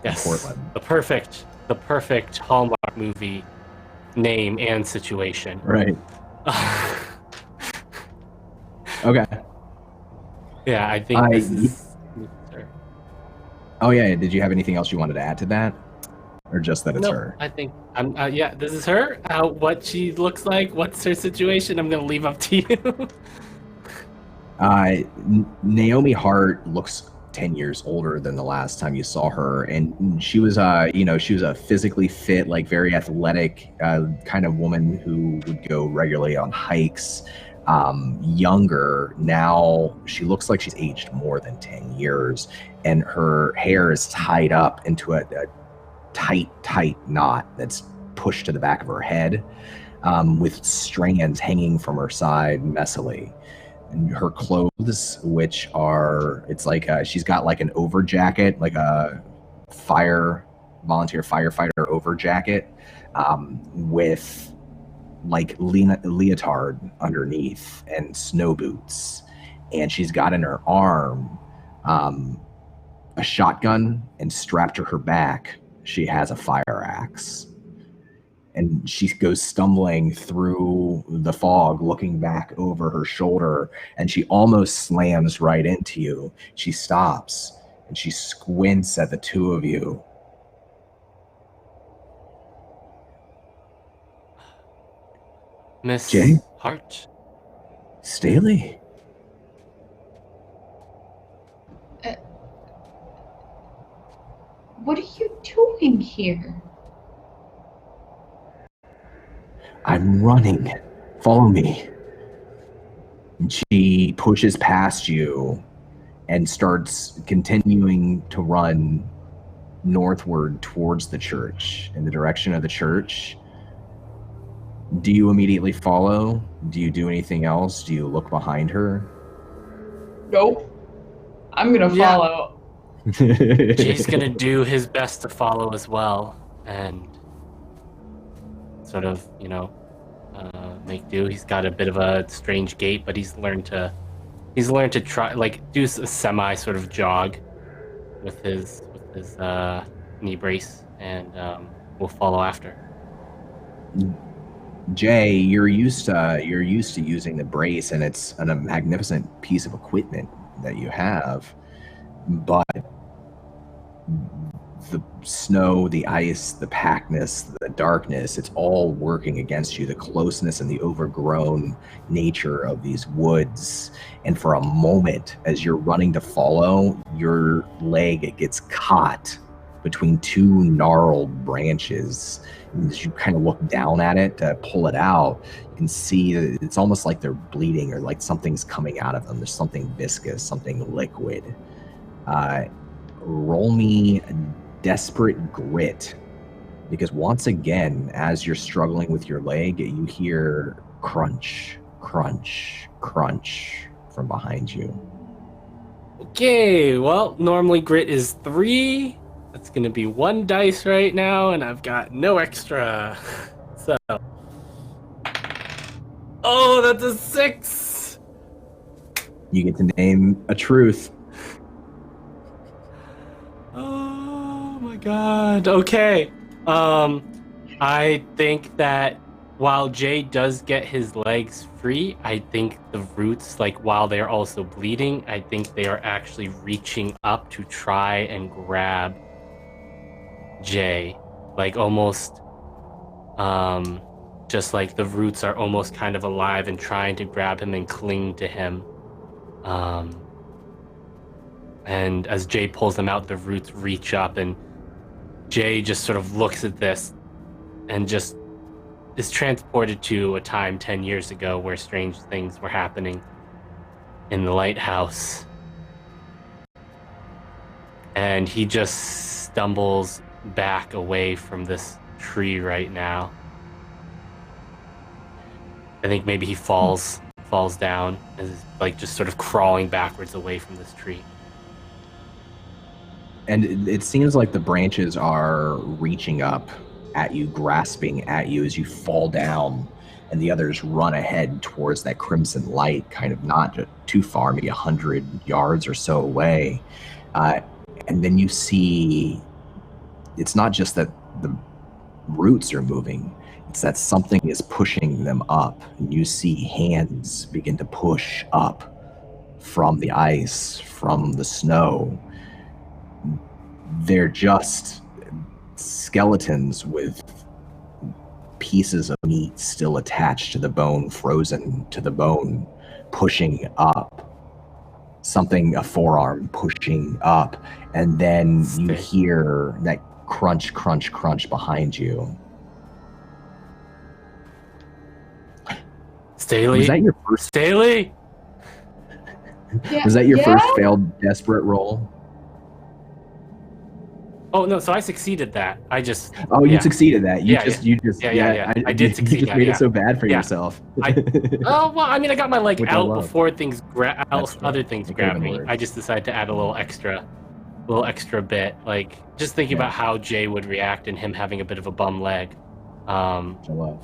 Yes. Portland. The perfect Hallmark movie name and situation. Right. Okay. Yeah, I think this is... Oh yeah, did you have anything else you wanted to add to that? Or just that it's her? I think yeah, this is her. What she looks like, what's her situation, I'm gonna leave up to you. Naomi Hart looks 10 years older than the last time you saw her, and she was she was a physically fit, like very athletic kind of woman who would go regularly on hikes. Younger now, she looks like she's aged more than 10 years, and her hair is tied up into a tight knot that's pushed to the back of her head, with strands hanging from her side messily. And her clothes, which are, it's like she's got like an over jacket, like a volunteer firefighter over jacket, with like leotard underneath and snow boots. And she's got in her arm a shotgun, and strapped to her back she has a fire axe. And she goes stumbling through the fog, looking back over her shoulder, and she almost slams right into you. She stops, and she squints at the two of you. Miss Jae? Hart? Staley? What are you doing here? I'm running. Follow me. And she pushes past you and starts continuing to run northward towards the church, in the direction of the church. Do you immediately follow? Do you do anything else? Do you look behind her? Nope. I'm gonna follow. Jay's gonna do his best to follow as well, and sort of, make do. He's got a bit of a strange gait, but he's learned to try, like, do a semi sort of jog with his knee brace, and we'll follow after. Jay, you're used to using the brace, and it's a magnificent piece of equipment that you have, but the snow, the ice, the packedness, the darkness, it's all working against you, the closeness and the overgrown nature of these woods. And for a moment, as you're running to follow, your leg gets caught between two gnarled branches. And as you kind of look down at it to pull it out, you can see that it's almost like they're bleeding, or like something's coming out of them. There's something viscous, something liquid. Roll me desperate grit, because once again, as you're struggling with your leg, you hear crunch, crunch, crunch from behind you. Okay, well, normally grit is 3. That's gonna be 1 dice right now, and I've got no extra. So, oh, that's a 6. You get to name a truth. Oh my god. Okay. I think that while Jay does get his legs free, I think the roots, like, while they're also bleeding, I think they are actually reaching up to try and grab Jay. Like, almost, just like the roots are almost kind of alive and trying to grab him and cling to him. And as Jay pulls them out, the roots reach up and Jae just sort of looks at this and just is transported to a time 10 years ago where strange things were happening in the lighthouse. And he just stumbles back away from this tree right now. I think maybe he falls down, and is like just sort of crawling backwards away from this tree. And it seems like the branches are reaching up at you, grasping at you as you fall down, and the others run ahead towards that crimson light, kind of not too far, maybe 100 yards or so away. And then you see, it's not just that the roots are moving, it's that something is pushing them up. And you see hands begin to push up from the ice, from the snow. They're just skeletons with pieces of meat still attached to the bone, frozen to the bone, pushing up. Something, a forearm pushing up, and then you hear that crunch, crunch, crunch behind you. Staley? Was that your first? Staley? Yeah, Was that your first failed desperate roll? Oh no! So I succeeded that. I just. Oh, you succeeded that. You Yeah. I did succeed. You just made it so bad for yourself. Oh well, I mean, I got my leg Which I out love. before things other things It could've grabbed been me. worse. I just decided to add a little extra bit, like just thinking about how Jae would react and him having a bit of a bum leg. I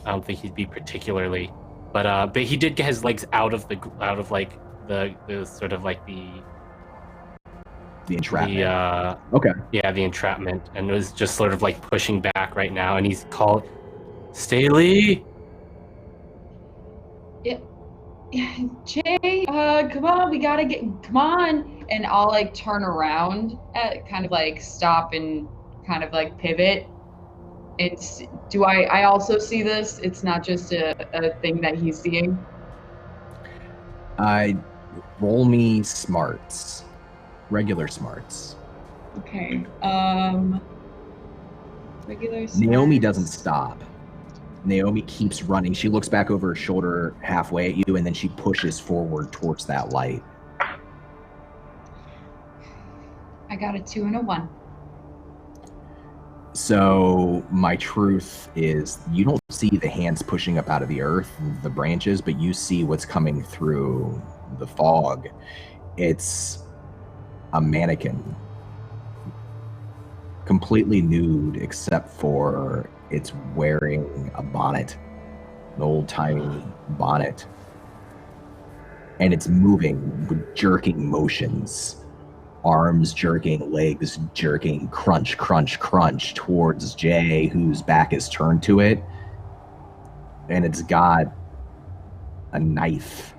don't think he'd be particularly, but he did get his legs out of like the sort of like the entrapment. Okay. Yeah, the entrapment, and it was just sort of like pushing back right now, and he's called Staley. Yeah. Jae, come on, we gotta come on. And I'll like turn around, kind of like stop and kind of like pivot. I also see this? It's not just a thing that he's seeing. Roll me smarts. Regular smarts. Okay. Regular smarts. Naomi doesn't stop. Naomi keeps running. She looks back over her shoulder halfway at you, and then she pushes forward towards that light. I got a 2 and a 1. So my truth is, you don't see the hands pushing up out of the earth, the branches, but you see what's coming through the fog. It's a mannequin, completely nude except for it's wearing a bonnet, an old-timey bonnet, and it's moving with jerking motions, arms jerking, legs jerking, crunch, crunch, crunch towards Jae, whose back is turned to it, and it's got a knife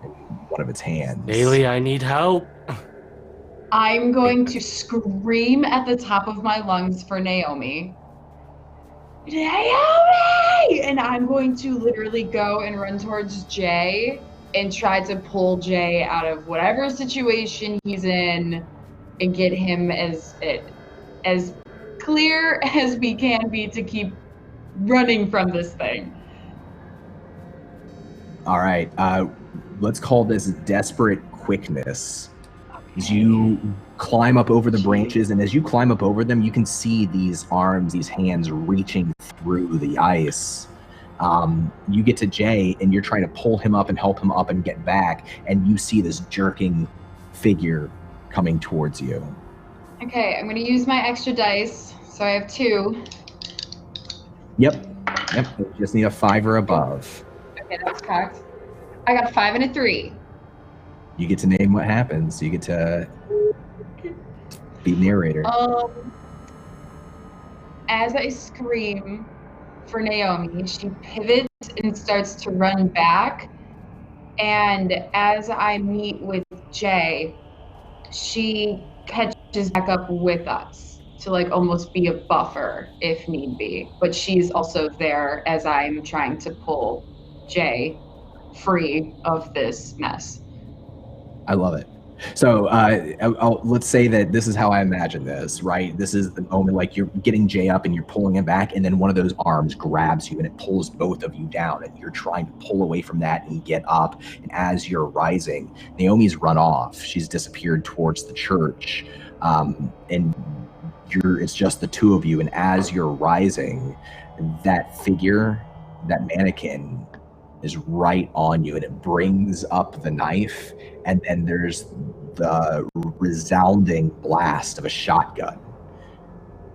in one of its hands. Staley, I need help. I'm going to scream at the top of my lungs for Naomi. Naomi! And I'm going to literally go and run towards Jae and try to pull Jae out of whatever situation he's in and get him as clear as we can be to keep running from this thing. All right, let's call this desperate quickness. As you climb up over the branches, and as you climb up over them, you can see these arms, these hands reaching through the ice. You get to Jae, and you're trying to pull him up and help him up and get back, and you see this jerking figure coming towards you. Okay, I'm going to use my extra dice, so I have 2. Yep, you just need a 5 or above. Okay, that's cocked. I got a 5 and a 3. You get to name what happens. You get to be narrator. As I scream for Naomi, she pivots and starts to run back. And as I meet with Jae, she catches back up with us to like almost be a buffer if need be. But she's also there as I'm trying to pull Jae free of this mess. I love it. So let's say that this is how I imagine this, right? This is the moment like you're getting Jay up and you're pulling him back, and then one of those arms grabs you and it pulls both of you down, and you're trying to pull away from that and get up. And as you're rising, Naomi's run off. She's disappeared towards the church, and it's just the two of you. And as you're rising, that figure, that mannequin, is right on you, and it brings up the knife, and then there's the resounding blast of a shotgun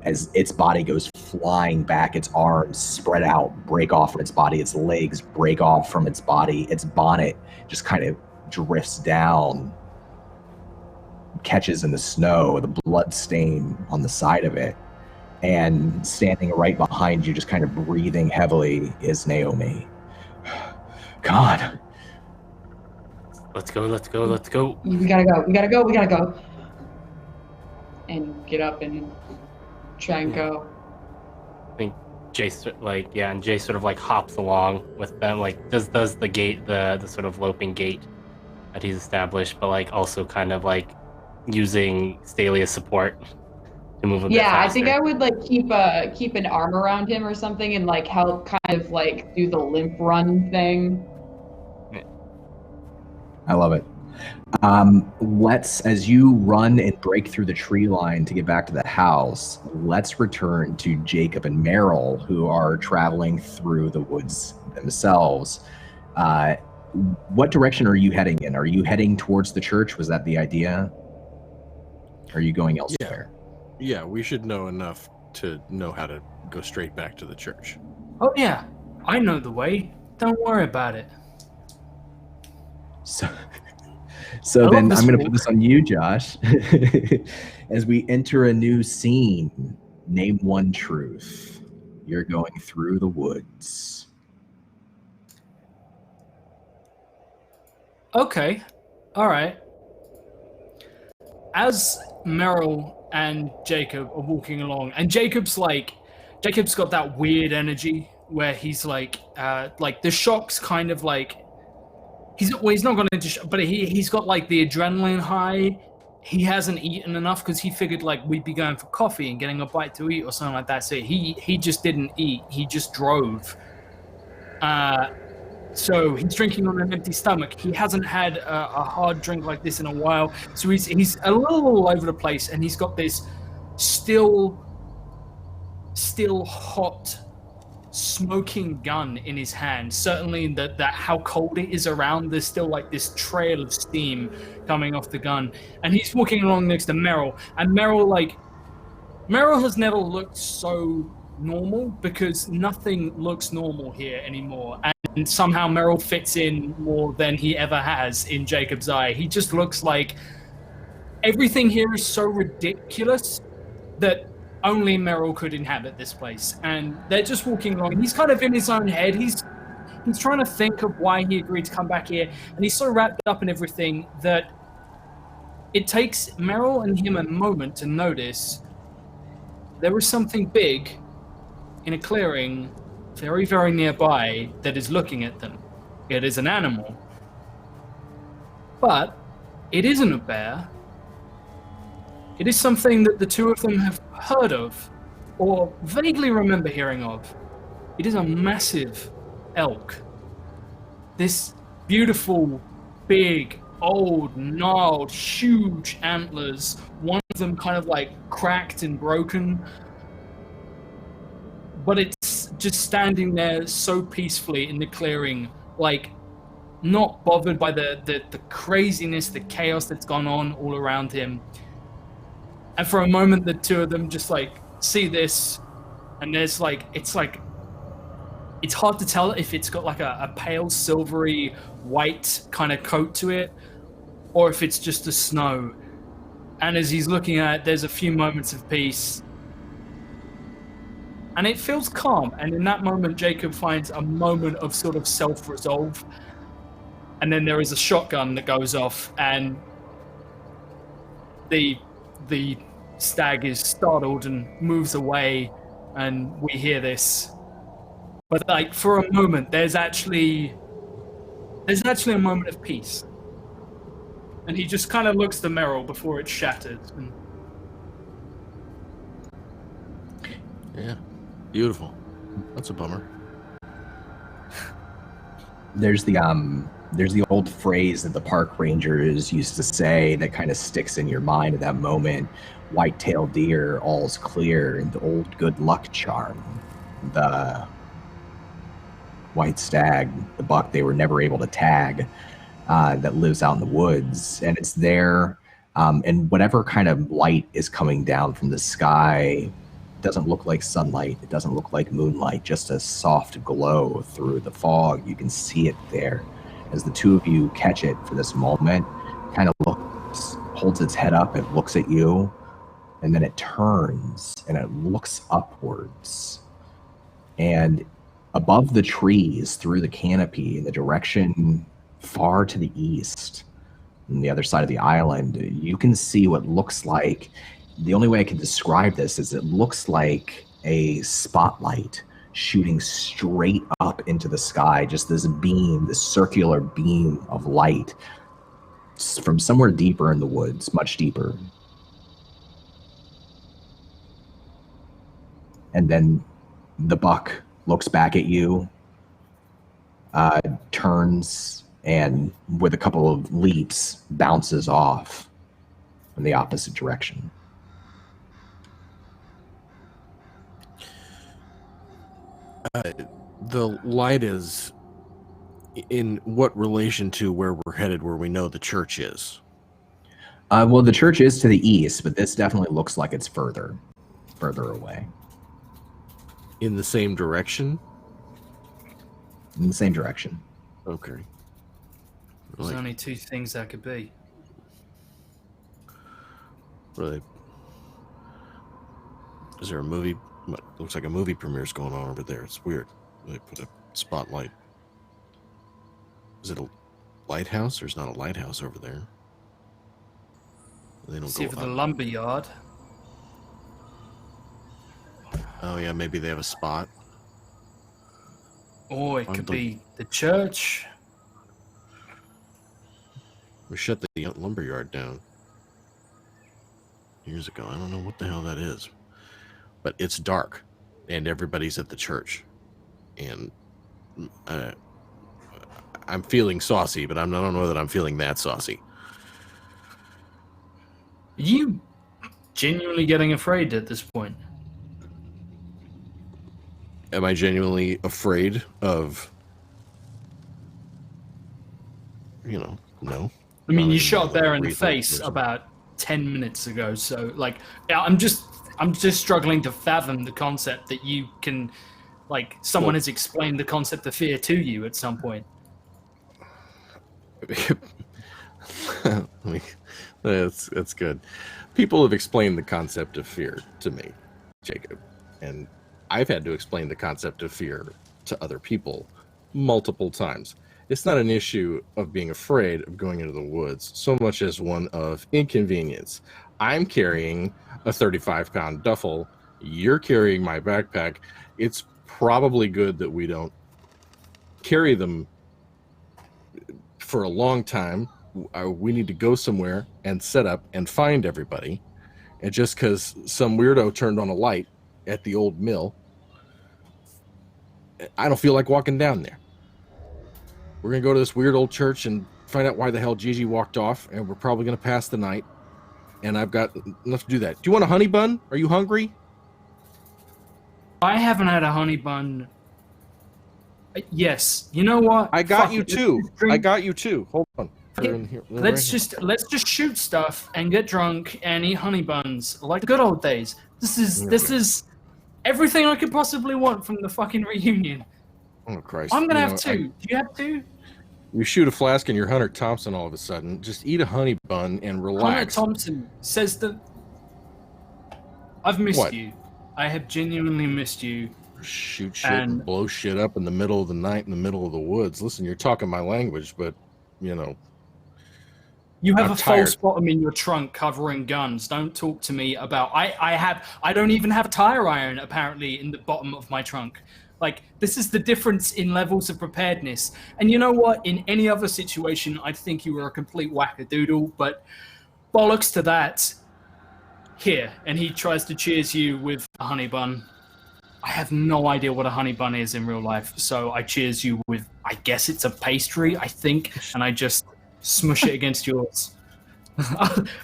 as its body goes flying back. Its arms spread out, break off from its body, its legs break off from its body, its bonnet just kind of drifts down, catches in the snow, the blood stain on the side of it, and standing right behind you, just kind of breathing heavily, is Naomi. God. Let's go, let's go, let's go. We gotta go. And get up and try and go. I think Jay, and Jay sort of like hops along with them, like does the gait, the sort of loping gait that he's established, but like also kind of like using Staley as support to move a bit faster. I think I would like keep an arm around him or something and like help kind of like do the limp run thing. I love it. As you run and break through the tree line to get back to the house, let's return to Jacob and Merrill, who are traveling through the woods themselves. What direction are you heading in? Are you heading towards the church? Was that the idea? Are you going elsewhere? Yeah, we should know enough to know how to go straight back to the church. Oh yeah, I know the way. Don't worry about it. So then I'm going to put this on you, Josh. As we enter a new scene, name one truth. You're going through the woods. Okay. All right. As Merrill and Jacob are walking along, and Jacob's got that weird energy where he's like the shock's kind of like, he's not going to, but he's got like the adrenaline high. He hasn't eaten enough because he figured like we'd be going for coffee and getting a bite to eat or something like that. So he just didn't eat. He just drove. So he's drinking on an empty stomach. He hasn't had a hard drink like this in a while. So he's a little all over the place, and he's got this still hot, smoking gun in his hand. Certainly that how cold it is around, there's still like this trail of steam coming off the gun. And he's walking along next to Merrill, and Merrill has never looked so normal, because nothing looks normal here anymore. And somehow Merrill fits in more than he ever has in Jacob's eye. He just looks like everything here is so ridiculous that only Merrill could inhabit this place. And they're just walking along. He's kind of in his own head. He's trying to think of why he agreed to come back here. And he's so wrapped up in everything that it takes Merrill and him a moment to notice there is something big in a clearing very, very nearby that is looking at them. It is an animal. But it isn't a bear. It is something that the two of them have heard of, or vaguely remember hearing of. It is a massive elk. This beautiful, big, old, gnarled, huge antlers, one of them kind of like cracked and broken, but it's just standing there so peacefully in the clearing, like not bothered by the craziness, the chaos that's gone on all around him. And for a moment, the two of them just like see this, and there's like, it's hard to tell if it's got like a pale silvery white kind of coat to it, or if it's just the snow. And as he's looking at it, there's a few moments of peace. And it feels calm. And in that moment, Jacob finds a moment of sort of self-resolve. And then there is a shotgun that goes off, and the stag is startled and moves away, and we hear this. But like for a moment, there's actually a moment of peace. And he just kind of looks to Merrill before it's shattered. And... Yeah, beautiful. That's a bummer. There's the old phrase that the park rangers used to say that kind of sticks in your mind at that moment. White-tailed deer, all's clear, and the old good luck charm. The white stag, the buck they were never able to tag, that lives out in the woods. And it's there, and whatever kind of light is coming down from the sky doesn't look like sunlight. It doesn't look like moonlight, just a soft glow through the fog. You can see it there. As the two of you catch it for this moment, kind of looks, holds its head up, it looks at you, and then it turns and it looks upwards. And above the trees, through the canopy, in the direction far to the east, on the other side of the island, you can see what looks like, the only way I can describe this is it looks like a spotlight shooting straight up into the sky, just this beam, this circular beam of light from somewhere deeper in the woods, much deeper. And then the buck looks back at you, turns, and with a couple of leaps, bounces off in the opposite direction. The light is in what relation to where we're headed, where we know the church is? Well, the church is to the east, but this definitely looks like it's further away. In the same direction? In the same direction. Okay. There's only two things that could be. Really? Is there a movie? Looks like a movie premiere's going on over there. It's weird. They put a spotlight. Is it a lighthouse? There's not a lighthouse over there. They don't See go for up. the lumber yard. Oh yeah, maybe they have a spot. Or it could be the church. We shut the lumberyard down years ago. I don't know what the hell that is. But it's dark, and everybody's at the church. And I'm feeling saucy, but I don't know that I'm feeling that saucy. Are you genuinely getting afraid at this point? Am I genuinely afraid of, no. I mean, you shot Bear in the face about 10 minutes ago, so, like, I'm just struggling to fathom the concept that you can, like, someone has explained the concept of fear to you at some point. That's good. People have explained the concept of fear to me, Jacob, and I've had to explain the concept of fear to other people multiple times. It's not an issue of being afraid of going into the woods so much as one of inconvenience. I'm carrying a 35-pound duffel. You're carrying my backpack. It's probably good that we don't carry them for a long time. We need to go somewhere and set up and find everybody. And just because some weirdo turned on a light at the old mill, I don't feel like walking down there. We're going to go to this weird old church and find out why the hell Gigi walked off, and we're probably going to pass the night. And I've got enough to do that. Do you want a honey bun? Are you hungry? I haven't had a honey bun. Yes. You know what? I got you too. I got you too. Hold on. Let's just shoot stuff and get drunk and eat honey buns like the good old days. This is everything I could possibly want from the fucking reunion. Oh Christ! I'm gonna have two. Do you have two? You shoot a flask and you're Hunter Thompson all of a sudden. Just eat a honey bun and relax. Hunter Thompson says that I've missed you. I have genuinely missed you. Shoot shit and blow shit up in the middle of the night in the middle of the woods. Listen, you're talking my language, but you know. You have a false bottom in your trunk covering guns. Don't talk to me about I don't even have tire iron apparently in the bottom of my trunk. Like, this is the difference in levels of preparedness. And you know what? In any other situation, I'd think you were a complete wackadoodle, but bollocks to that. Here, and he tries to cheers you with a honey bun. I have no idea what a honey bun is in real life, so I cheers you with, I guess it's a pastry, I think, and I just smush it against yours.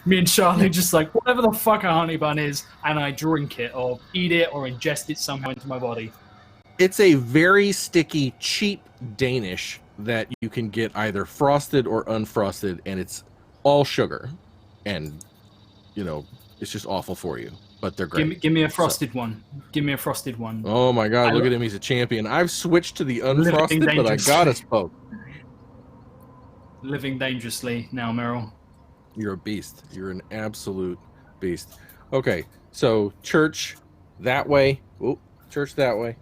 Me and Charlie just like, whatever the fuck a honey bun is, and I drink it, or eat it, or ingest it somehow into my body. It's a very sticky, cheap Danish that you can get either frosted or unfrosted, and it's all sugar. And, you know, it's just awful for you. But they're great. Give me a frosted one. Give me a frosted one. Oh my god, look at him, he's a champion. I've switched to the unfrosted, but I got us both. Living dangerously now, Merrill. You're a beast. You're an absolute beast. Okay, so church that way. Oh, church that way.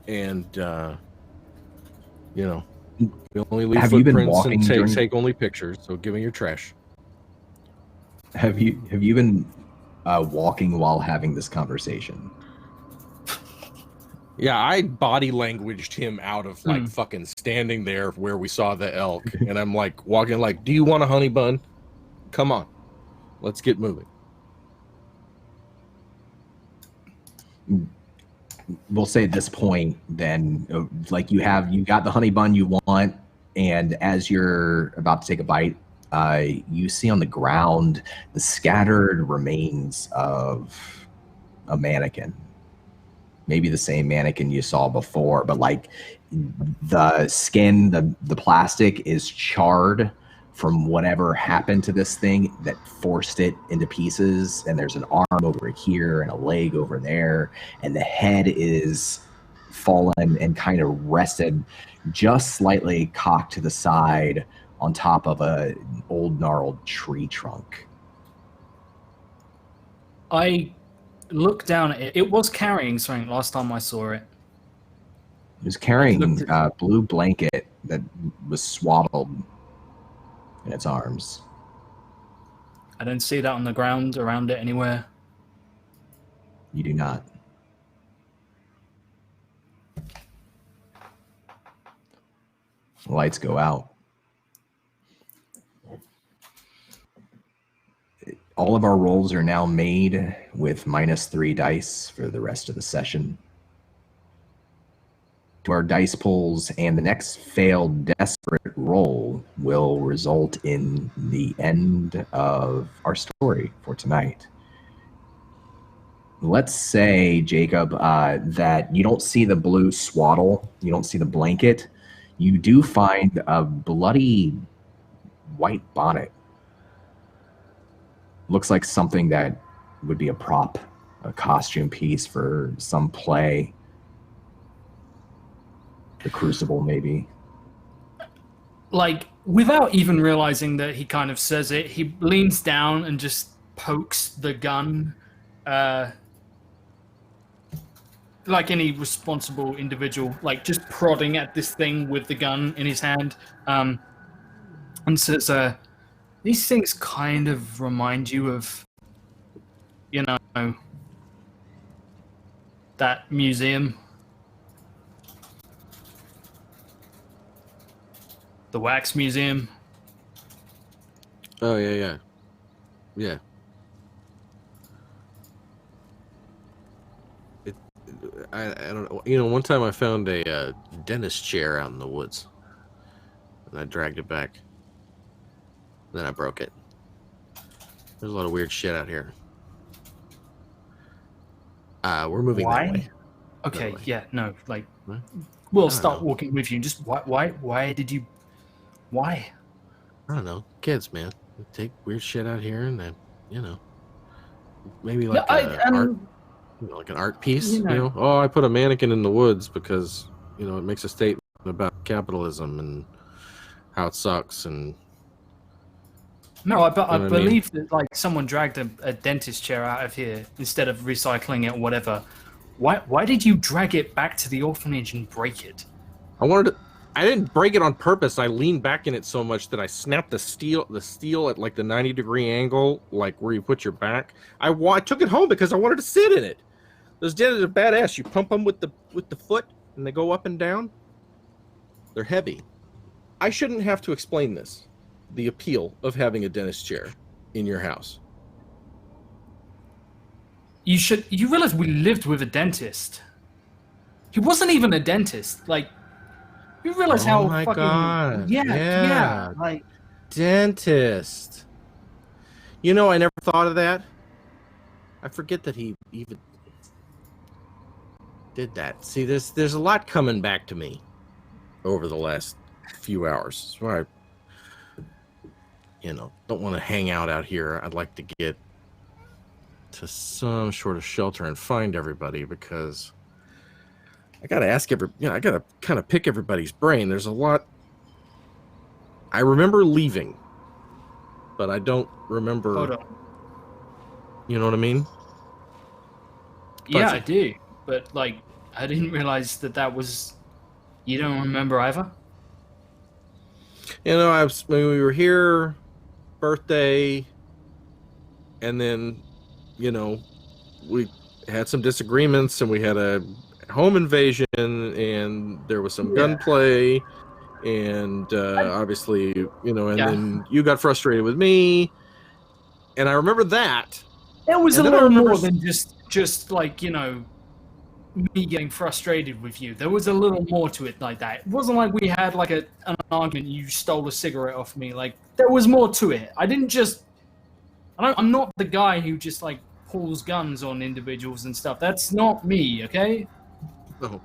And, you know, we only leave footprints and take only pictures, so give me your trash. Have you been walking while having this conversation? Yeah, I body languaged him out of like fucking standing there where we saw the elk, and I'm like walking like, do you want a honey bun? Come on, let's get moving. We'll say at this point, then, like you got the honey bun you want, and as you're about to take a bite, you see on the ground the scattered remains of a mannequin. Maybe the same mannequin you saw before, but like the skin, the plastic is charred from whatever happened to this thing that forced it into pieces. And there's an arm over here and a leg over there, and the head is fallen and kind of rested just slightly cocked to the side on top of an old gnarled tree trunk. I looked down at it. It was carrying something last time I saw it. It was carrying a blue blanket that was swaddled in its arms. I don't see that on the ground around it anywhere. You do not. The lights go out. All of our rolls are now made with -3 dice for the rest of the session. To our dice pulls, and the next failed desperate roll will result in the end of our story for tonight. Let's say, Jacob, that you don't see the blue swaddle, you don't see the blanket. You do find a bloody white bonnet. Looks like something that would be a prop, a costume piece for some play. The Crucible, maybe. Like, without even realizing that he kind of says it, he leans down and just pokes the gun, like any responsible individual, like just prodding at this thing with the gun in his hand, and says, these things kind of remind you of, you know, that museum. The Wax Museum. Oh, yeah. Yeah. I don't know. You know, one time I found a dentist chair out in the woods, and I dragged it back. Then I broke it. There's a lot of weird shit out here. We're moving that way. Okay, yeah, no, like, What? we'll start walking with you. Just why did you? Why? I don't know. Kids, man. They take weird shit out here, and then, you know, maybe like art, you know, like an art piece. You know, oh, I put a mannequin in the woods because, you know, it makes a statement about capitalism and how it sucks. And no, I believe that like someone dragged a dentist chair out of here instead of recycling it or whatever. Why did you drag it back to the orphanage and break it? I didn't break it on purpose. I leaned back in it so much that I snapped the steel at like the 90-degree angle, like where you put your back. I took it home because I wanted to sit in it. Those dentists are badass. You pump them with the foot, and they go up and down. They're heavy. I shouldn't have to explain this. The appeal of having a dentist chair in your house. You realize we lived with a dentist. He wasn't even a dentist. Like, you realize how my fucking... God. Yeah, like... Dentist. You know, I never thought of that. I forget that he even did that. See, there's a lot coming back to me over the last few hours. That's why I, don't want to hang out here. I'd like to get to some sort of shelter and find everybody, because I got to I got to kind of pick everybody's brain. There's a lot. I remember leaving, but I don't remember. Hold on. You know what I mean? Yeah, I do. But, like, I didn't realize that was... You don't remember either? When we were here, birthday, and then, we had some disagreements, and we had a home invasion, and there was some gunplay, and obviously, then you got frustrated with me, and I remember that. It was a little more than just like, me getting frustrated with you. There was a little more to it like that. It wasn't like we had like an argument, you stole a cigarette off me. Like, there was more to it. I'm not the guy who just like pulls guns on individuals and stuff. That's not me, okay? No,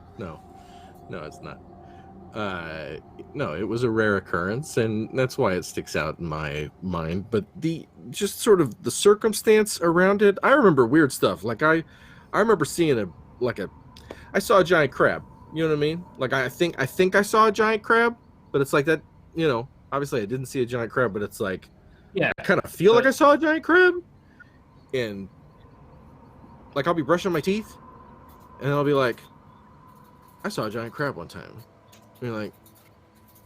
it's not. No, it was a rare occurrence, and that's why it sticks out in my mind. But just sort of the circumstance around it, I remember weird stuff. Like I remember seeing I saw a giant crab. You know what I mean? Like I think I saw a giant crab, but it's like that. Obviously I didn't see a giant crab, but it's like, I kind of feel like I saw a giant crab, and like I'll be brushing my teeth, and I'll be like, I saw a giant crab one time. You're like,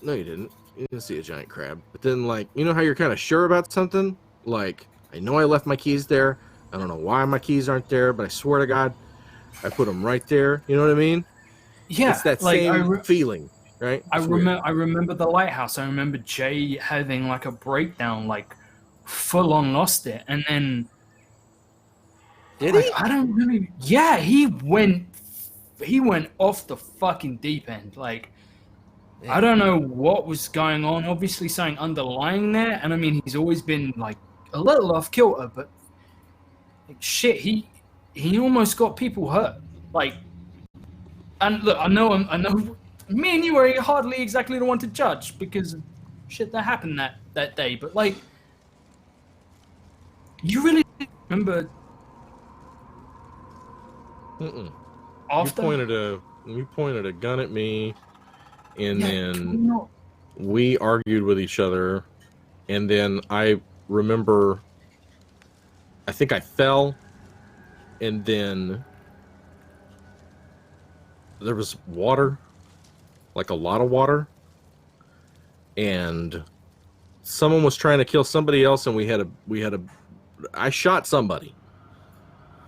no, you didn't. You didn't see a giant crab. But then, like, you know how you're kind of sure about something? Like, I know I left my keys there. I don't know why my keys aren't there, but I swear to God, I put them right there. You know what I mean? Yeah. It's that same feeling, right? I remember the lighthouse. I remember Jae having, like, a breakdown, like, full-on lost it. And then... Did he? I don't really... Yeah, he went off the fucking deep end. Like... I don't know what was going on. Obviously, something underlying there, and I mean, he's always been like a little off kilter, but like, shit, he almost got people hurt. Like, and look, I know, me and you are hardly exactly the one to judge because of shit that happened that day. But like, you really remember? After You pointed a gun at me. And then we argued with each other, and then I remember, I think I fell, and then there was water, like a lot of water, and someone was trying to kill somebody else, and I shot somebody,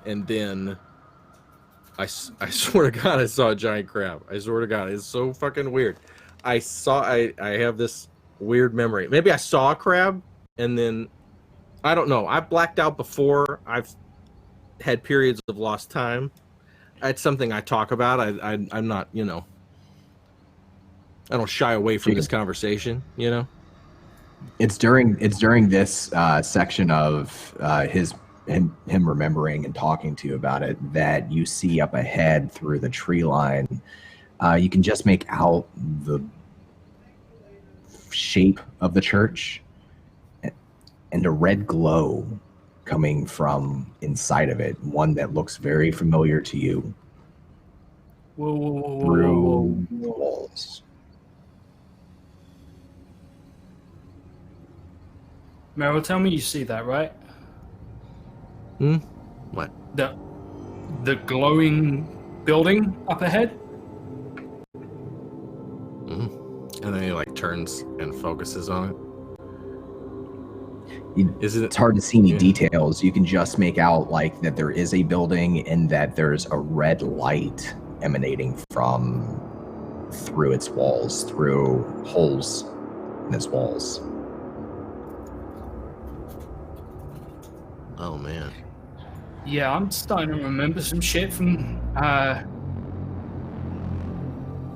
and then I swear to God, I saw a giant crab. I swear to God, it's so fucking weird. I have this weird memory. Maybe I saw a crab, and then, I don't know. I've blacked out before. I've had periods of lost time. It's something I talk about. I'm not, I don't shy away from this conversation, It's during this section of him remembering and talking to you about it that you see up ahead through the tree line. You can just make out the shape of the church and a red glow coming from inside of it, one that looks very familiar to you. Through the walls. Merrill, tell me you see that, right? What? The glowing building up ahead? And then he like turns and focuses on it. It's hard to see any details. You can just make out like that there is a building and that there's a red light emanating from through its walls, through holes in its walls. Oh man. Yeah, I'm starting to remember some shit from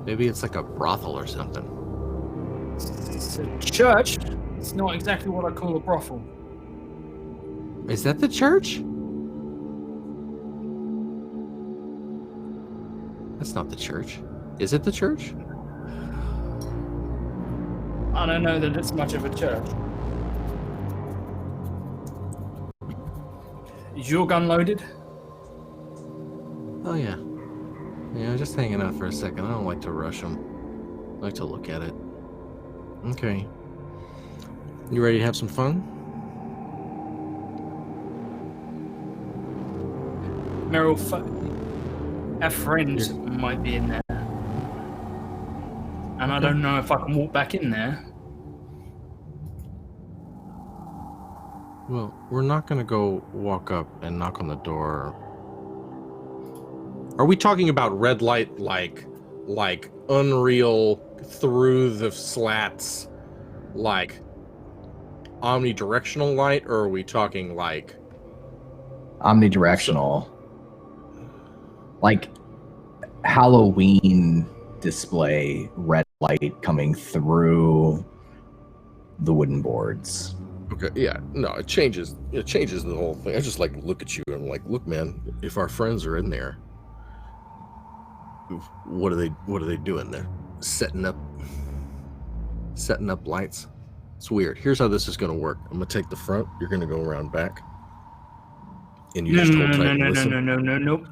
Maybe it's like a brothel or something. it's a church. It's not exactly what I call a brothel. Is that the church? That's not the church. Is it the church? I don't know that it's much of a church. Is your gun loaded? Oh yeah. Yeah, just hanging out for a second. I don't like to rush them. I like to look at it. Okay. You ready to have some fun? Merrill, our friends might be in there. And I don't know if I can walk back in there. Well, we're not gonna go walk up and knock on the door. Are we talking about red light like Unreal through the slats, like omnidirectional light, or are we talking like Omnidirectional. Like Halloween display red light coming through the wooden boards. Okay, yeah, no, it changes the whole thing. I just like look at you and I'm like, look, man, if our friends are in there, what are they doing there? Setting up lights. It's weird. Here's how this is gonna work. I'm gonna take the front, you're gonna go around back. And you just hold tight and listen. Nope.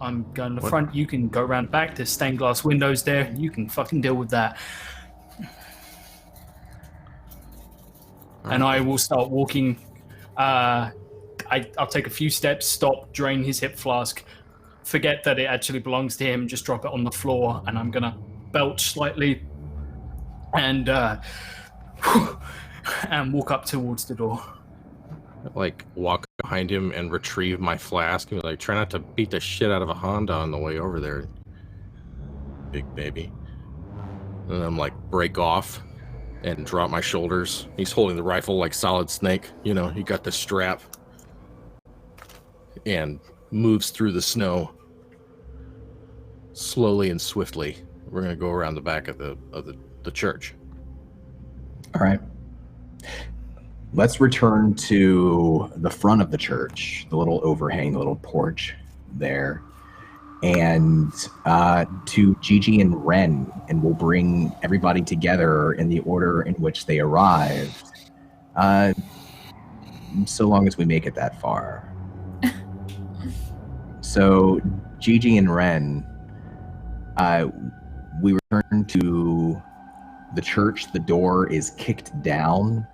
I'm going to the front. You can go around back. There's stained glass windows there. You can fucking deal with that. And I will start walking. I'll take a few steps, stop, drain his hip flask, forget that it actually belongs to him, just drop it on the floor, and I'm gonna belch slightly and walk up towards the door. Like walk behind him and retrieve my flask and be like, try not to beat the shit out of a Honda on the way over there, big baby. And I'm like break off and drop my shoulders. He's holding the rifle like Solid Snake, you know, he got the strap and moves through the snow slowly and swiftly. We're gonna go around the back of the church. All right. Let's return to the front of the church, the little overhang, the little porch there, and to Gigi and Wren, and we'll bring everybody together in the order in which they arrived, so long as we make it that far. So, Gigi and Wren, we return to the church. The door is kicked down,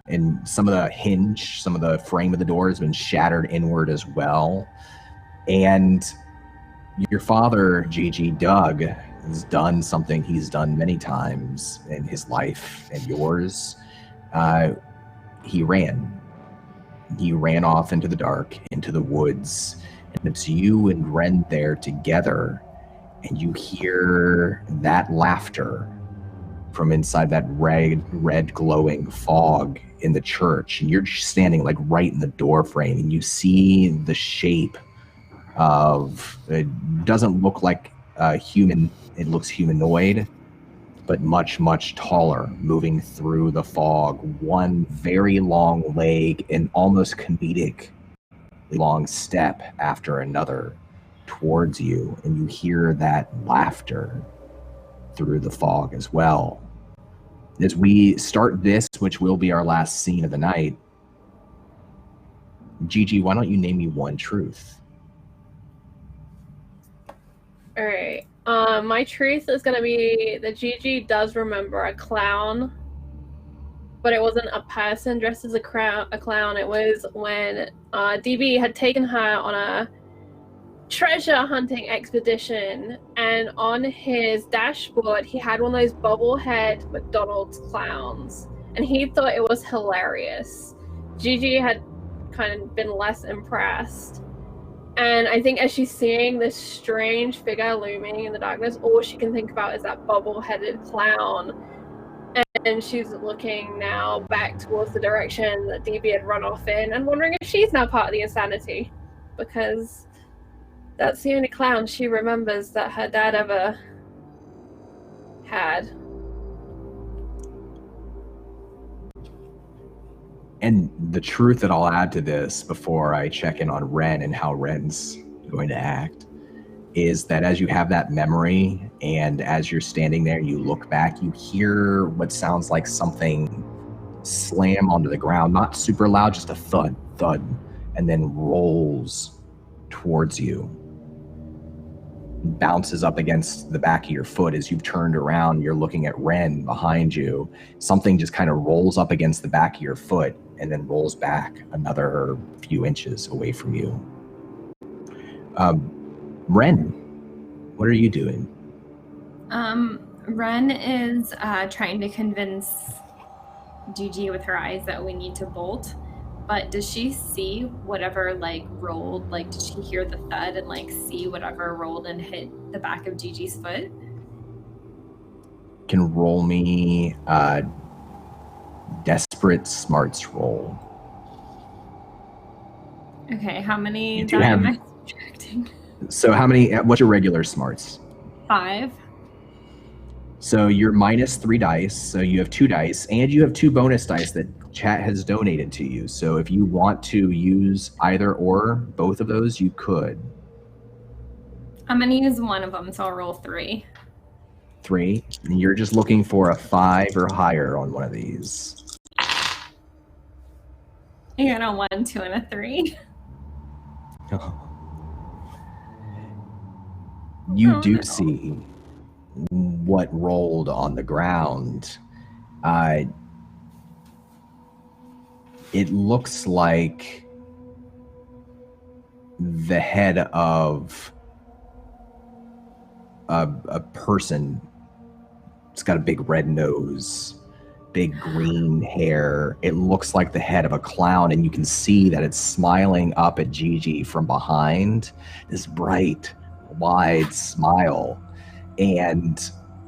and some of the frame of the door has been shattered inward as well. And your father, Gigi, Doug, has done something he's done many times in his life and yours. He ran off into the dark, into the woods, and it's you and Wren there together, and you hear that laughter from inside that red glowing fog in the church, and you're just standing like right in the door frame, and you see the shape of, it doesn't look like a human, it looks humanoid, but much, much taller, moving through the fog, one very long leg and almost comedic long step after another towards you, and you hear that laughter through the fog as well. As we start this, which will be our last scene of the night, Gigi, why don't you name me one truth? All right. My truth is going to be that Gigi does remember a clown, but it wasn't a person dressed as a clown. It was when DB had taken her on a treasure hunting expedition, and on his dashboard he had one of those bobblehead McDonald's clowns, and he thought it was hilarious. Gigi had kind of been less impressed, And I think as she's seeing this strange figure looming in the darkness, all she can think about is that bobble-headed clown. And she's looking now back towards the direction that DB had run off in and wondering if she's now part of the insanity. Because that's the only clown she remembers that her dad ever had. And the truth that I'll add to this before I check in on Wren and how Wren's going to act is that as you have that memory and as you're standing there, you look back, you hear what sounds like something slam onto the ground, not super loud, just a thud, thud, and then rolls towards you. Bounces up against the back of your foot as you've turned around. You're looking at Wren behind you. Something just kind of rolls up against the back of your foot and then rolls back another few inches away from you. Wren, what are you doing? Wren is trying to convince Gigi with her eyes that we need to bolt. But does she see whatever rolled? Did she hear the thud and see whatever rolled and hit the back of Gigi's foot? Can roll me a desperate smarts roll. Okay, how many do die have- am I subtracting? So what's your regular smarts? 5. So you're minus 3 dice, so you have 2 dice, and you have 2 bonus dice that chat has donated to you. So if you want to use either or both of those, you could. I'm going to use one of them, so I'll roll 3. 3. And you're just looking for a 5 or higher on one of these. I got a 1, 2, and a 3. You do see what rolled on the ground. It looks like the head of a person. It's got a big red nose, big green hair. It looks like the head of a clown, and you can see that it's smiling up at Gigi from behind. This bright, wide smile. And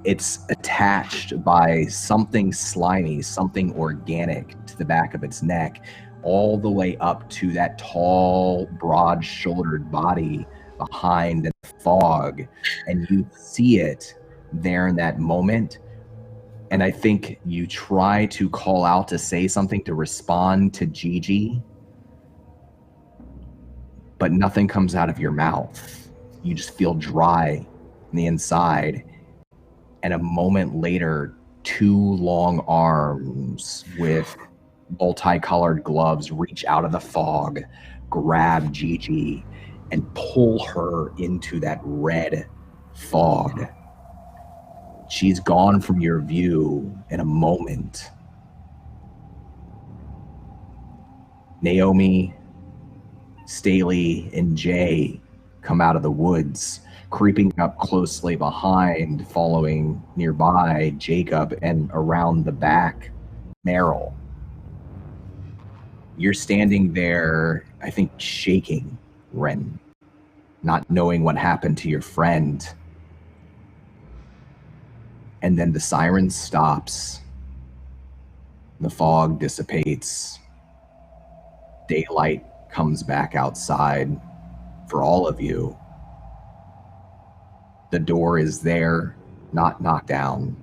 it's attached by something slimy, something organic to the back of its neck, all the way up to that tall, broad-shouldered body behind the fog. And you see it there in that moment. And I think you try to call out to say something to respond to Gigi, but nothing comes out of your mouth. You just feel dry on the inside. And a moment later, 2 long arms with multicolored gloves reach out of the fog, grab Gigi, and pull her into that red fog. She's gone from your view in a moment. Naomi, Staley, and Jae come out of the woods, creeping up closely behind, following nearby Jacob, and around the back, Merrill. You're standing there, I think, shaking, Wren, not knowing what happened to your friend. And then the siren stops. The fog dissipates. Daylight comes back outside for all of you. The door is there, not knocked down,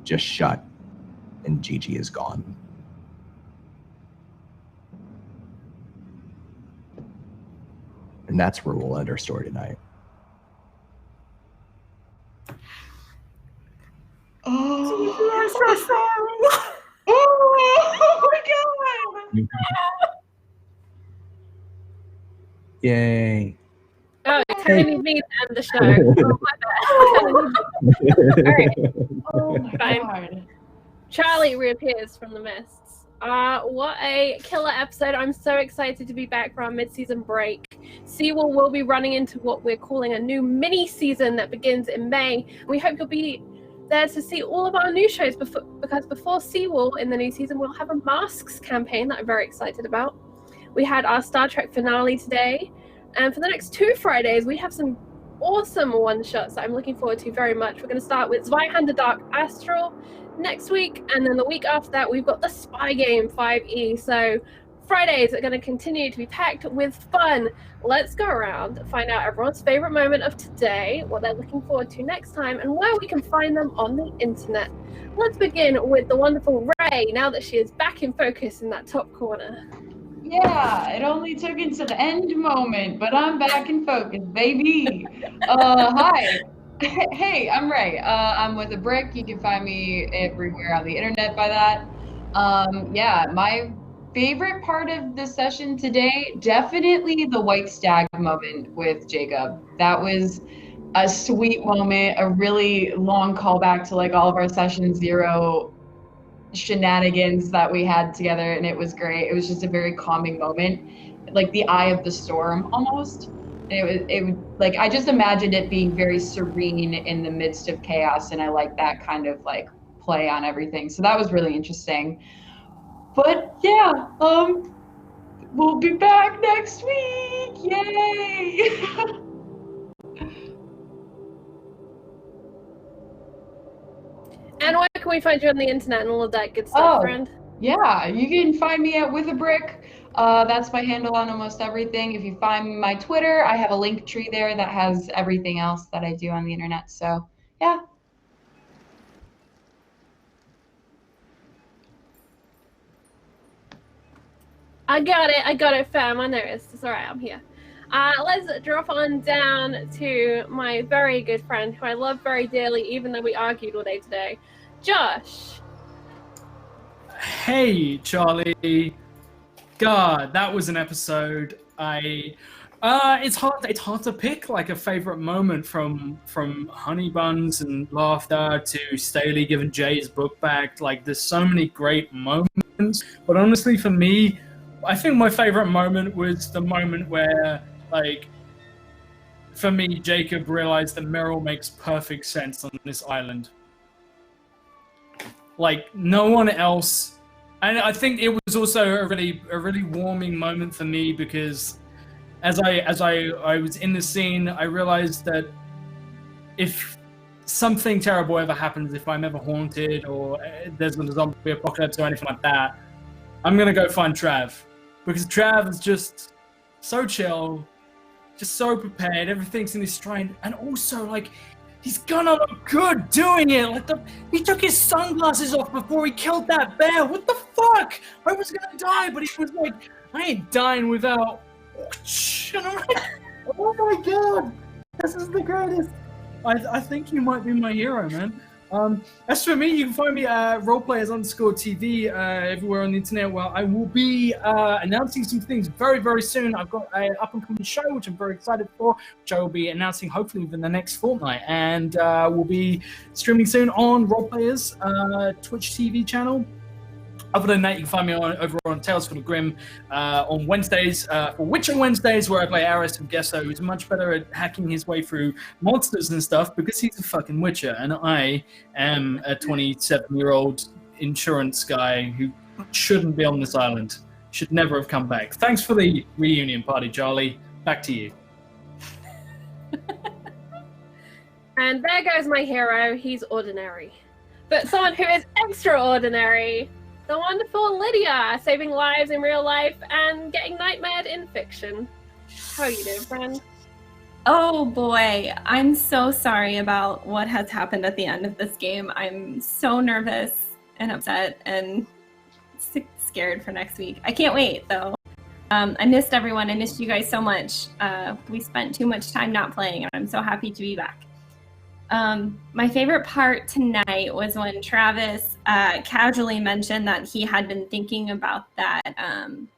just shut, and Gigi is gone. And that's where we'll end our story tonight. Oh, I'm so sorry. Oh my god. Yay. Oh, you kind of need me to end the show. Oh, my bad. All right. Oh my Fine. god. Charlie reappears from the mists. What a killer episode. I'm so excited to be back for our mid-season break. Seawall will be running into what we're calling a new mini-season that begins in May. We hope you'll be there to see all of our new shows because before Seawall in the new season, we'll have a Masks campaign that I'm very excited about. We had our Star Trek finale today. And for the next 2 Fridays, we have some awesome one-shots that I'm looking forward to very much. We're going to start with Zweihander Dark Astral next week, and then the week after that, we've got the Spy Game 5e. So Fridays are going to continue to be packed with fun. Let's go around, find out everyone's favorite moment of today, what they're looking forward to next time, and where we can find them on the internet. Let's begin with the wonderful Ray, now that she is back in focus in that top corner. Yeah, it only took until the end moment, but I'm back in focus, baby. Hi. Hey, I'm Ray. I'm with a brick. You can find me everywhere on the internet by that. Yeah, my favorite part of the session today, definitely the white stag moment with Jacob. That was a sweet moment, a really long callback to like all of our session 0 shenanigans that we had together, and it was great. It was just a very calming moment, like the eye of the storm almost. It was like, I just imagined it being very serene in the midst of chaos, and I like that kind of like play on everything. So that was really interesting. But yeah, we'll be back next week. Yay! And where can we find you on the internet and all of that good stuff, friend? Yeah, you can find me at With a Brick. That's my handle on almost everything. If you find my Twitter, I have a link tree there that has everything else that I do on the internet. So, yeah. I got it, fam. I noticed. It's all right, I'm here. Let's drop on down to my very good friend, who I love very dearly, even though we argued all day today, Josh. Hey, Charlie. God, that was an episode. It's hard to pick like a favorite moment from Honey Buns and laughter to Staley giving Jae his book back. Like, there's so many great moments, but honestly, for me, I think my favorite moment was the moment where, like, for me, Jacob realized that Merrill makes perfect sense on this island. Like, no one else. And I think it was also a really warming moment for me, because as I was in the scene, I realized that if something terrible ever happens, if I'm ever haunted or there's a zombie apocalypse or anything like that, I'm gonna go find Trav. Because Trav is just so chill, just so prepared, everything's in his stride, and also, like, he's gonna look good doing it. Like, he took his sunglasses off before he killed that bear. What the fuck? I was gonna die, but he was like, I ain't dying without... And I'm like, oh my god, this is the greatest. I think you might be my hero, man. As for me, you can find me at roleplayers_TV everywhere on the internet, where I will be announcing some things very, very soon. I've got an up-and-coming show, which I'm very excited for, which I will be announcing hopefully within the next fortnight. And we'll be streaming soon on Roleplayers Twitch TV channel. Other than that, you can find me over on Tales from the Grim on Wednesdays, for Witcher Wednesdays, where I play Aris of Gesso, who's much better at hacking his way through monsters and stuff, because he's a fucking Witcher, and I am a 27-year-old insurance guy who shouldn't be on this island, should never have come back. Thanks for the reunion party, Charlie. Back to you. And there goes my hero. He's ordinary. But someone who is extraordinary. The wonderful Lydia, saving lives in real life and getting nightmared in fiction. How are you doing, friend? Oh boy, I'm so sorry about what has happened at the end of this game. I'm so nervous and upset and scared for next week. I can't wait, though. I missed everyone. I missed you guys so much. We spent too much time not playing, and I'm so happy to be back. My favorite part tonight was when Travis casually mentioned that he had been thinking about that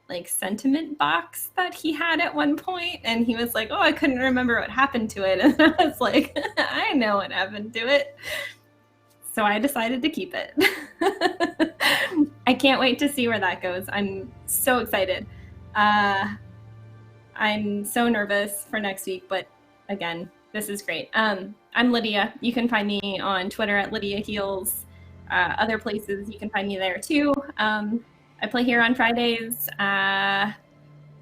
like sentiment box that he had at one point, and he was like, oh, I couldn't remember what happened to it. And I was like, I know what happened to it. So I decided to keep it. I can't wait to see where that goes. I'm so excited. I'm so nervous for next week, but again, this is great. I'm Lydia. You can find me on Twitter at Lydia Heals. Other places you can find me there too. I play here on Fridays.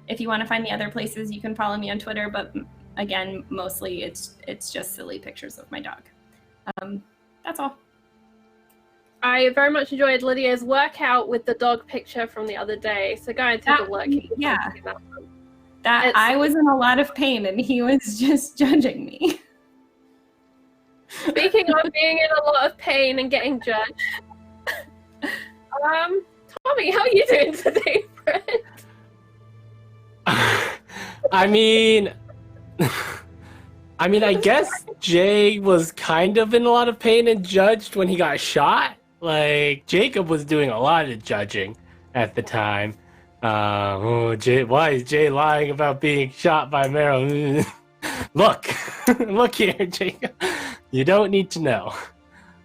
If you want to find me other places, you can follow me on Twitter. But again, mostly it's just silly pictures of my dog. That's all. I very much enjoyed Lydia's workout with the dog picture from the other day. So go and take a look. Yeah. I was in a lot of pain and he was just judging me. Speaking of being in a lot of pain and getting judged, Tommy, how are you doing today, friend? I mean, I guess Jay was kind of in a lot of pain and judged when he got shot. Like, Jacob was doing a lot of judging at the time. Jay, why is Jay lying about being shot by Merrill? Look here, Jacob. You don't need to know.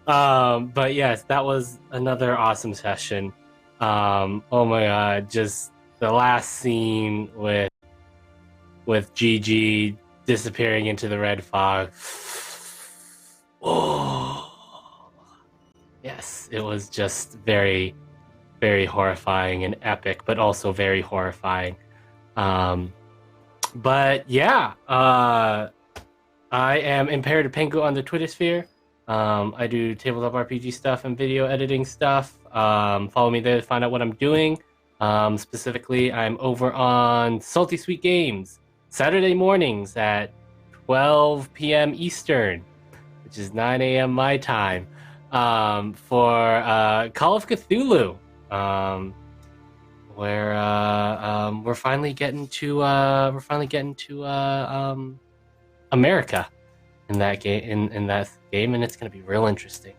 But yes, that was another awesome session. Oh my god, just the last scene with Gigi disappearing into the red fog. Oh. Yes, it was just very, very horrifying and epic, but also very horrifying. But yeah, I am Imperative Pengu on the Twitter sphere. I do tabletop RPG stuff and video editing stuff. Follow me there to find out what I'm doing. Specifically, I'm over on Salty Sweet Games Saturday mornings at 12 p.m. Eastern, which is 9 a.m. my time, for Call of Cthulhu, where we're finally getting to America in that game, and it's going to be real interesting.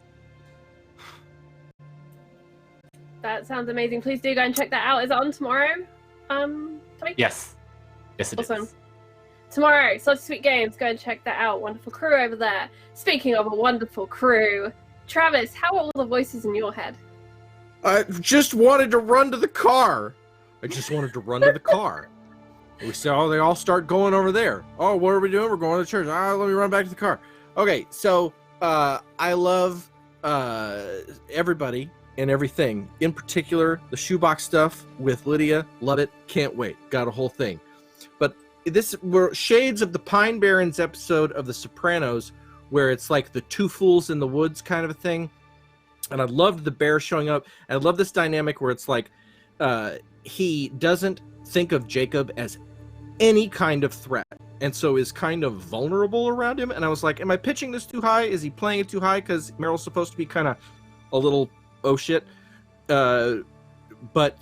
That sounds amazing. Please do go and check that out. Is it on tomorrow? Tommy? Yes, it awesome. is. Tomorrow, Salty Sweet Games. Go and check that out. Wonderful crew over there. Speaking of a wonderful crew, Travis, how are all the voices in your head? I just wanted to run to the car. We saw they all start going over there. Oh, what are we doing? We're going to church. Let me run back to the car. Okay, so I love everybody and everything. In particular, the shoebox stuff with Lydia. Love it. Can't wait. Got a whole thing. But this were shades of the Pine Barrens episode of The Sopranos, where it's like the two fools in the woods kind of a thing. And I loved the bear showing up. And I love this dynamic where it's like he doesn't think of Jacob as any kind of threat, and so is kind of vulnerable around him. And I was like, am I pitching this too high? Is he playing it too high? Because Merrill's supposed to be kind of a little oh shit. But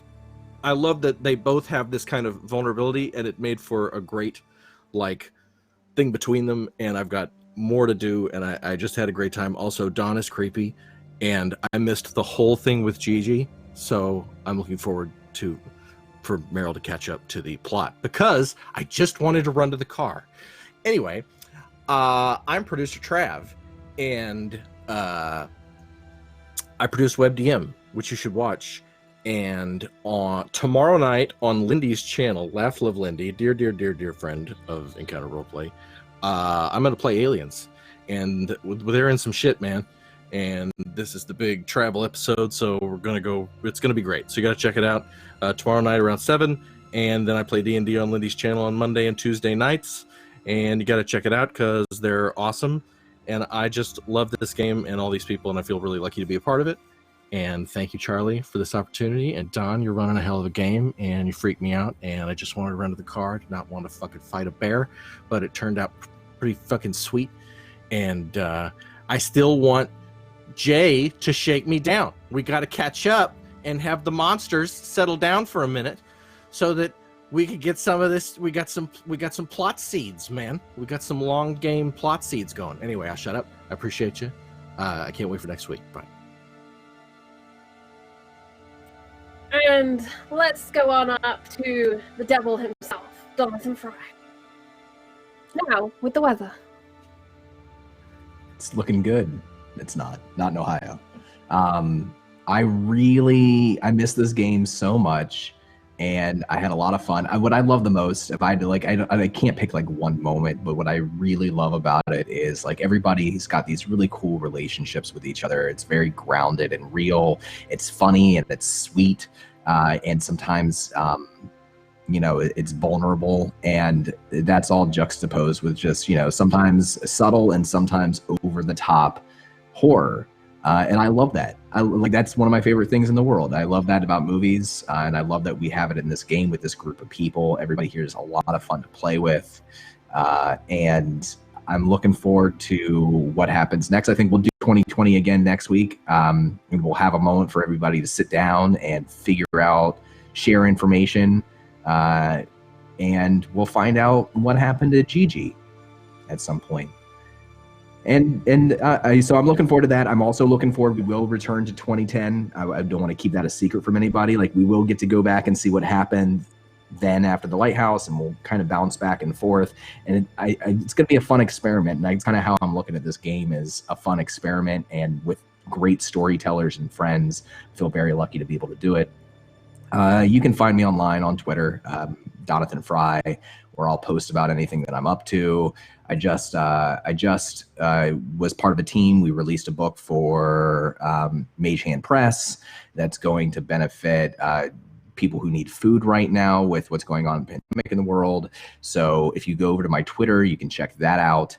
I love that they both have this kind of vulnerability, and it made for a great like thing between them. And I've got more to do, and I just had a great time. Also, Dawn is creepy, and I missed the whole thing with Gigi, so I'm looking forward for Merrill to catch up to the plot, because I just wanted to run to the car. Anyway, I'm producer Trav, and I produce WebDM, which you should watch. And on tomorrow night on Lindy's channel, Laugh Live Lindy, dear friend of Encounter Roleplay, I'm gonna play aliens, and they're in some shit, man. And this is the big travel episode, so we're gonna go. It's gonna be great. So you gotta check it out tomorrow night around 7, and then I play D&D on Lindy's channel on Monday and Tuesday nights. And you gotta check it out because they're awesome. And I just love this game and all these people, and I feel really lucky to be a part of it. And thank you, Charlie, for this opportunity. And Don, you're running a hell of a game, and you freaked me out. And I just wanted to run to the car, did not want to fucking fight a bear, but it turned out pretty fucking sweet. And I still want Jay to shake me down. We got to catch up and have the monsters settle down for a minute, so that we could get some of this. We got some plot seeds, man. We got some long game plot seeds going. Anyway, I'll shut up. I appreciate you. I can't wait for next week. Bye. And let's go on up to the devil himself, Jonathan Fry. Now, with the weather. It's looking good. It's not in Ohio. I miss this game so much, and I had a lot of fun. What I love the most, if I had to, like, I can't pick like one moment, but what I really love about it is like everybody's got these really cool relationships with each other. It's very grounded and real. It's funny and it's sweet, and sometimes it's vulnerable, and that's all juxtaposed with just, sometimes subtle and sometimes over the top horror. And I love that. That's one of my favorite things in the world. I love that about movies, and I love that we have it in this game with this group of people. Everybody here is a lot of fun to play with, and I'm looking forward to what happens next. I think we'll do 2020 again next week. And we'll have a moment for everybody to sit down and figure out, share information, and we'll find out what happened to Gigi at some point. So I'm looking forward to that. I'm also looking forward, we will return to 2010. I don't want to keep that a secret from anybody. Like, we will get to go back and see what happened then after the lighthouse, and we'll kind of bounce back and forth. And it's going to be a fun experiment. And that's kind of how I'm looking at this game, is a fun experiment, and with great storytellers and friends. I feel very lucky to be able to do it. You can find me online on Twitter, Jonathan Fry, where I'll post about anything that I'm up to. I just was part of a team. We released a book for Mage Hand Press that's going to benefit people who need food right now with what's going on in the pandemic in the world. So if you go over to my Twitter, you can check that out.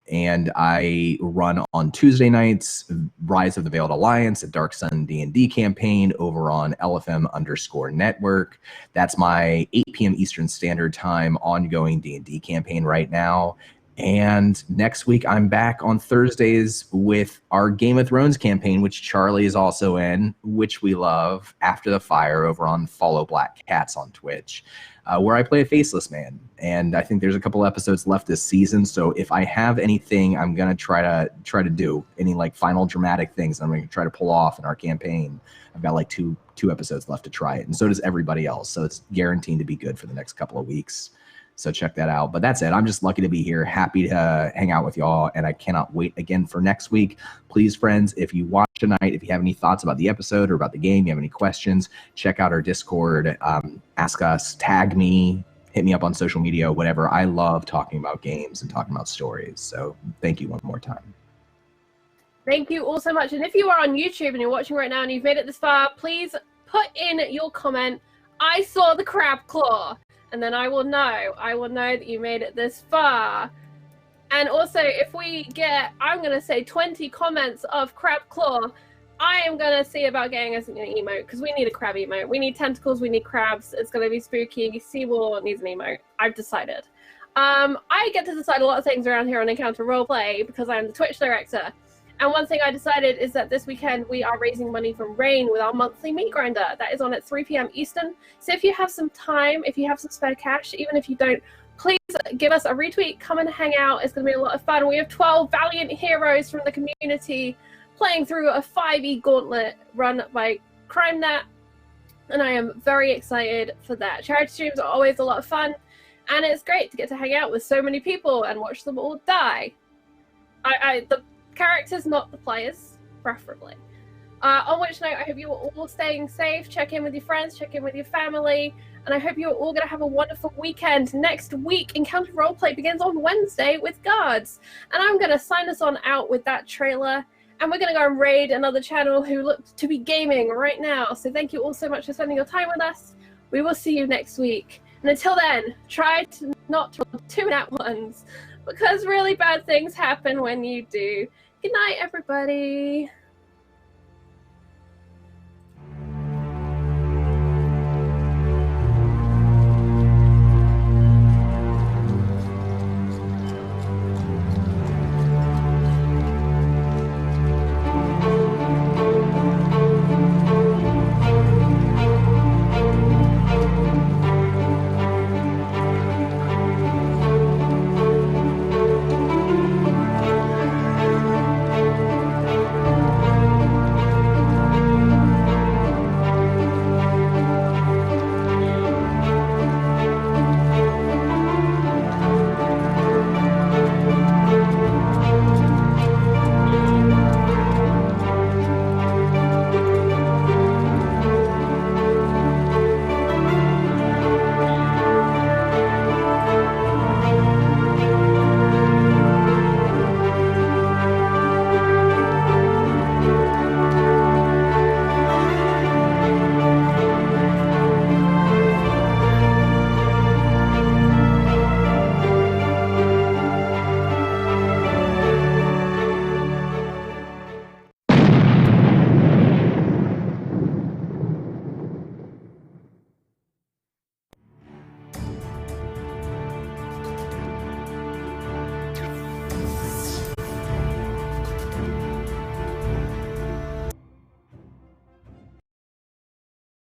And I run on Tuesday nights, Rise of the Veiled Alliance, a Dark Sun D&D campaign over on LFM_network. That's my 8 p.m. Eastern Standard Time ongoing D&D campaign right now. And next week, I'm back on Thursdays with our Game of Thrones campaign, which Charlie is also in, which we love, After the Fire, over on Follow Black Cats on Twitch, where I play a faceless man. And I think there's a couple episodes left this season. So if I have anything I'm going to try to do, any like final dramatic things I'm going to try to pull off in our campaign, I've got like two episodes left to try it. And so does everybody else. So it's guaranteed to be good for the next couple of weeks. So check that out. But that's it. I'm just lucky to be here. Happy to hang out with y'all. And I cannot wait again for next week. Please, friends, if you watch tonight, if you have any thoughts about the episode or about the game, you have any questions, check out our Discord. Ask us, tag me, hit me up on social media, whatever. I love talking about games and talking about stories. So thank you one more time. Thank you all so much. And if you are on YouTube and you're watching right now and you've made it this far, please put in your comment, I saw the crab claw. And then I will know that you made it this far. And also, if we get, I'm going to say 20 comments of crab claw, I am going to see about getting us an emote, because we need a crab emote. We need tentacles, we need crabs. It's going to be spooky. Seawall needs an emote. I've decided. I get to decide a lot of things around here on Encounter Roleplay because I'm the Twitch director. And one thing I decided is that this weekend we are raising money for Rain with our monthly meat grinder. That is on at 3 p.m. Eastern. So if you have some time, if you have some spare cash, even if you don't, please give us a retweet. Come and hang out. It's going to be a lot of fun. We have 12 valiant heroes from the community playing through a 5e gauntlet run by CrimeNet. And I am very excited for that. Charity streams are always a lot of fun. And it's great to get to hang out with so many people and watch them all die. The characters, not the players, preferably. On which note, I hope you are all staying safe. Check in with your friends, check in with your family, and I hope you're all going to have a wonderful weekend. Next week, Encounter Roleplay begins on Wednesday with Guards, and I'm going to sign us on out with that trailer, and we're going to go and raid another channel who looks to be gaming right now. So thank you all so much for spending your time with us. We will see you next week. And until then, try to not roll 2 nat ones, because really bad things happen when you do. Good night, everybody.